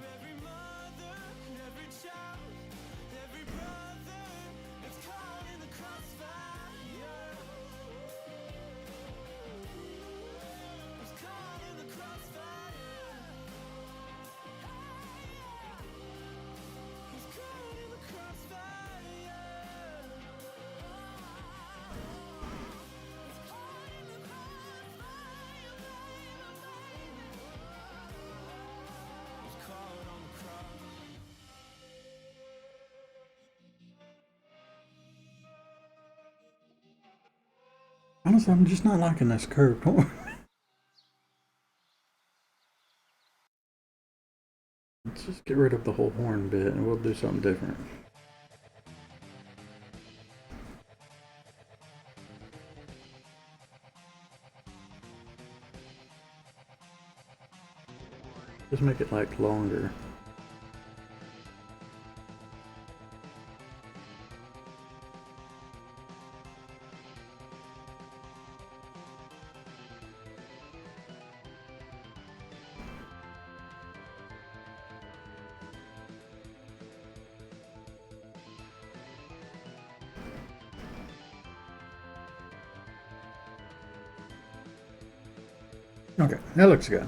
Honestly, I'm just not liking this curved horn. Let's just get rid of the whole horn bit and we'll do something different. Just make it like longer. Okay, that looks good.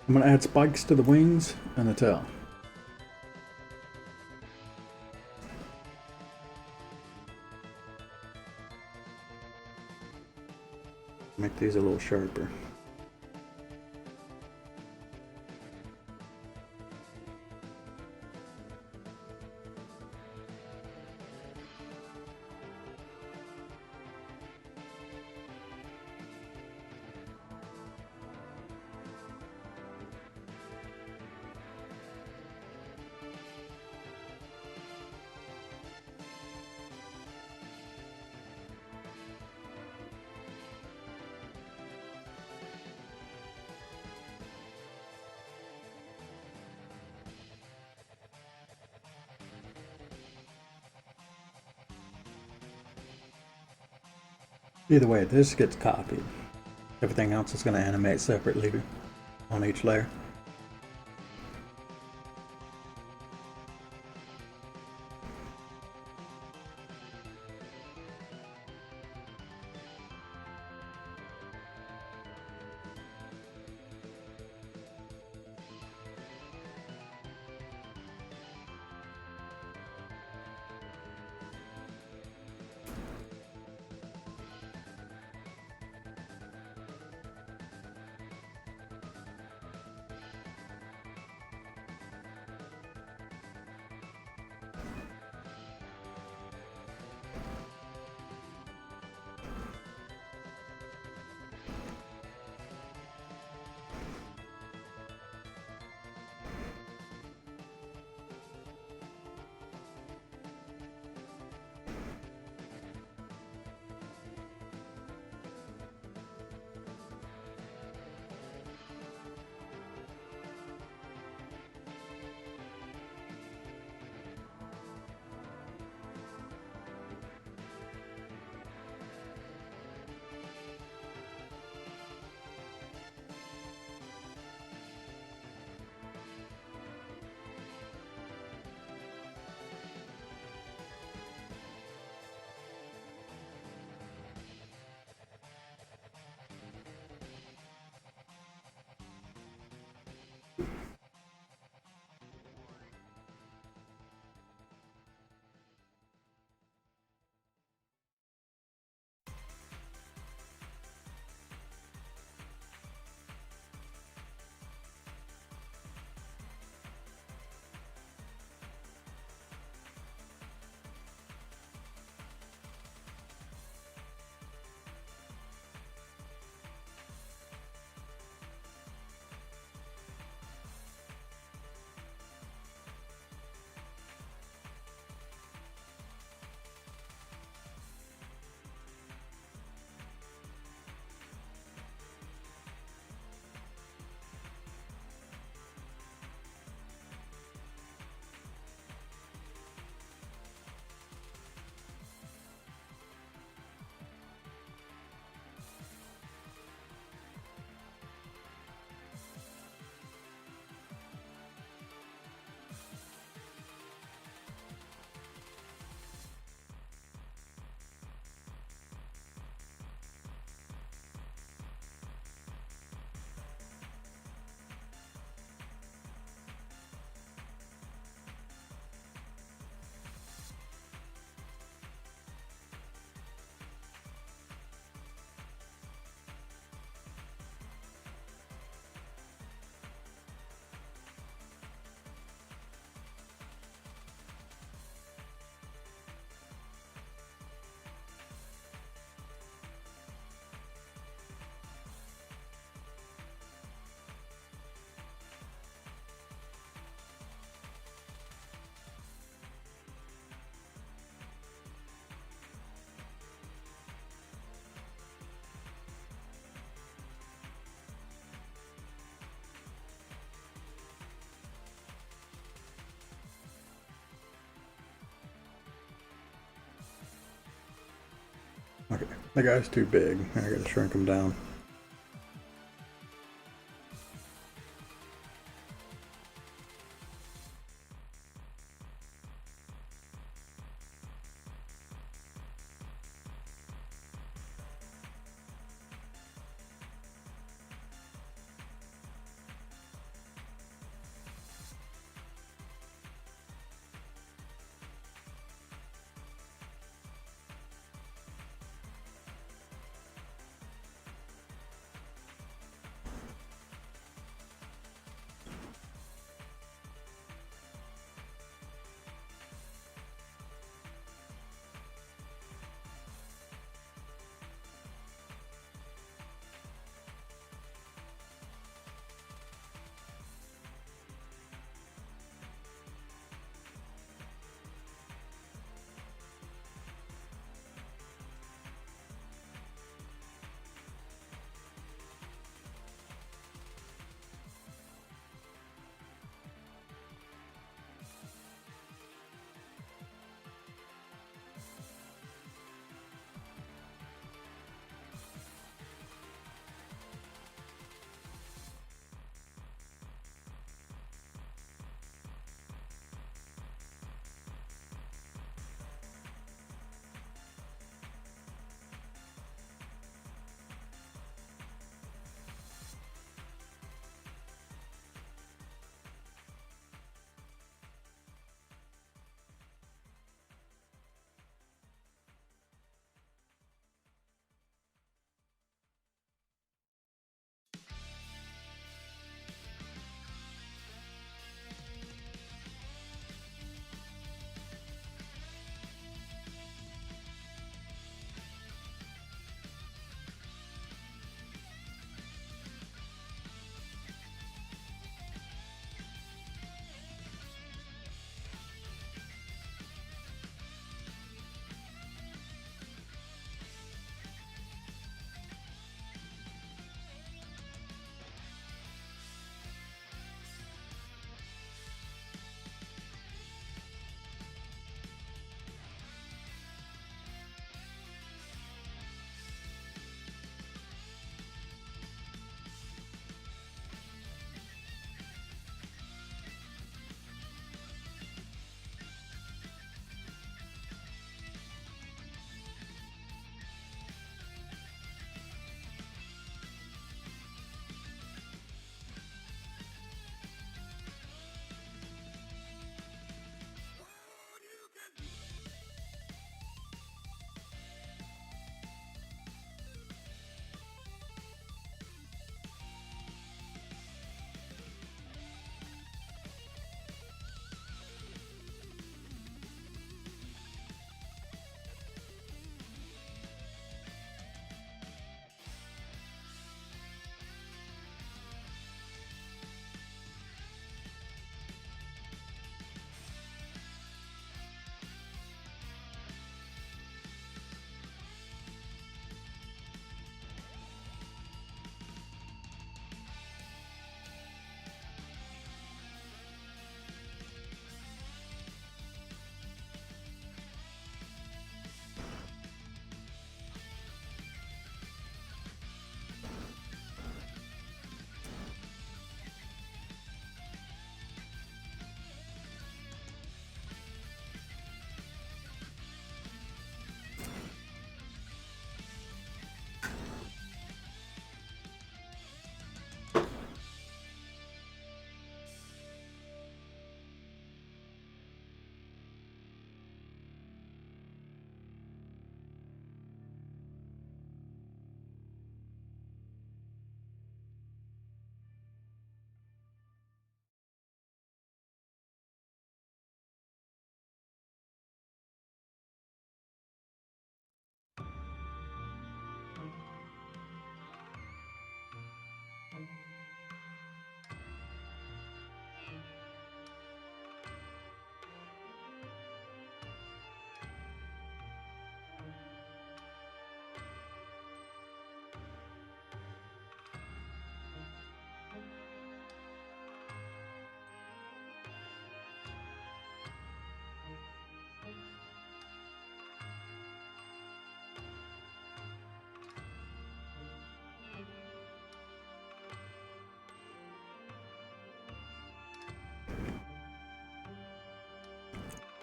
I'm going to add spikes to the wings and the tail. Make these a little sharper. Either way, this gets copied. Everything else is going to animate separately on each layer. The guy's too big. I gotta shrink him down.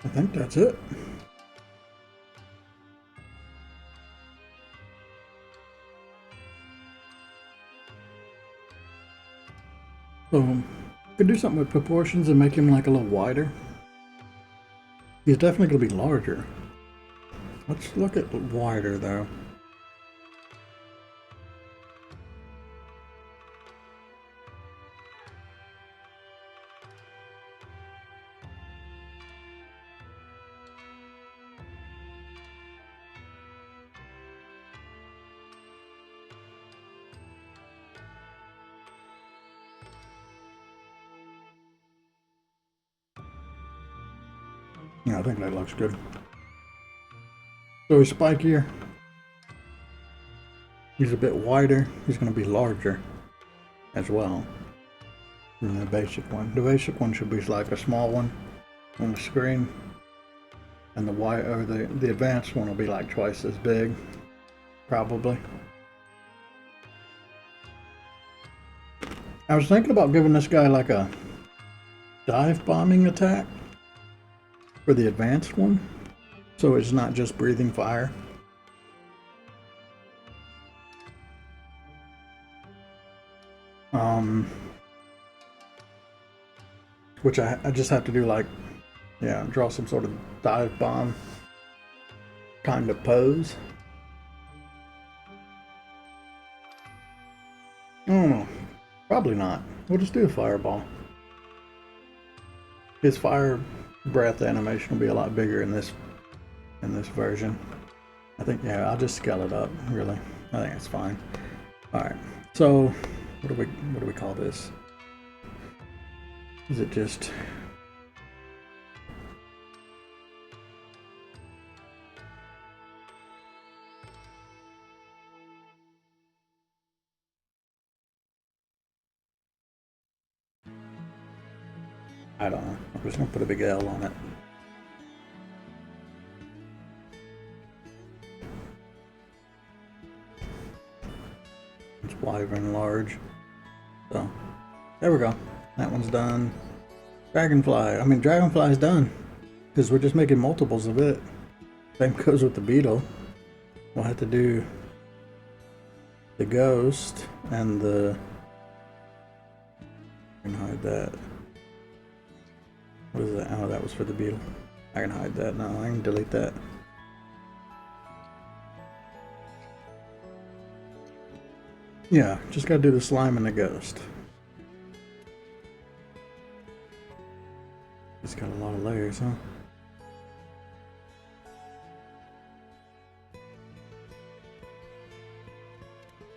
I think that's it. So, could do something with proportions and make him like a little wider. He's definitely going to be larger. Let's look at wider though. Yeah, I think that looks good. So he's spikier. He's a bit wider. He's going to be larger as well than the basic one. The basic one should be like a small one on the screen, and the advanced one will be like twice as big, probably. I was thinking about giving this guy like a dive bombing attack for the advanced one, so it's not just breathing fire. Which I just have to do like, yeah, draw some sort of dive bomb kind of pose. I don't know. Probably not. We'll just do a fireball. His fire breath animation will be a lot bigger in this version. I think, yeah, I'll just scale it up, really. I think it's fine. Alright, so what do we call this? Is it just I don't know. I'm just gonna put a big L on it. It's wyvern large. So there we go. That one's done. Dragonfly's done. Because we're just making multiples of it. Same goes with the beetle. We'll have to do the ghost and the... I can hide that. What is that? Oh, that was for the beetle. I can hide that now. I can delete that. Yeah, just gotta do the slime and the ghost. It's got a lot of layers, huh?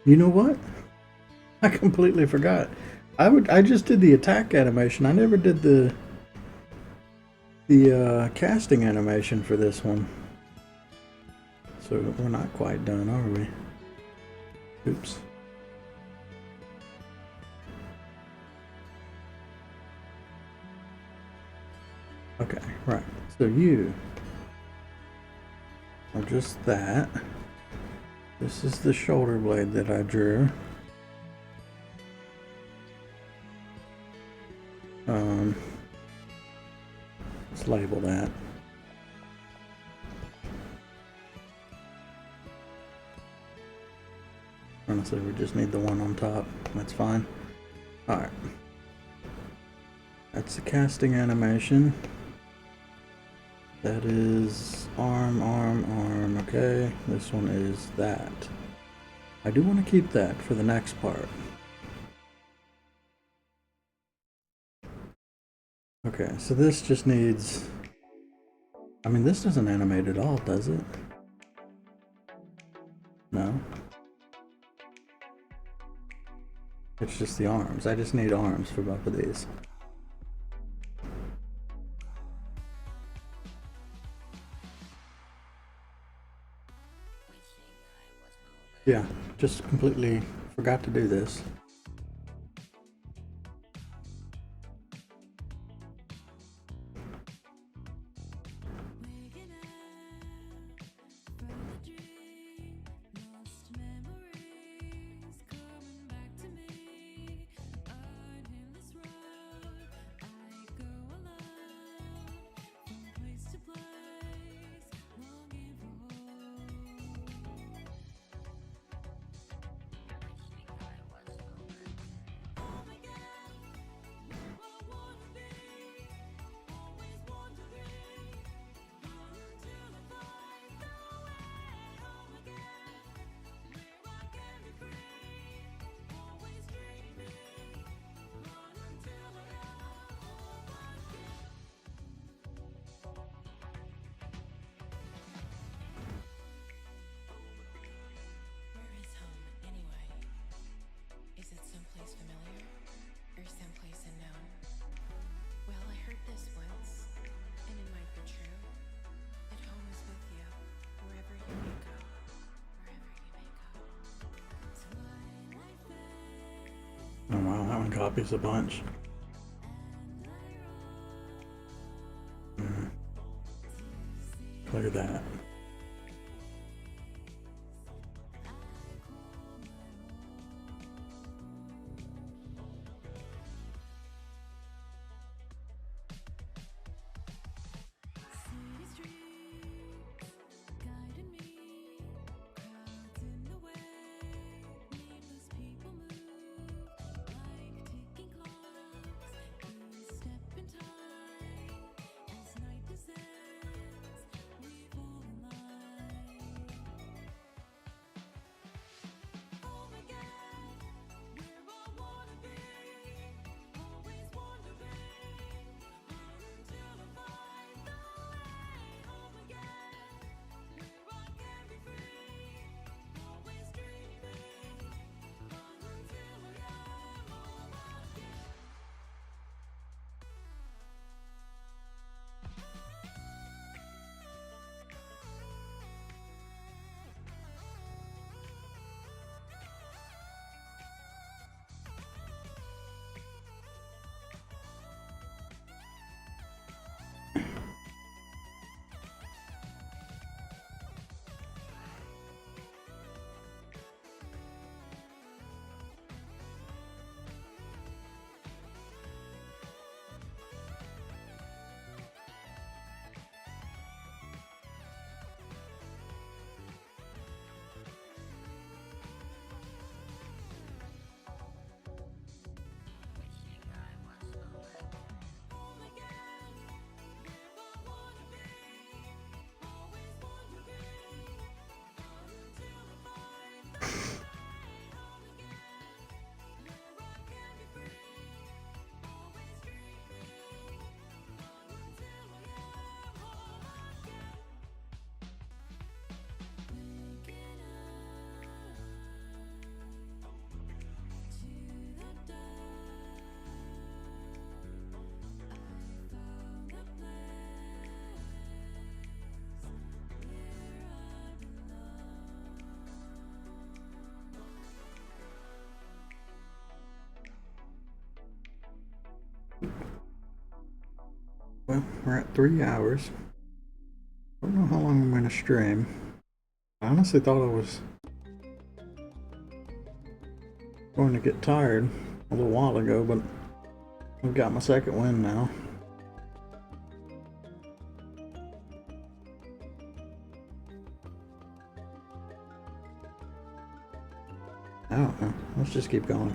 You know what? I completely forgot. I just did the attack animation. I never did the casting animation for this one. So we're not quite done, are we? Oops. Okay, right. So you are just that. This is the shoulder blade that I drew. Let's label that. Honestly, we just need the one on top. That's fine. Alright. That's the casting animation. That is arm, okay. This one is that. I do want to keep that for the next part. Okay, so this just needs... I mean, this doesn't animate at all, does it? No? It's just the arms. I just need arms for both of these. Yeah, just completely forgot to do this. copies a bunch. Clear that. Well, we're at 3 hours. I don't know how long I'm going to stream. I honestly thought I was going to get tired a little while ago, but I've got my second win now. I don't know. Let's just keep going.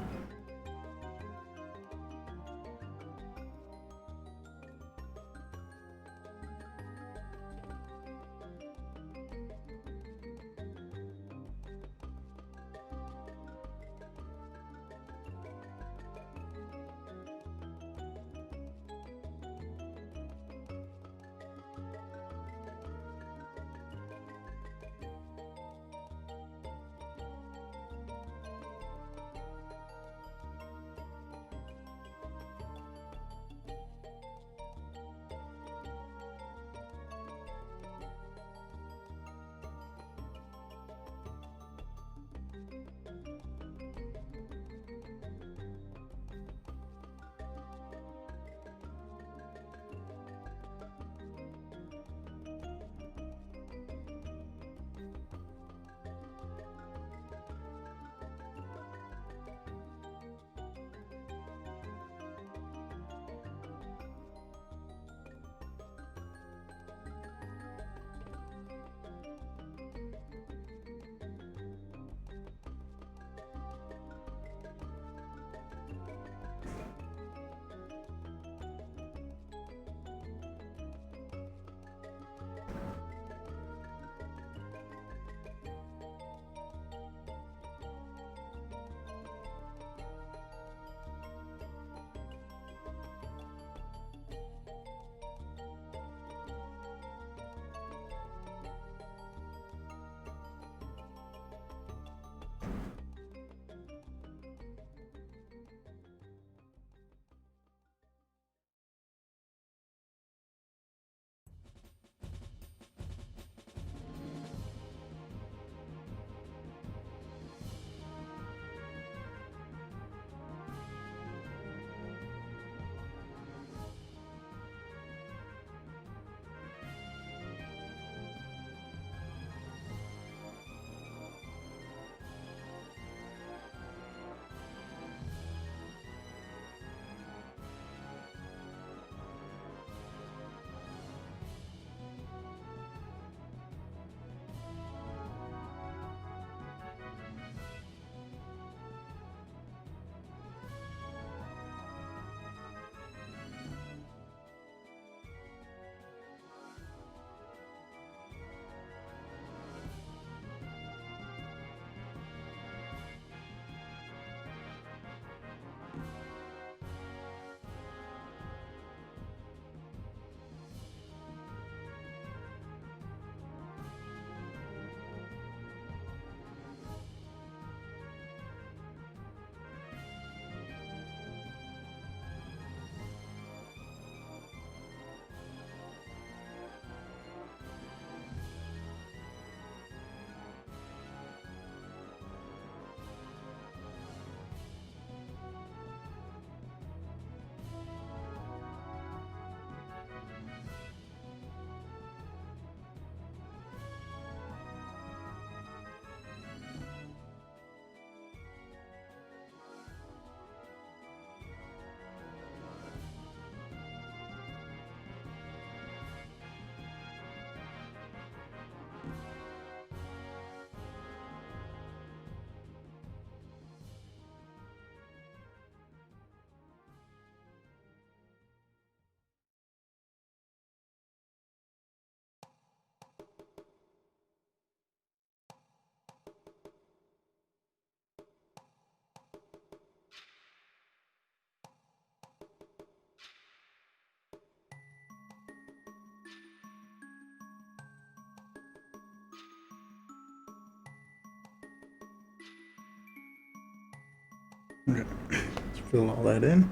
Okay. Let's fill all that in.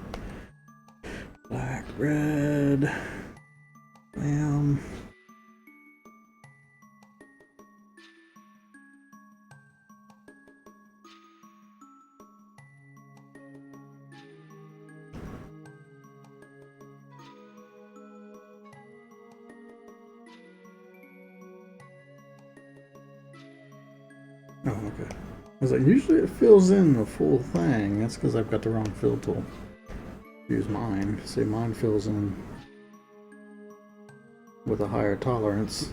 Black, red, bam. Oh, okay. I was like, usually it fills in the full thing. That's because I've got the wrong fill tool. Use mine. See, mine fills in with a higher tolerance.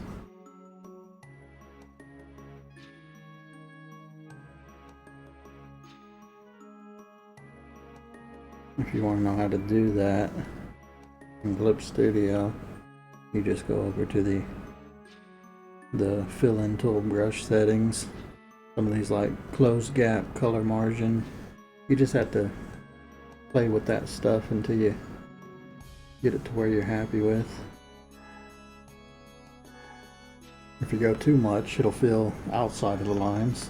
If you want to know how to do that in Clip Studio, you just go over to the fill-in tool brush settings. Some of these like close gap, color margin. You just have to play with that stuff until you get it to where you're happy with. If you go too much, it'll fill outside of the lines.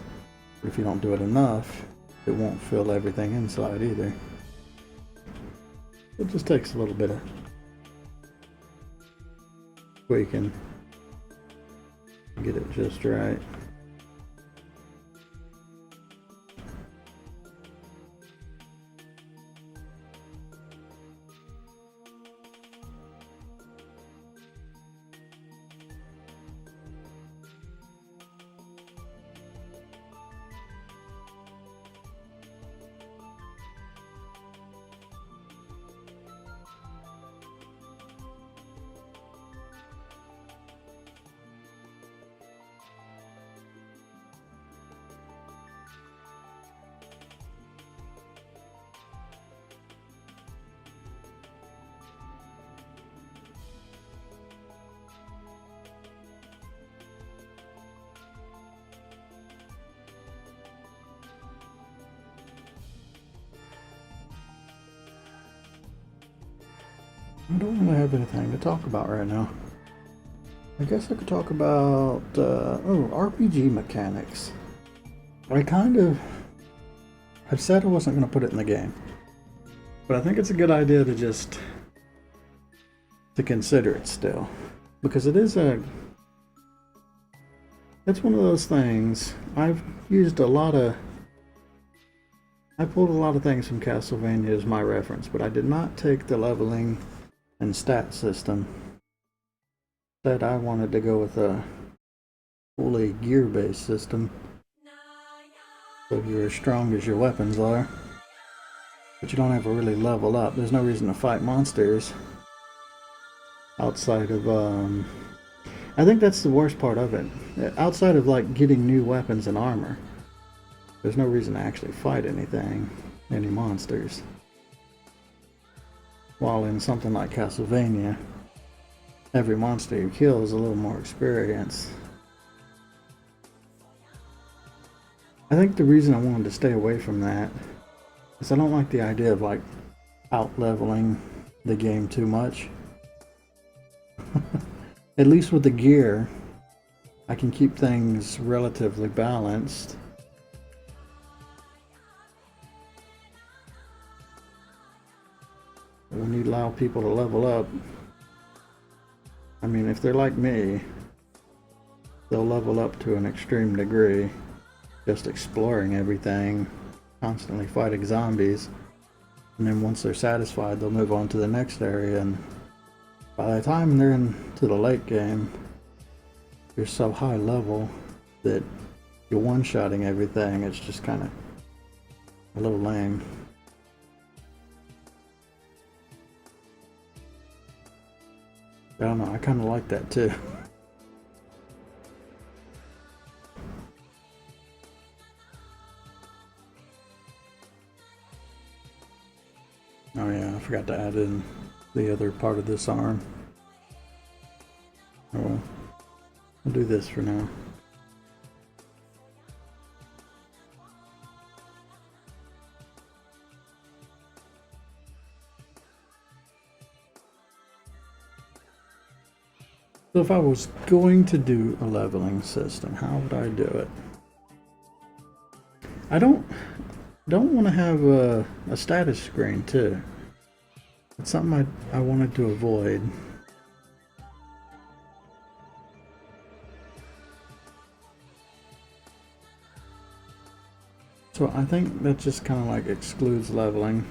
But if you don't do it enough, it won't fill everything inside either. It just takes a little bit of tweaking to get it just right. I don't really have anything to talk about right now. I guess I could talk about RPG mechanics. I said I wasn't going to put it in the game, but I think it's a good idea to just to consider it still, because it's one of those things. I pulled a lot of things from Castlevania as my reference, but I did not take the leveling and stat system. Instead, I wanted to go with a fully gear-based system. So you're as strong as your weapons are, but you don't ever really level up. There's no reason to fight monsters outside of I think that's the worst part of it. Outside of like getting new weapons and armor, there's no reason to actually fight any monsters. While in something like Castlevania, every monster you kill is a little more experience. I think the reason I wanted to stay away from that is I don't like the idea of like out-leveling the game too much. At least with the gear, I can keep things relatively balanced. When you allow people to level up, I mean, if they're like me, they'll level up to an extreme degree, just exploring everything, constantly fighting zombies, and then once they're satisfied, they'll move on to the next area, and by the time they're into the late game, you're so high level that you're one-shotting everything. It's just kind of a little lame. I don't know, I kind of like that too. Oh yeah, I forgot to add in the other part of this arm. Oh well, I'll do this for now. So if I was going to do a leveling system, how would I do it? don't want to have a status screen too. It's something I wanted to avoid. So I think that just kind of like excludes leveling.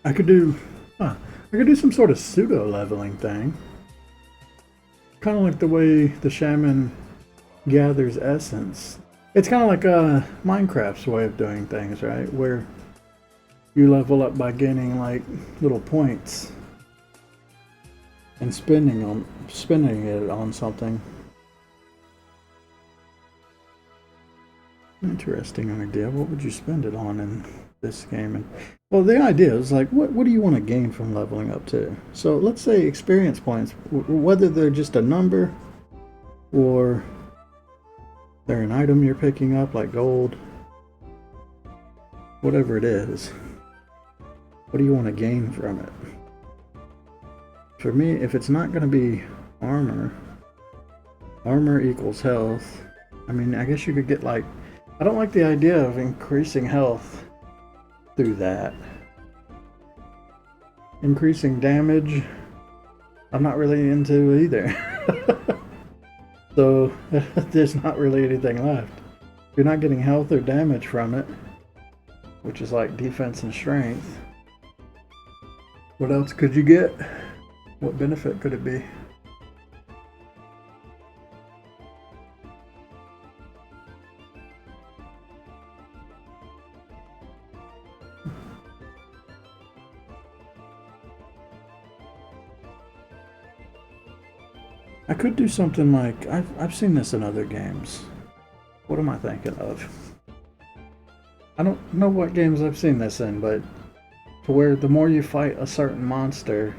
I could do some sort of pseudo leveling thing. Kind of like the way the shaman gathers essence. It's kind of like Minecraft's way of doing things, right? Where you level up by gaining like little points and spending it on something. Interesting idea. What would you spend it on in this game? And well, the idea is like, what do you want to gain from leveling up to? So let's say experience points, whether they're just a number or they're an item you're picking up, like gold, whatever it is. What do you want to gain from it? For me, if it's not going to be armor equals health. I mean, I guess you could get like, I don't like the idea of increasing health through that. Increasing damage, I'm not really into either. So there's not really anything left. You're not getting health or damage from it, which is like defense and strength. What else could you get? What benefit could it be? I could do something like, I've seen this in other games. What am I thinking of? I don't know what games I've seen this in, but to where the more you fight a certain monster,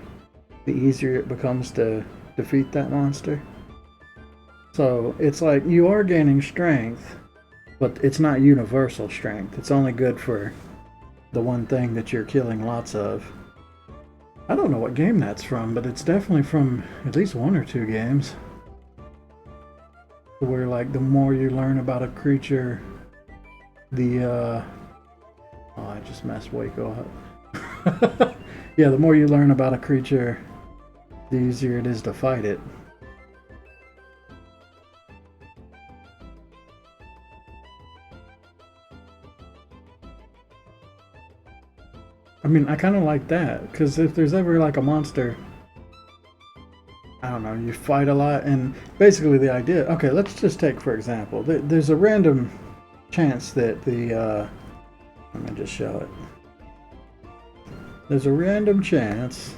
the easier it becomes to defeat that monster. So it's like you are gaining strength, but it's not universal strength. It's only good for the one thing that you're killing lots of. I don't know what game that's from, but it's definitely from at least one or two games. Where like the more you learn about a creature, the oh, I just messed Waco up. Yeah, the more you learn about a creature, the easier it is to fight it. I mean, I kind of like that, because if there's ever like a monster, I don't know, you fight a lot, and basically the idea, okay, let's just take for example, there's a random chance that let me just show it. There's a random chance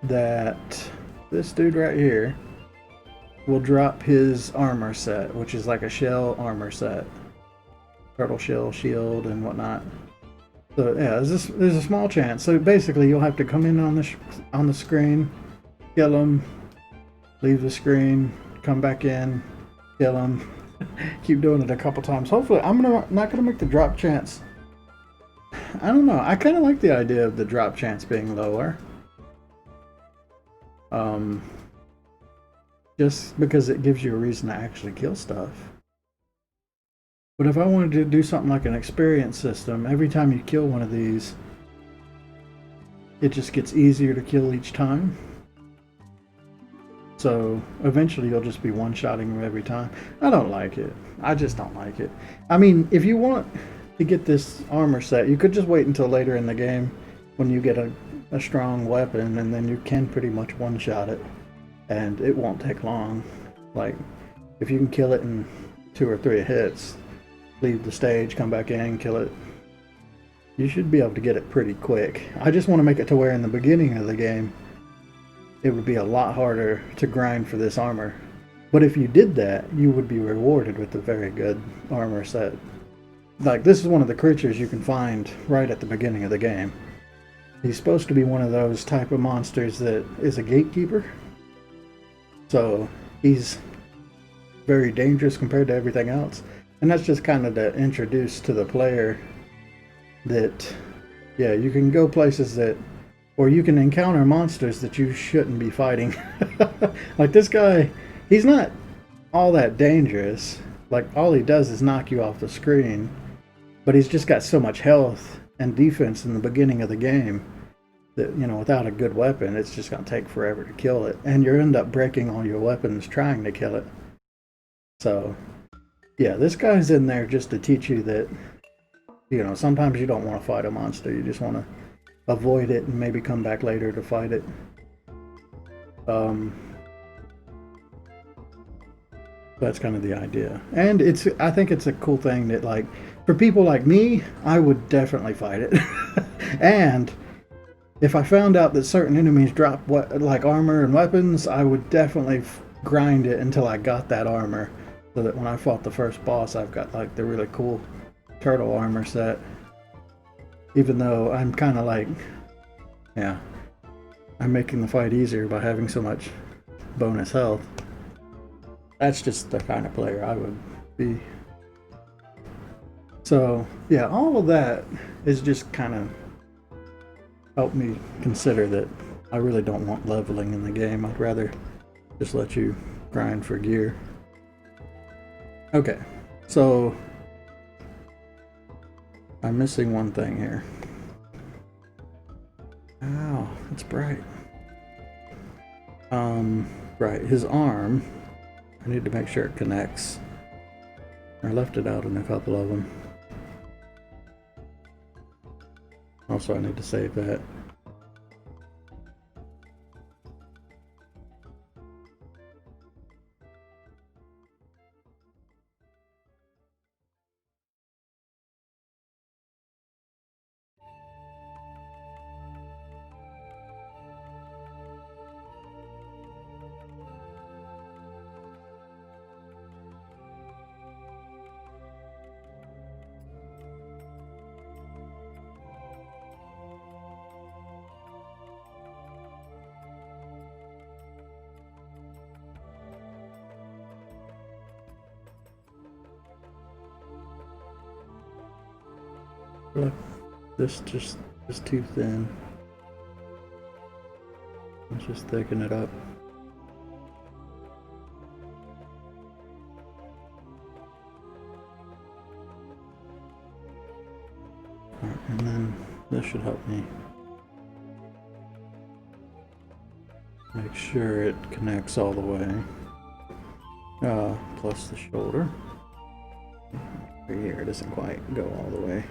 that this dude right here will drop his armor set, which is like a shell armor set. Turtle shell, shield, and whatnot. So yeah, there's a small chance. So basically, you'll have to come in on the screen, kill him, leave the screen, come back in, kill him. Keep doing it a couple times. Hopefully, I'm not gonna make the drop chance. I don't know. I kind of like the idea of the drop chance being lower. Just because it gives you a reason to actually kill stuff. But if I wanted to do something like an experience system, every time you kill one of these, it just gets easier to kill each time. So eventually you'll just be one-shotting them every time. I don't like it. I just don't like it. I mean, if you want to get this armor set, you could just wait until later in the game when you get a strong weapon, and then you can pretty much one-shot it. And it won't take long. Like, if you can kill it in 2 or 3 hits, leave the stage, come back in, kill it, you should be able to get it pretty quick. I just want to make it to where in the beginning of the game it would be a lot harder to grind for this armor. But if you did that, you would be rewarded with a very good armor set. Like, this is one of the creatures you can find right at the beginning of the game. He's supposed to be one of those type of monsters that is a gatekeeper. So he's very dangerous compared to everything else. And that's just kind of to introduce to the player that, yeah, you can go places that, or you can encounter monsters that you shouldn't be fighting. Like this guy, he's not all that dangerous. Like all he does is knock you off the screen, but he's just got so much health and defense in the beginning of the game that, you know, without a good weapon, it's just going to take forever to kill it. And you end up breaking all your weapons trying to kill it. So, yeah, this guy's in there just to teach you that, you know, sometimes you don't want to fight a monster. You just want to avoid it and maybe come back later to fight it. That's kind of the idea. And I think it's a cool thing that, like, for people like me, I would definitely fight it. And if I found out that certain enemies drop like armor and weapons, I would definitely grind it until I got that armor, so that when I fought the first boss, I've got like the really cool turtle armor set. Even though I'm kind of like, yeah, I'm making the fight easier by having so much bonus health. That's just the kind of player I would be. So yeah, all of that is just kind of helped me consider that I really don't want leveling in the game. I'd rather just let you grind for gear. Okay, so I'm missing one thing here. Ow, it's bright. Right, his arm, I need to make sure it connects. I left it out in a couple of them. Also, I need to save that. Look, this is too thin. Let's just thicken it up. Alright, and then this should help me make sure it connects all the way. Plus the shoulder. Over here, it doesn't quite go all the way.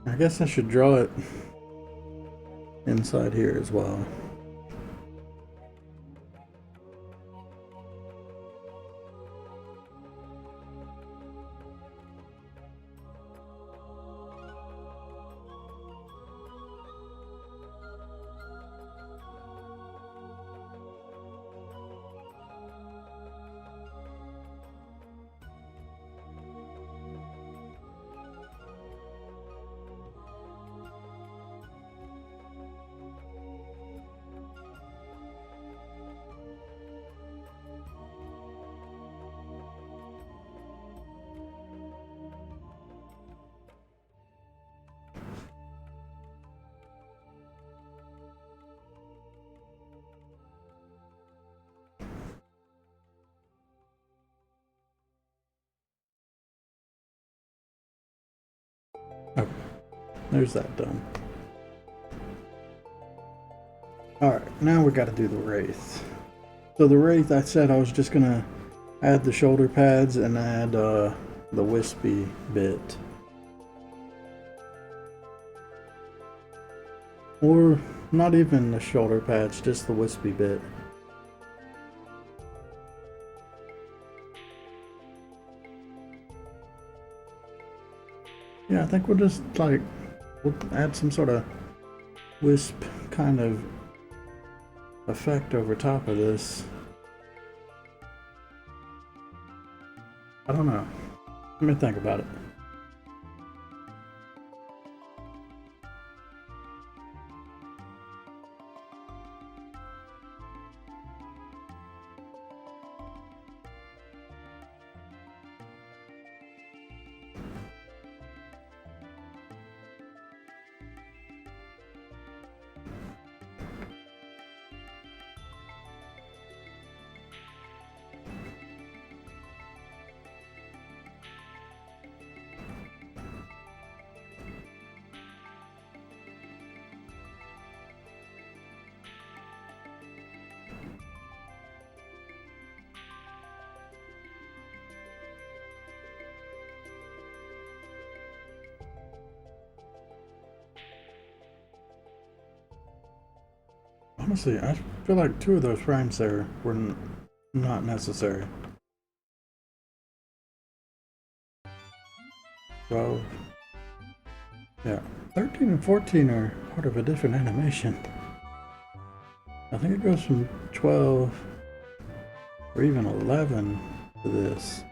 I guess I should draw it inside here as well. Oh, there's that done. Alright, now we got to do the Wraith. So the Wraith, I said I was just going to add the shoulder pads and add the wispy bit. Or not even the shoulder pads, just the wispy bit. Yeah, I think we'll just we'll add some sort of wisp kind of effect over top of this. I don't know. Let me think about it. Honestly, I feel like 2 of those frames there were not necessary. 12. Yeah. 13 and 14 are part of a different animation. I think it goes from 12 or even 11 to this.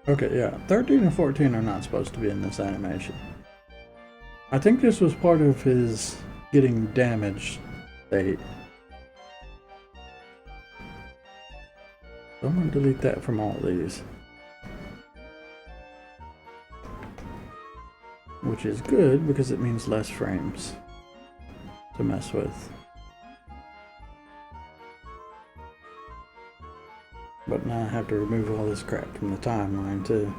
Okay, yeah, 13 and 14 are not supposed to be in this animation. I think this was part of his getting damaged state. So I'm going to delete that from all these. Which is good because it means less frames to mess with. But now I have to remove all this crap from the timeline too.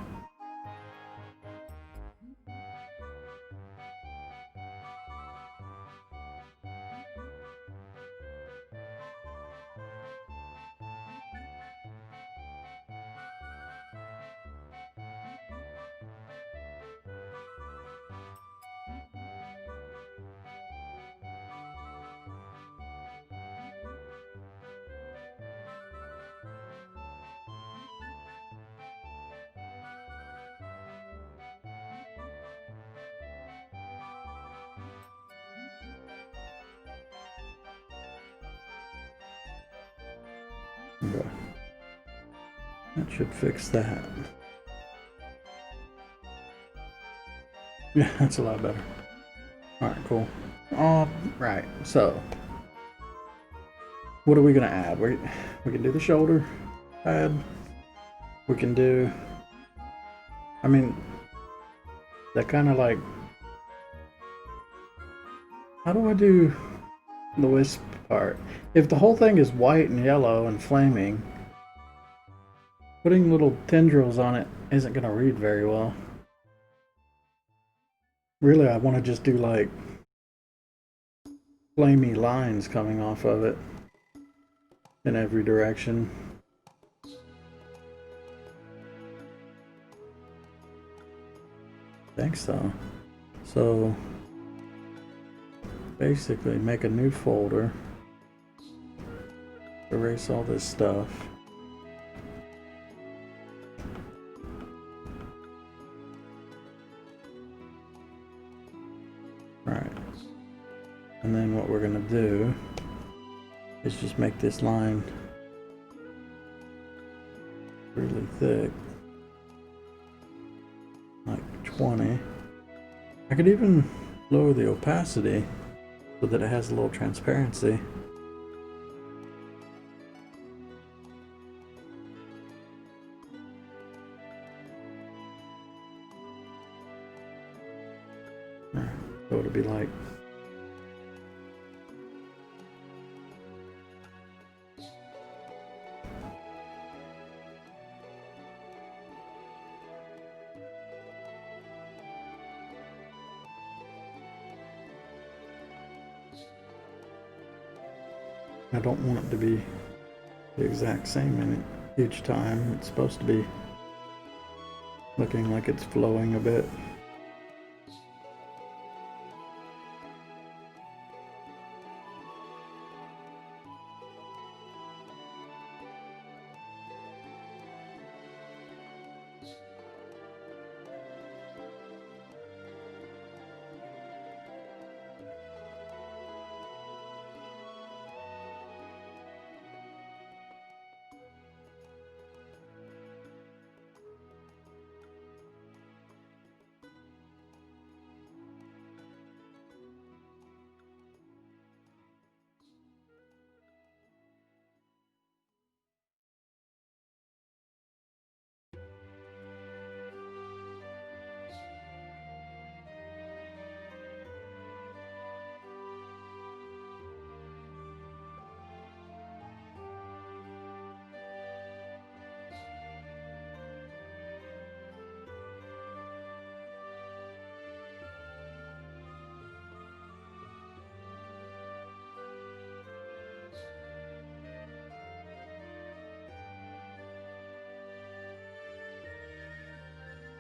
Okay. That should fix that. Yeah, that's a lot better. Alright, cool. Alright, so what are we gonna add? We can do the shoulder pad. We can do, I mean, that kind of like, how do I do the wisp part? If the whole thing is white and yellow and flaming, putting little tendrils on it isn't gonna read very well. Really, I want to just do like flamey lines coming off of it in every direction. I think so. So basically make a new folder, erase all this stuff. Alright. And then what we're gonna do is just make this line really thick. Like 20. I could even lower the opacity so that it has a little transparency. So it'll be like I don't want it to be the exact same in each time. It's supposed to be looking like it's flowing a bit.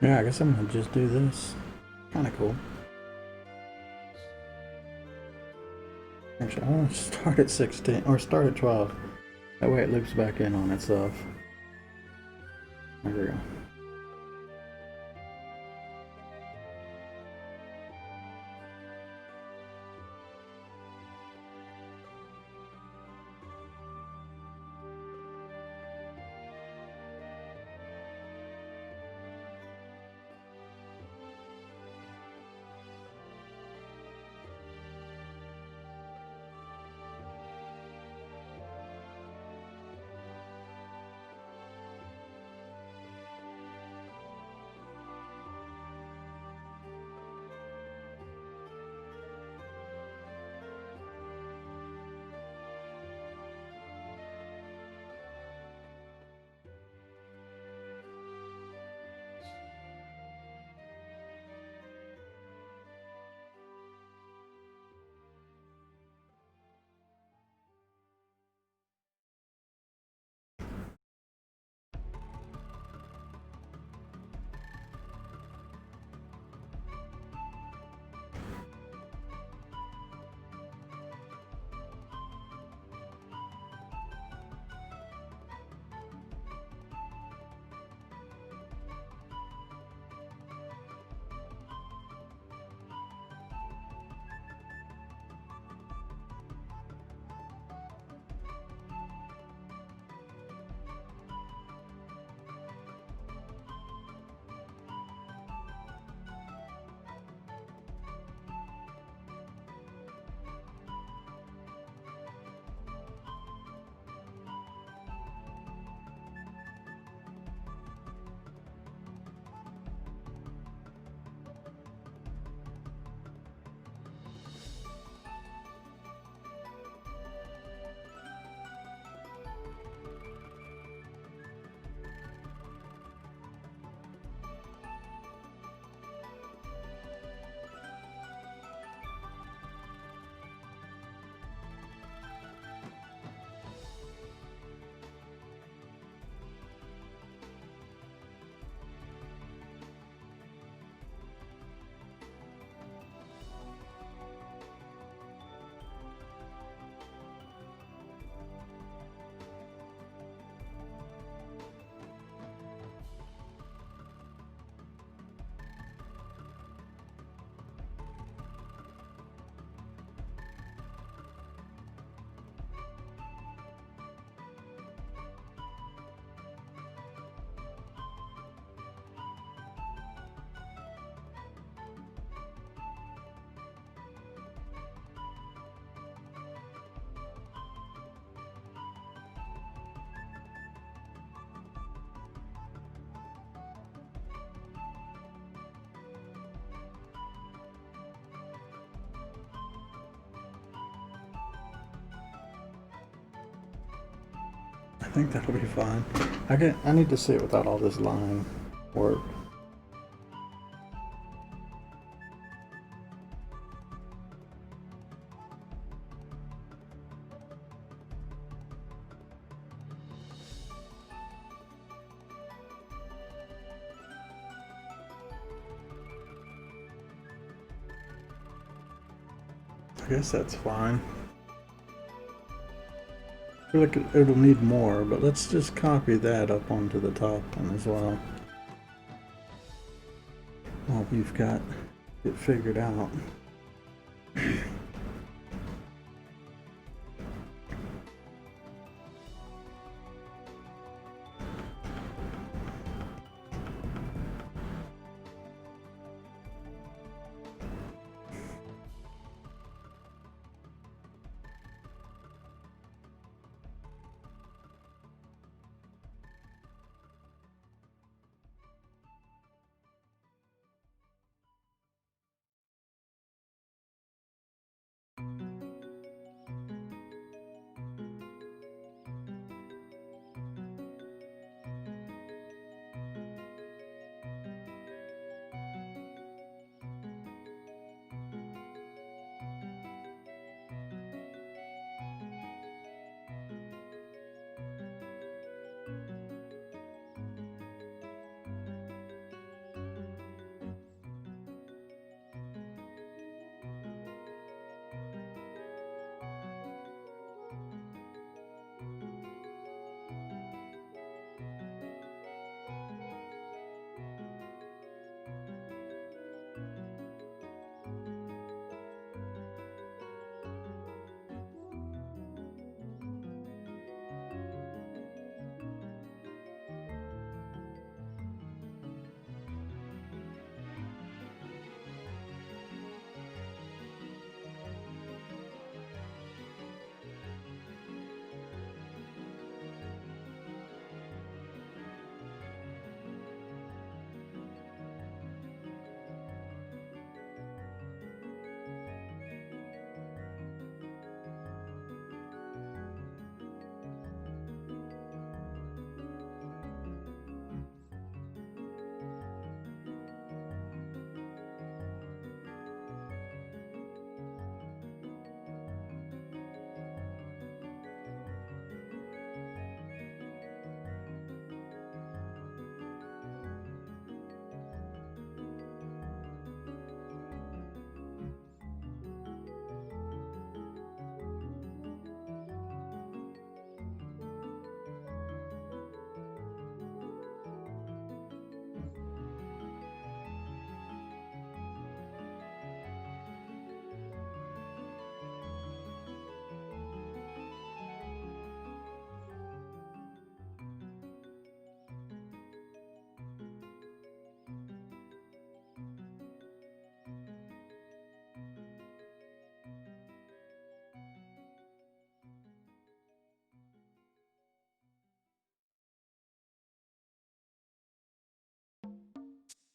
Yeah, I guess I'm gonna just do this. Kind of cool. Actually, I want to start at 16 or start at 12. That way it loops back in on itself. There we go. I think that'll be fine. I need to see it without all this line work. I guess that's fine. I feel like it'll need more, but let's just copy that up onto the top one as well. Well, we've got it figured out.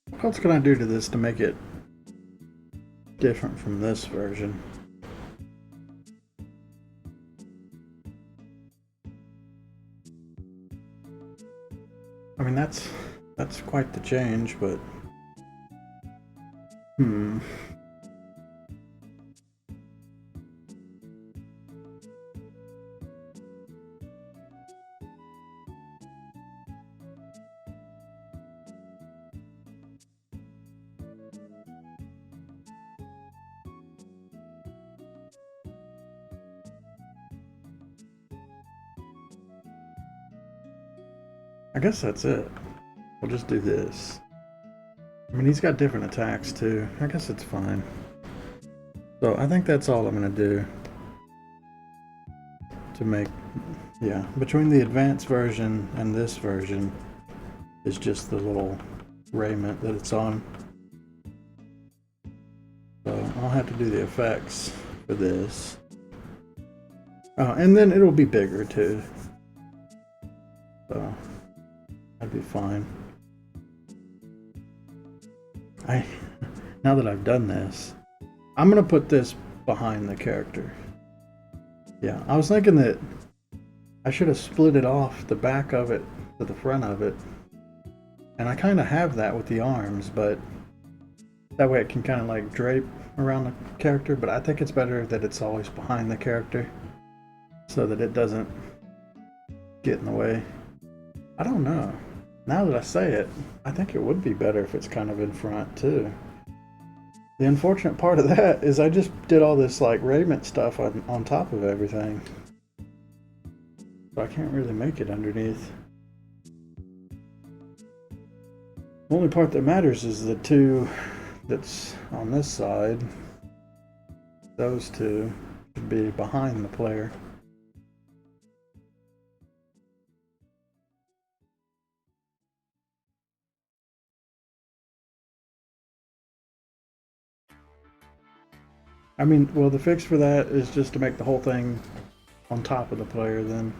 What else can I do to this to make it different from this version? I mean, that's quite the change, but I guess that's it. We'll just do this. I mean, he's got different attacks too. I guess it's fine. So I think that's all I'm gonna do to make, yeah, between the advanced version and this version is just the little raiment that it's on. So I'll have to do the effects for this. Oh, and then it'll be bigger too. So that'd be fine. Now that I've done this, I'm gonna put this behind the character. Yeah, I was thinking that I should have split it off the back of it to the front of it. And I kind of have that with the arms, but that way it can kind of like drape around the character, but I think it's better that it's always behind the character so that it doesn't get in the way. I don't know. Now that I say it, I think it would be better if it's kind of in front too. The unfortunate part of that is I just did all this like raiment stuff on top of everything. So I can't really make it underneath. The only part that matters is the two that's on this side. Those two should be behind the player. I mean, well, the fix for that is just to make the whole thing on top of the player then.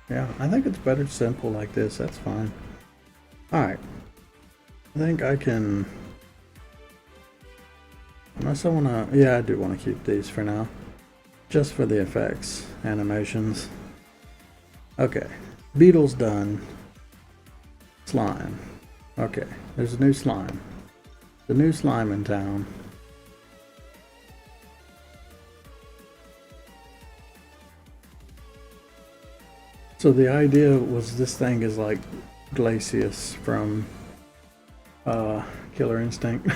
Yeah, I think it's better simple like this. That's fine. Alright. I think I can... Unless I want to... Yeah, I do want to keep these for now. Just for the effects. Animations. Okay. Beetle's done. Slime. Okay. There's a new slime. The new slime in town. So the idea was this thing is like Glacius from Killer Instinct.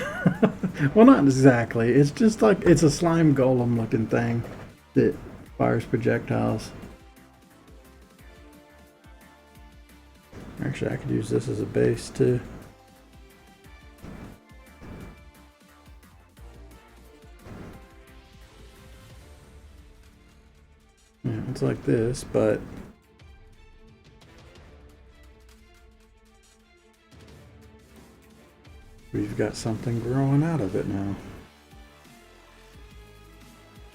Well, not exactly. It's just like, it's a slime golem looking thing that fires projectiles. Actually, I could use this as a base too. Yeah, it's like this, but we've got something growing out of it now.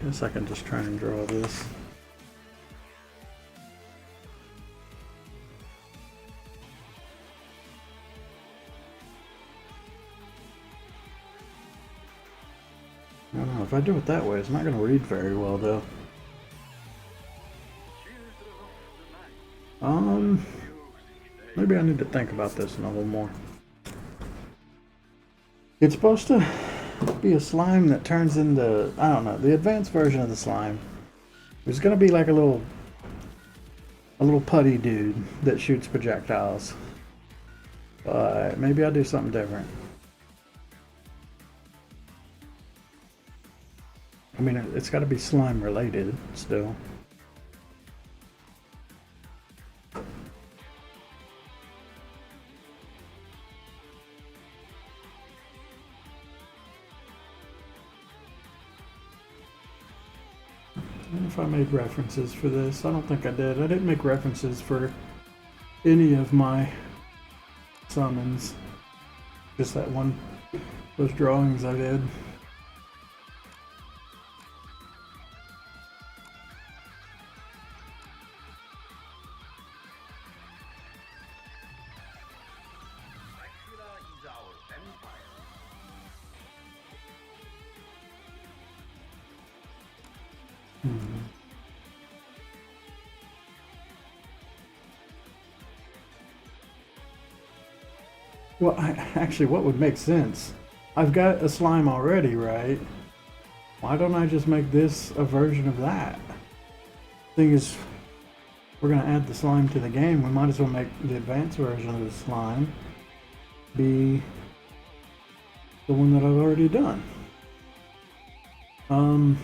Guess I can just try and draw this. I don't know, if I do it that way, it's not going to read very well though. Maybe I need to think about this a little more. It's supposed to be a slime that turns into, I don't know, the advanced version of the slime. There's gonna be like a little putty dude that shoots projectiles. But maybe I'll do something different. I mean, it's gotta be slime related still. If I made references for this, I don't think I did. I didn't make references for any of my summons. Just that one those drawings I did. Dracula is our vampire. Well, actually, what would make sense? I've got a slime already, right? Why don't I just make this a version of that? Thing is, we're gonna add the slime to the game. We might as well make the advanced version of the slime be the one that I've already done. I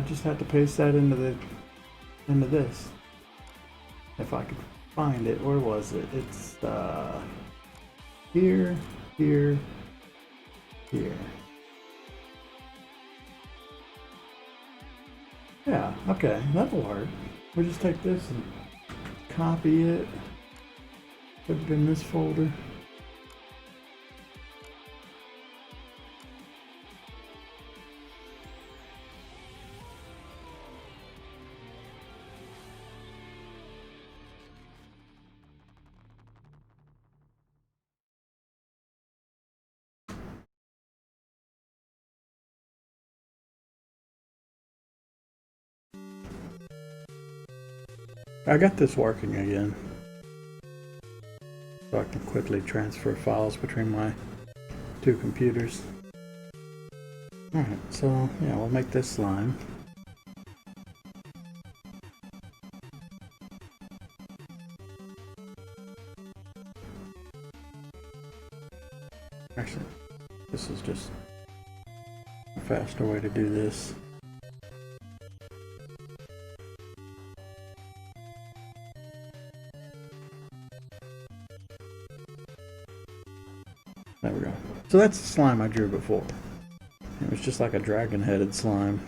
just had to paste that into this. If I could find it, where was it? It's here, here, here. Yeah, okay, that'll work. We'll just take this and copy it, put it in this folder. I got this working again, so I can quickly transfer files between my two computers. Alright, so yeah, we'll make this slime. Actually, this is just a faster way to do this. There we go. So that's the slime I drew before. It was just like a dragon-headed slime.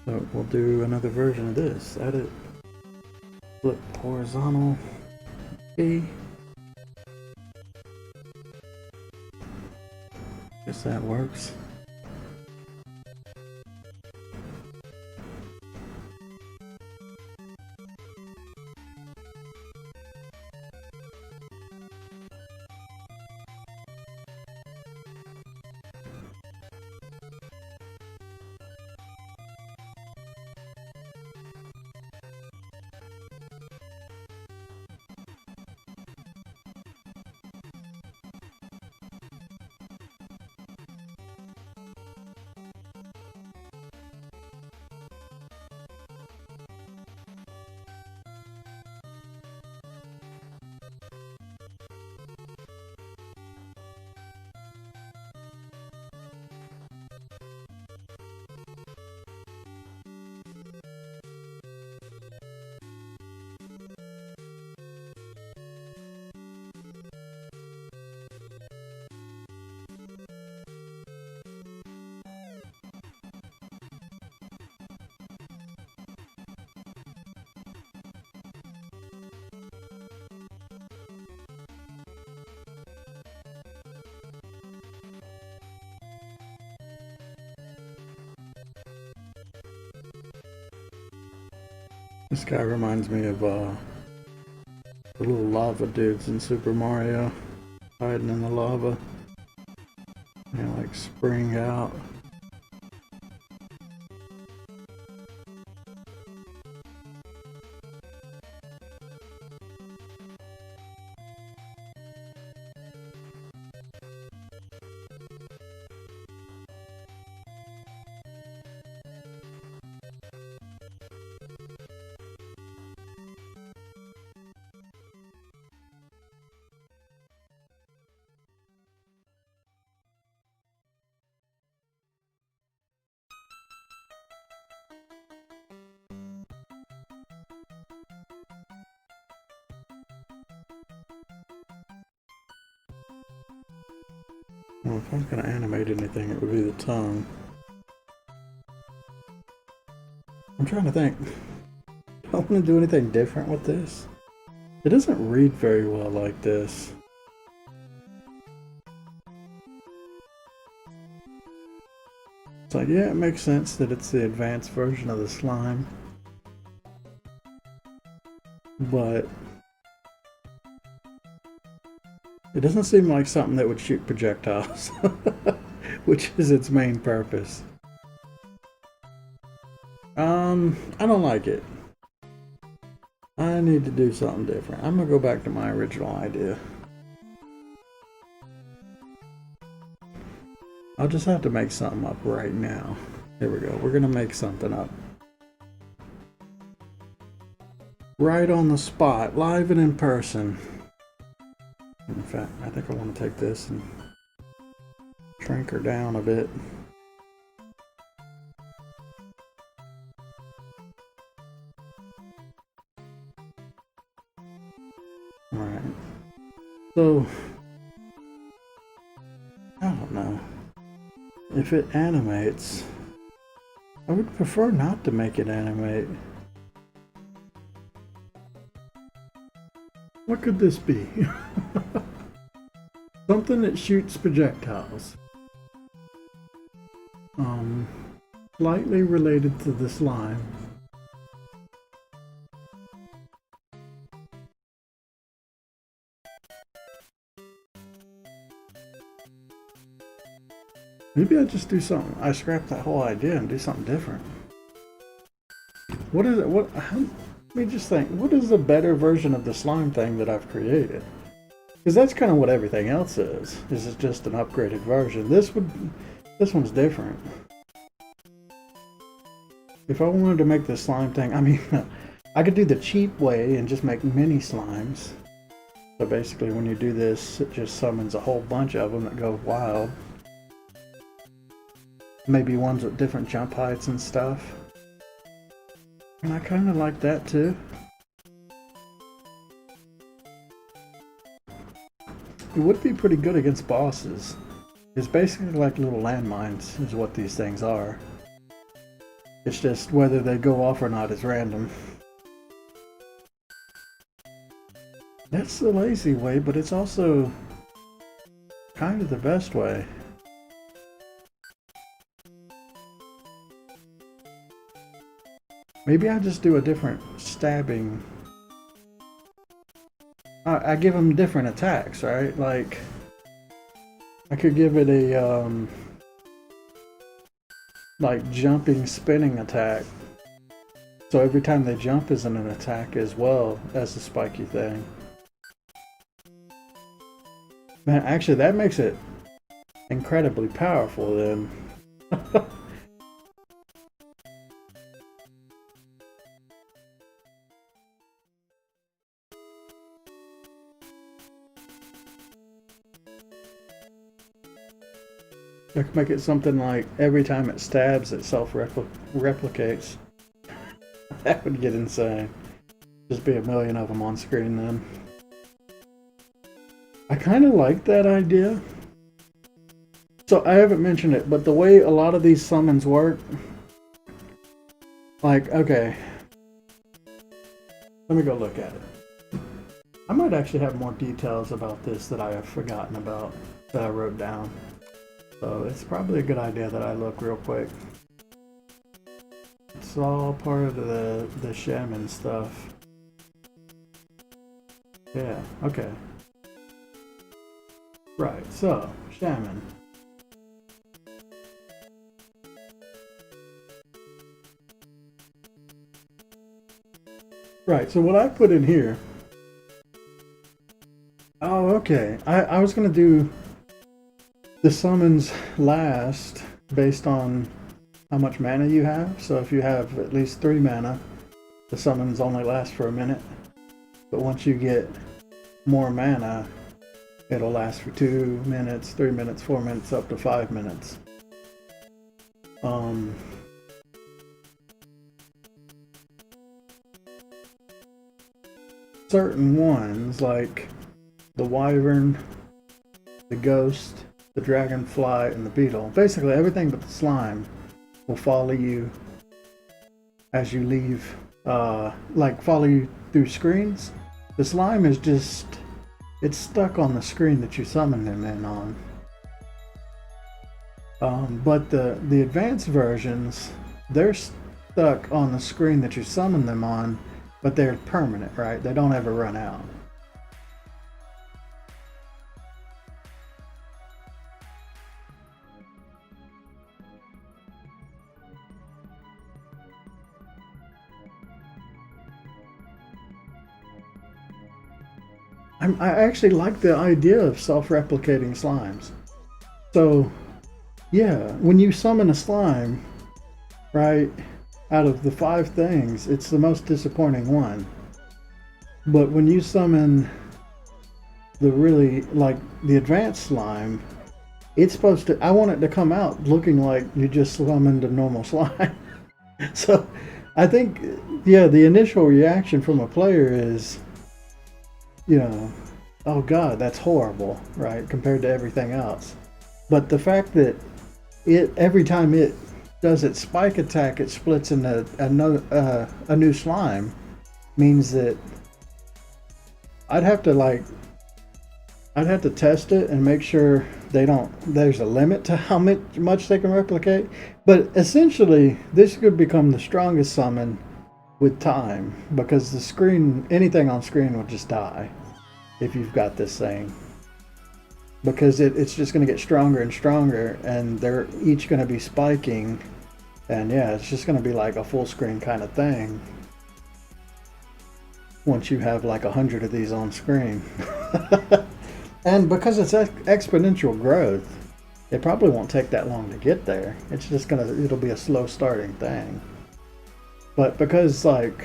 So we'll do another version of this. Edit, flip horizontal, B. Guess that works. This guy reminds me of the little lava dudes in Super Mario, hiding in the lava. They like spring out. Well, if I was going to animate anything, it would be the tongue. I'm trying to think. Do I want to do anything different with this? It doesn't read very well like this. It's like, yeah, it makes sense that it's the advanced version of the slime. But it doesn't seem like something that would shoot projectiles, which is its main purpose. I don't like it. I need to do something different. I'm gonna go back to my original idea. I'll just have to make something up right now. Here we go. We're gonna make something up. Right on the spot, live and in person. In fact, I think I want to take this and shrink her down a bit. Alright. So, I don't know. If it animates, I would prefer not to make it animate. What could this be? Something that shoots projectiles. Slightly related to the slime. Maybe I just do something. I scrap that whole idea and do something different. What is it? Let me just think. What is the better version of the slime thing that I've created? Because that's kind of what everything else is. This is just an upgraded version. This one's different. If I wanted to make the slime thing, I mean, I could do the cheap way and just make mini slimes. So basically, when you do this, it just summons a whole bunch of them that go wild. Maybe ones with different jump heights and stuff. And I kind of like that too. It would be pretty good against bosses. It's basically like little landmines is what these things are. It's just whether they go off or not is random. That's the lazy way, but it's also kind of the best way. Maybe I just do a different stabbing. I give them different attacks, right? Like, I could give it a, like, jumping, spinning attack. So every time they jump is an attack as well as the spiky thing. Man, actually, that makes it incredibly powerful then. I could make it something like every time it stabs, it self-replicates. That would get insane. Just be a million of them on screen then. I kind of like that idea. So I haven't mentioned it, but the way a lot of these summons work, like, okay, let me go look at it. I might actually have more details about this that I have forgotten about, that I wrote down. So it's probably a good idea that I look real quick. It's all part of the shaman stuff. Yeah, okay. Right, so, shaman. Right, so what I put in here. Oh, okay. I was gonna do the summons last based on how much mana you have. So if you have at least 3 mana, the summons only last for a minute. But once you get more mana, it'll last for 2 minutes, 3 minutes, 4 minutes, up to 5 minutes. Certain ones, like the wyvern, the ghost, the dragonfly, and the beetle, basically everything but the slime, will follow you as you leave, like follow you through screens The slime is just, it's stuck on the screen that you summon them in on. But the advanced versions, they're stuck on the screen that you summon them on, but they're permanent, right? They don't ever run out. I actually like the idea of self-replicating slimes. So, yeah, when you summon a slime, right, out of the 5 things, it's the most disappointing one. But when you summon the really, like, the advanced slime, it's supposed to, I want it to come out looking like you just summoned a normal slime. So, I think, yeah, the initial reaction from a player is, you know, oh god, that's horrible, right, compared to everything else. But the fact that it, every time it does its spike attack, it splits into a new slime, means that I'd have to test it and make sure there's a limit to how much they can replicate. But essentially, this could become the strongest summon with time, because the screen, anything on screen will just die if you've got this thing, because it's just going to get stronger and stronger, and they're each going to be spiking, and yeah, it's just going to be like a full screen kind of thing once you have like 100 of these on screen. And because it's exponential growth, it probably won't take that long to get there. It's just it'll be a slow starting thing. But because, like,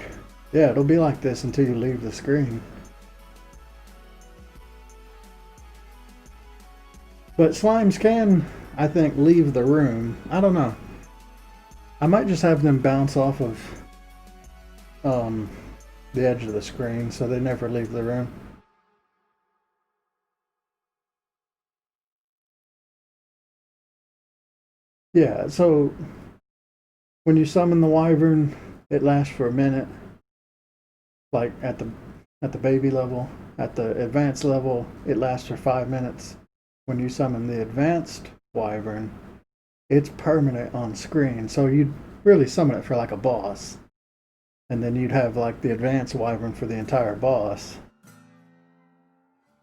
yeah, it'll be like this until you leave the screen. But slimes can, I think, leave the room. I don't know. I might just have them bounce off of the edge of the screen so they never leave the room. Yeah, so when you summon the wyvern, it lasts for a minute, like at the baby level. At the advanced level, it lasts for 5 minutes. When you summon the advanced wyvern, it's permanent on screen. So you'd really summon it for like a boss, and then you'd have like the advanced wyvern for the entire boss.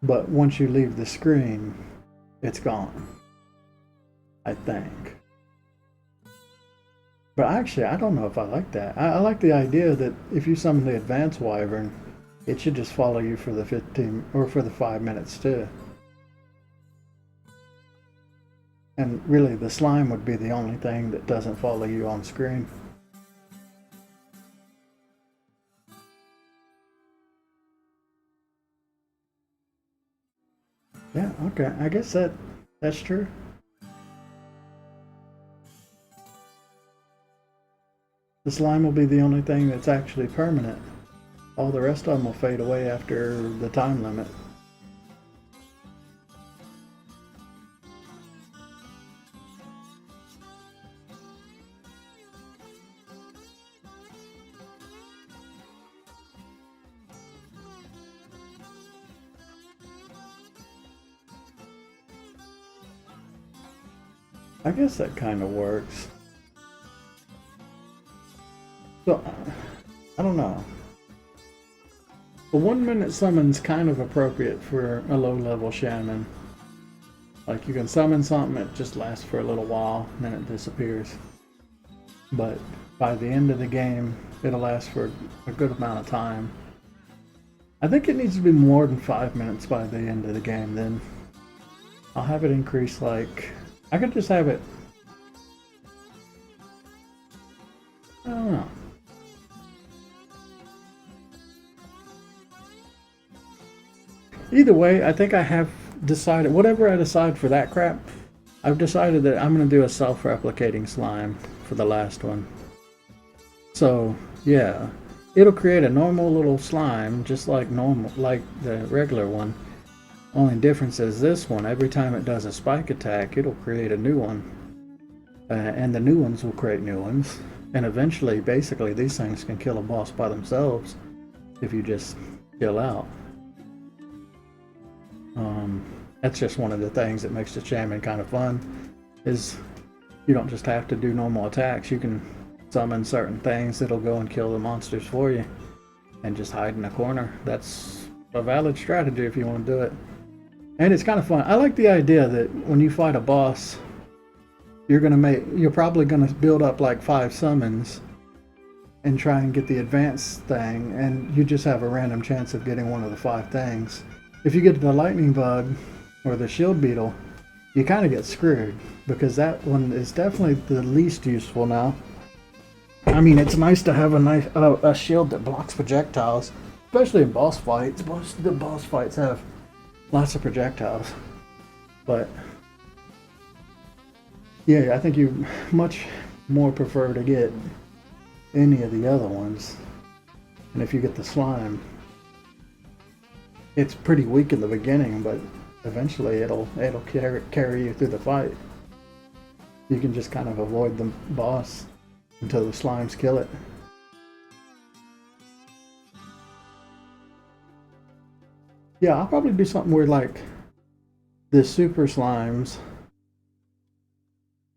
But once you leave the screen, it's gone, I think. But actually, I don't know if I like that. I like the idea that if you summon the advanced wyvern, it should just follow you for the 15 or for the 5 minutes too. And really, the slime would be the only thing that doesn't follow you on screen. Yeah, okay. I guess that's true. The slime will be the only thing that's actually permanent. All the rest of them will fade away after the time limit. I guess that kind of works. So, I don't know. The 1 minute summon's kind of appropriate for a low level shaman. Like, you can summon something, it just lasts for a little while, and then it disappears. But by the end of the game, it'll last for a good amount of time. I think it needs to be more than 5 minutes by the end of the game, then I'll have it increase, like, I could just have it, I don't know. Either way, I think I have decided, whatever I decide for that crap, I've decided that I'm going to do a self-replicating slime for the last one. So, yeah, it'll create a normal little slime, just like the regular one. Only difference is this one, every time it does a spike attack, it'll create a new one. And the new ones will create new ones. And eventually, basically, these things can kill a boss by themselves if you just chill out. That's just one of the things that makes the Shaman kind of fun, is you don't just have to do normal attacks. You can summon certain things that'll go and kill the monsters for you and just hide in a corner. That's a valid strategy if you want to do it. And it's kind of fun. I like the idea that when you fight a boss, you're probably gonna build up like 5 summons and try and get the advanced thing, and you just have a random chance of getting one of the 5 things. If you get the lightning bug or the shield beetle, you kind of get screwed, because that one is definitely the least useful now. I mean, it's nice to have a shield that blocks projectiles, especially in boss fights. Most of the boss fights have lots of projectiles, but yeah, I think you much more prefer to get any of the other ones. And if you get the slime, it's pretty weak in the beginning, but eventually it'll carry you through the fight. You can just kind of avoid the boss until the slimes kill it. Yeah, I'll probably do something where like the super slimes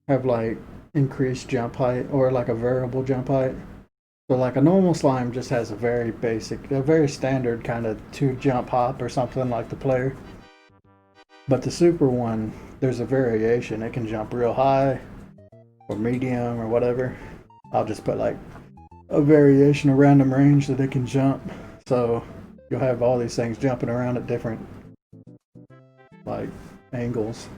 have like increased jump height, or like a variable jump height. So like a normal slime just has a very standard kind of 2 jump hop or something like the player. But the super one, there's a variation. It can jump real high or medium or whatever. I'll just put like a variation, a random range that it can jump. So you'll have all these things jumping around at different like angles.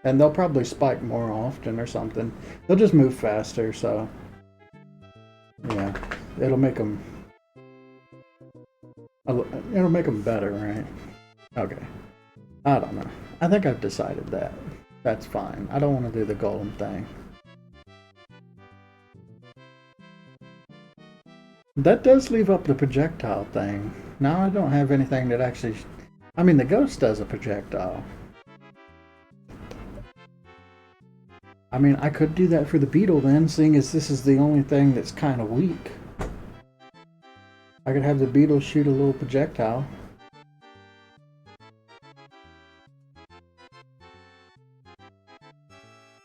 And they'll probably spike more often or something. They'll just move faster, so yeah, it'll make them better, right? Okay. I don't know. I think I've decided that. That's fine. I don't want to do the golem thing. That does leave up the projectile thing. Now I don't have anything that actually... I mean, the ghost does a projectile. I mean, I could do that for the beetle then, seeing as this is the only thing that's kind of weak. I could have the beetle shoot a little projectile.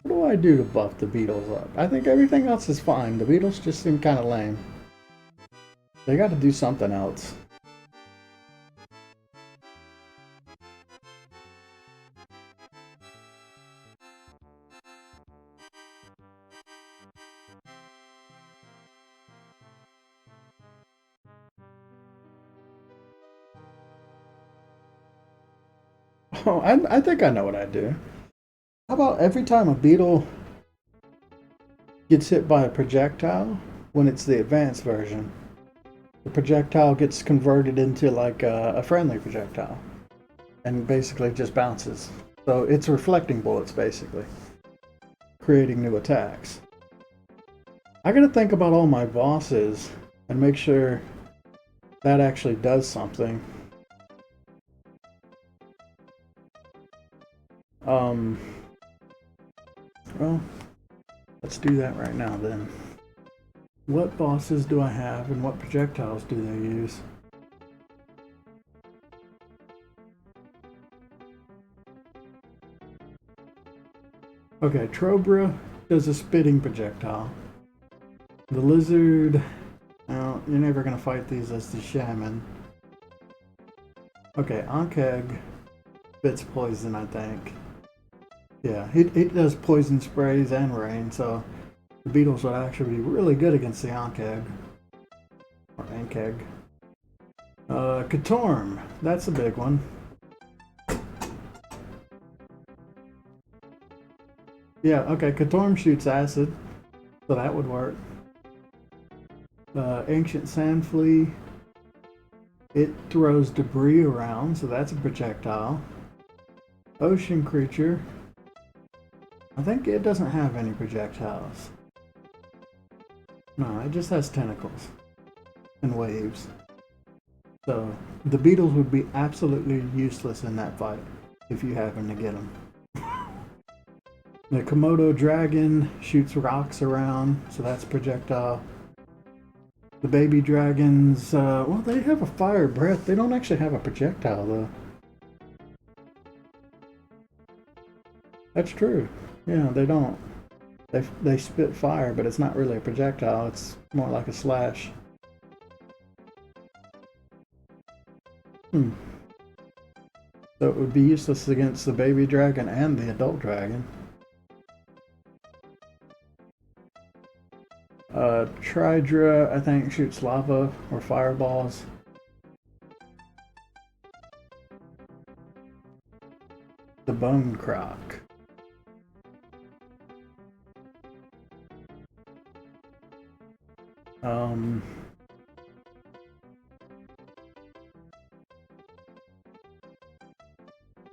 What do I do to buff the beetles up? I think everything else is fine. The beetles just seem kind of lame. They got to do something else. Oh, I think I know what I do. How about every time a beetle gets hit by a projectile, when it's the advanced version, the projectile gets converted into like a friendly projectile and basically just bounces. So it's reflecting bullets basically, creating new attacks. I gotta think about all my bosses and make sure that actually does something. Well, let's do that right now then. What bosses do I have and what projectiles do they use? Okay, Trobra does a spitting projectile. The lizard, well, you're never gonna fight these as the shaman. Okay, Ankeg spits poison, I think. Yeah, it does poison sprays and rain, so the beetles would actually be really good against the Ankeg. Or Ankeg. Katorm, that's a big one. Yeah, okay, Katorm shoots acid, so that would work. Ancient Sand Flea, it throws debris around, so that's a projectile. Ocean Creature, I think it doesn't have any projectiles. No, it just has tentacles and waves. So the beetles would be absolutely useless in that fight if you happen to get them. The Komodo dragon shoots rocks around, so that's projectile. The baby dragons, well, they have a fire breath. They don't actually have a projectile, though. That's true. Yeah, they don't. They spit fire, but it's not really a projectile. It's more like a slash. So it would be useless against the baby dragon and the adult dragon. Tridra, I think, shoots lava or fireballs. The bone croc.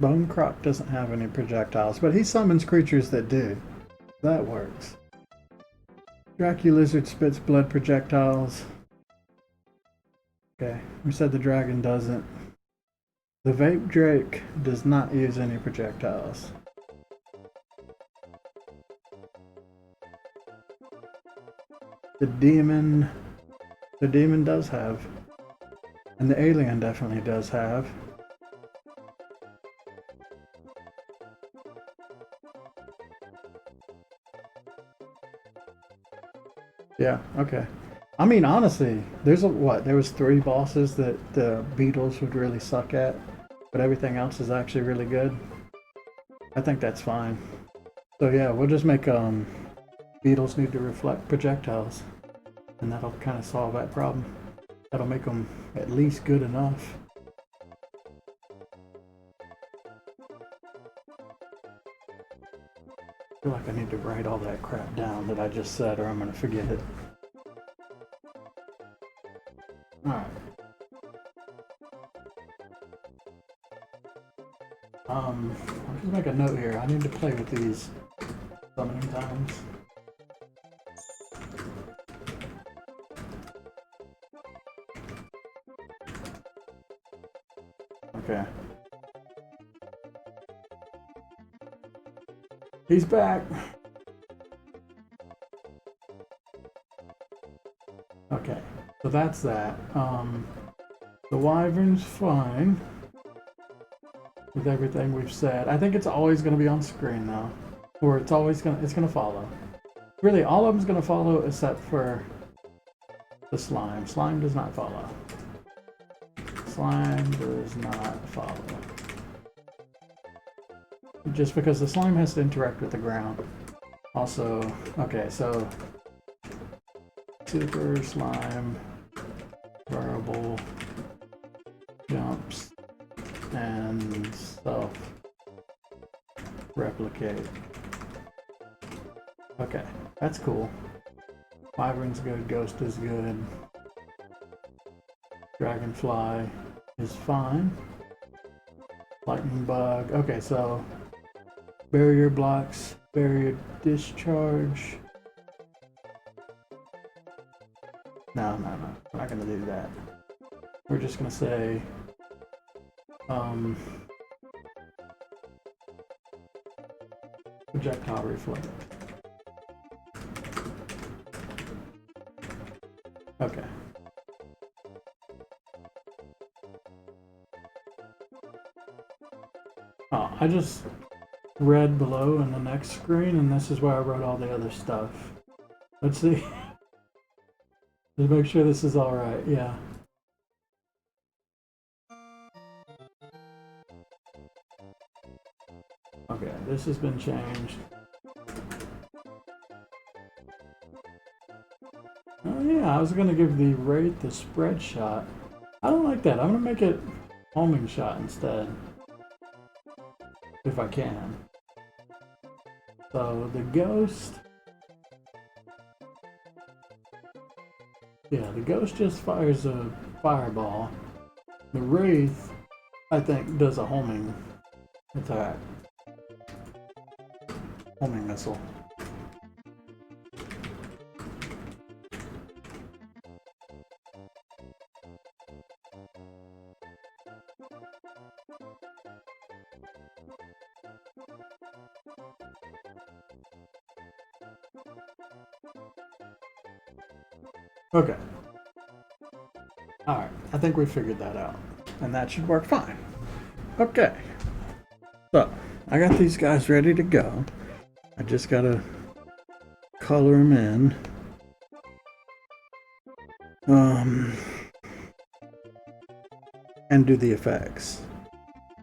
Bone croc doesn't have any projectiles, but he summons creatures that do. That works. Lizard spits blood projectiles. Okay, we said the dragon doesn't. The Vape Drake does not use any projectiles. The demon does have. And the alien definitely does have. Yeah, okay. I mean, honestly, there was 3 bosses that the beetles would really suck at, but everything else is actually really good. I think that's fine. So yeah, we'll just make beetles need to reflect projectiles, and that'll kind of solve that problem. That'll make them at least good enough. I feel like I need to write all that crap down that I just said, or I'm gonna forget it. Alright. I'll just make a note here. I need to play with these summoning times. Okay. He's back. Okay, so that's that. The wyvern's fine with everything we've said. I think it's always going to be on screen though, or it's gonna follow. Really, all of them's gonna follow except for the slime. Slime does not follow. Slime does not follow. Just because the slime has to interact with the ground. Also, okay, so super slime, variable, jumps, and self replicate. Okay, that's cool. Wyvern's good, ghost is good. Dragonfly is fine. Lightning bug. Okay, so barrier blocks, barrier discharge. No, we're not gonna do that. We're just gonna say projectile reflect. Okay. Oh, I just read below in the next screen, and this is where I wrote all the other stuff. Let's see. Just make sure this is alright, yeah. Okay, this has been changed. Oh yeah, I was gonna give the Wraith the spread shot. I don't like that. I'm gonna make it homing shot instead. If I can. So the ghost. Yeah, the ghost just fires a fireball. The Wraith, I think, does a homing attack. Homing missile. Okay. Alright, I think we figured that out. And that should work fine. Okay. So, I got these guys ready to go. I just gotta color them in. And do the effects.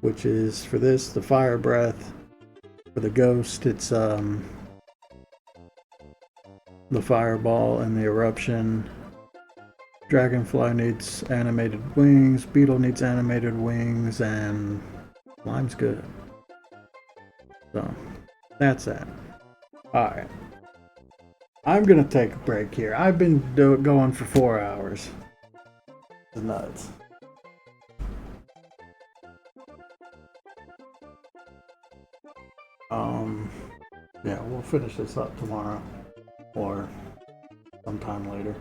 Which is, for this, the fire breath. For the ghost, it's the fireball and the eruption. Dragonfly needs animated wings, beetle needs animated wings, and lime's good. So, that's that. Alright. I'm gonna take a break here. I've been going for 4 hours. It's nuts. Yeah, we'll finish this up tomorrow. Or sometime later.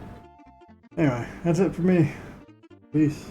Anyway, that's it for me. Peace.